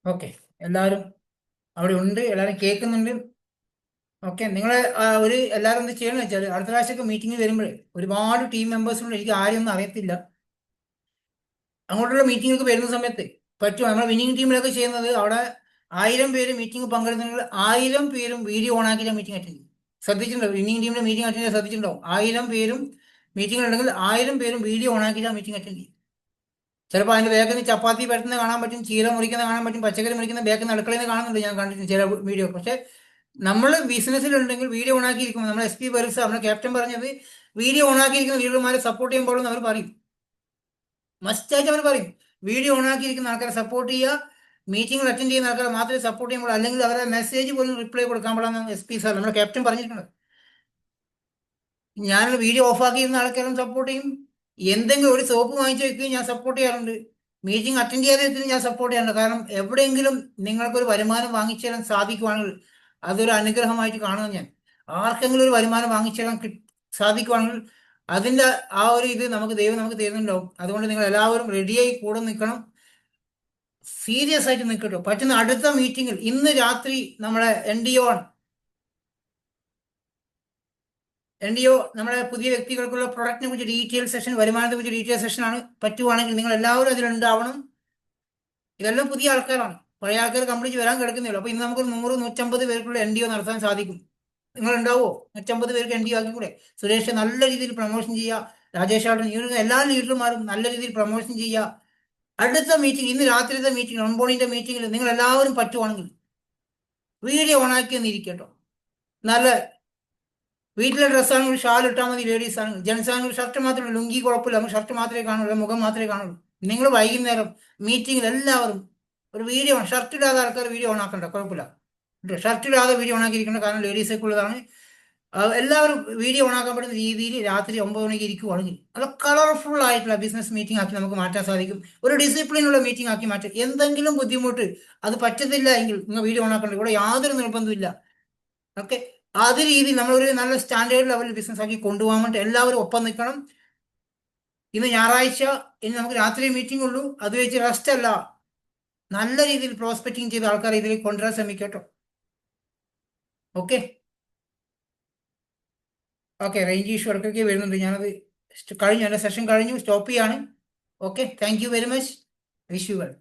ഓക്കെ, എല്ലാവരും അവിടെ ഉണ്ട്, എല്ലാവരും കേൾക്കുന്നുണ്ട്. ഓക്കെ, നിങ്ങളെ എല്ലാവരും എന്ത് ചെയ്യണമെന്ന് വെച്ചാൽ അടുത്ത പ്രാവശ്യമൊക്കെ മീറ്റിംഗ് വരുമ്പോഴേ ഒരുപാട് ടീം മെമ്പേഴ്സിനോട് എനിക്ക് ആരും ഒന്നും അറിയത്തില്ല. അങ്ങോട്ടുള്ള മീറ്റിംഗ് വരുന്ന സമയത്ത് പറ്റുമോ? നമ്മുടെ വിന്നിംഗ് ടീമിലൊക്കെ ചെയ്യുന്നത് അവിടെ 1000 പേര് മീറ്റിംഗ് പങ്കെടുക്കുന്നെങ്കിൽ 1000 പേരും വീഡിയോ ഓൺ ആക്കിയില്ല മീറ്റിംഗ് അറ്റൻഡ് ചെയ്യും. ശ്രദ്ധിച്ചിട്ടുണ്ടോ? വിന്നിംഗ് ടീമിന്റെ മീറ്റിംഗ് അറ്റൻഡ് ചെയ്യാൻ ശ്രദ്ധിച്ചിട്ടുണ്ടോ? 1000 പേരും മീറ്റിംഗ് ഉണ്ടെങ്കിൽ 1000 പേരും വീഡിയോ ഓൺ ആക്കിയില്ല മീറ്റിംഗ് അറ്റൻഡ് ചെയ്യും. ചിലപ്പോൾ അതിന്റെ ബാക്കിൽ നിന്ന് ചപ്പാത്തി പരത്തുന്നത് കാണാൻ പറ്റും, ചീര മുറിക്കുന്നത് കാണാൻ പറ്റും, പച്ചക്കറി മുറിക്കുന്ന ബാക്കിൽ നിന്ന് അടുക്കളയിൽ നിന്ന് കാണുന്നുണ്ട്, ഞാൻ കണ്ടിട്ടുണ്ട് ചില വീഡിയോ. പക്ഷെ നമ്മൾ ബിസിനസ്സിലുണ്ടെങ്കിൽ വീഡിയോ ഓണാക്കിയിരിക്കുമ്പോൾ നമ്മൾ SP ബർസ് നമ്മുടെ ക്യാപ്റ്റൻ പറഞ്ഞത് വീഡിയോ ഓണാക്കിയിരിക്കുന്ന ലീഡർമാരെ സപ്പോർട്ട് ചെയ്യുമ്പോൾ അവർ പറയും, മസ്റ്റായിട്ട് അവർ പറയും വീഡിയോ ഓണാക്കിയിരിക്കുന്ന ആൾക്കാരെ സപ്പോർട്ട് ചെയ്യുക. മീറ്റിംഗിൽ അറ്റൻഡ് ചെയ്യുന്ന ആൾക്കാരെ മാത്രമേ സപ്പോർട്ട് ചെയ്യുമ്പോൾ, അല്ലെങ്കിൽ അവരെ മെസ്സേജ് പോലും റിപ്ലൈ കൊടുക്കാൻ പാടില്ലെന്ന് SP സാർ, നമ്മുടെ ക്യാപ്റ്റൻ പറഞ്ഞിട്ടുണ്ട്. ഞാനൊരു വീഡിയോ ഓഫാക്കിയിരുന്ന ആൾക്കാരും സപ്പോർട്ട് ചെയ്യും. എന്തെങ്കിലും ഒരു സോപ്പ് വാങ്ങിച്ചു വെക്കുകയും ഞാൻ സപ്പോർട്ട് ചെയ്യാറുണ്ട്. മീറ്റിംഗ് അറ്റൻഡ് ചെയ്യാതെ വെച്ചിട്ട് ഞാൻ സപ്പോർട്ട് ചെയ്യാറുണ്ട്. കാരണം എവിടെയെങ്കിലും നിങ്ങൾക്കൊരു വരുമാനം വാങ്ങിച്ചു തരാൻ സാധിക്കുവാണെങ്കിൽ അതൊരു അനുഗ്രഹമായിട്ട് കാണുന്നു ഞാൻ. ആർക്കെങ്കിലും ഒരു വരുമാനം വാങ്ങിച്ചു തരാൻ സാധിക്കുവാണെങ്കിൽ അതിൻ്റെ ആ ഒരു ഇത് ദൈവം നമുക്ക് തരുന്നുണ്ടാവും. അതുകൊണ്ട് നിങ്ങൾ എല്ലാവരും റെഡിയായി കൂടെ നിൽക്കണം. സീരിയസ് ആയിട്ട് നിൽക്കട്ടോ. പറ്റുന്ന അടുത്ത മീറ്റിംഗിൽ ഇന്ന് രാത്രി നമ്മുടെ NDO ആണ്. NDO നമ്മുടെ പുതിയ വ്യക്തികൾക്കുള്ള പ്രൊഡക്റ്റിനെ കുറിച്ച് ഡീറ്റെയിൽ സെഷൻ, വരുമാനത്തെ കുറിച്ച് ഡീറ്റെയിൽ സെഷനാണ്. പറ്റുവാണെങ്കിൽ നിങ്ങൾ എല്ലാവരും അതിലുണ്ടാവണം. ഇതെല്ലാം പുതിയ ആൾക്കാരാണ്, പഴയ ആൾക്കാർ കംപ്ലീറ്റ് വരാൻ കിടക്കുന്നില്ല. അപ്പോൾ ഇന്ന് നമുക്ക് 100-150 പേർക്കുള്ള NDO നടത്താൻ സാധിക്കും. നിങ്ങൾ ഉണ്ടാവോ? 150 പേർക്ക് NDO ആക്കി കൂടെ? സുരേഷ് നല്ല രീതിയിൽ പ്രൊമോഷൻ ചെയ്യുക, രാജേഷ് ആവട്ടെ, എല്ലാ ലീഡർമാരും നല്ല രീതിയിൽ പ്രൊമോഷൻ ചെയ്യുക. അടുത്ത മീറ്റിംഗ്, ഇന്ന് രാത്രിത്തെ മീറ്റിംഗ്, ഓൺബോർഡിന്റെ മീറ്റിംഗിൽ നിങ്ങൾ എല്ലാവരും പറ്റുവാണെങ്കിൽ വീഡിയോ ഓണാക്കി ഒന്നിരിക്കട്ടോ. നല്ല വീട്ടിലെ ഡ്രസ്സാണെങ്കിൽ ഷാൾ ഇട്ടാൽ മതി. ലേഡീസ് ആണെങ്കിൽ, ജെൻസ് ആണെങ്കിൽ ഷർട്ട് മാത്രമേ, ലുങ്കി കുഴപ്പമില്ല, നമുക്ക് ഷർട്ട് മാത്രമേ കാണുള്ളൂ, മുഖം മാത്രമേ കാണുള്ളൂ. നിങ്ങൾ വൈകുന്നേരം മീറ്റിംഗിൽ എല്ലാവരും ഒരു വീഡിയോ, ഷർട്ട് ഇടാതെ ആൾക്കാർ വീഡിയോ ഓണാക്കണ്ട, കുഴപ്പമില്ല. ഷർട്ട് ഇടാതെ വീഡിയോ ഓണാക്കിയിരിക്കേണ്ട, കാരണം ലേഡീസൊക്കെ ഉള്ളതാണ്. എല്ലാവരും വീഡിയോ ഓണാക്കാൻ പറ്റുന്ന രീതിയിൽ രാത്രി 9 മണിക്ക് ഇരിക്കുവാണെങ്കിൽ അത് കളർഫുൾ ആയിട്ടുള്ള ബിസിനസ് മീറ്റിംഗ് ആക്കി നമുക്ക് മാറ്റാൻ സാധിക്കും. ഒരു ഡിസിപ്ലിനുള്ള മീറ്റിംഗ് ആക്കി മാറ്റാം. എന്തെങ്കിലും ബുദ്ധിമുട്ട് അത് പറ്റത്തില്ല എങ്കിൽ നിങ്ങൾ വീഡിയോ ഓണാക്കേണ്ട, ഇവിടെ യാതൊരു നിർബന്ധമില്ല. ഓക്കെ, അത് രീതിയിൽ നമ്മളൊരു നല്ല സ്റ്റാൻഡേർഡ് ലെവലിൽ ബിസിനസ് ആക്കി കൊണ്ടുപോകാൻ വേണ്ടി എല്ലാവരും ഒപ്പം നിൽക്കണം. ഇന്ന് ഞായറാഴ്ച, ഇനി നമുക്ക് രാത്രി മീറ്റിംഗ് ഉള്ളൂ. അത് വെച്ച് റെസ്റ്റ് അല്ല, നല്ല രീതിയിൽ പ്രോസ്പെക്റ്റിംഗ് ചെയ്ത ആൾക്കാരെ ഇതിലേക്ക് കൊണ്ടുവരാൻ ശ്രമിക്കട്ടോ. ഓക്കെ ഓക്കെ, റേഞ്ച് ഇഷ്യൂ ഇടയ്ക്കൊക്കെ വരുന്നുണ്ട്. ഞാനത് കഴിഞ്ഞു, എൻ്റെ സെഷൻ കഴിഞ്ഞു, സ്റ്റോപ്പ് ചെയ്യാണ്. Okay, thank you very much. Wish you well.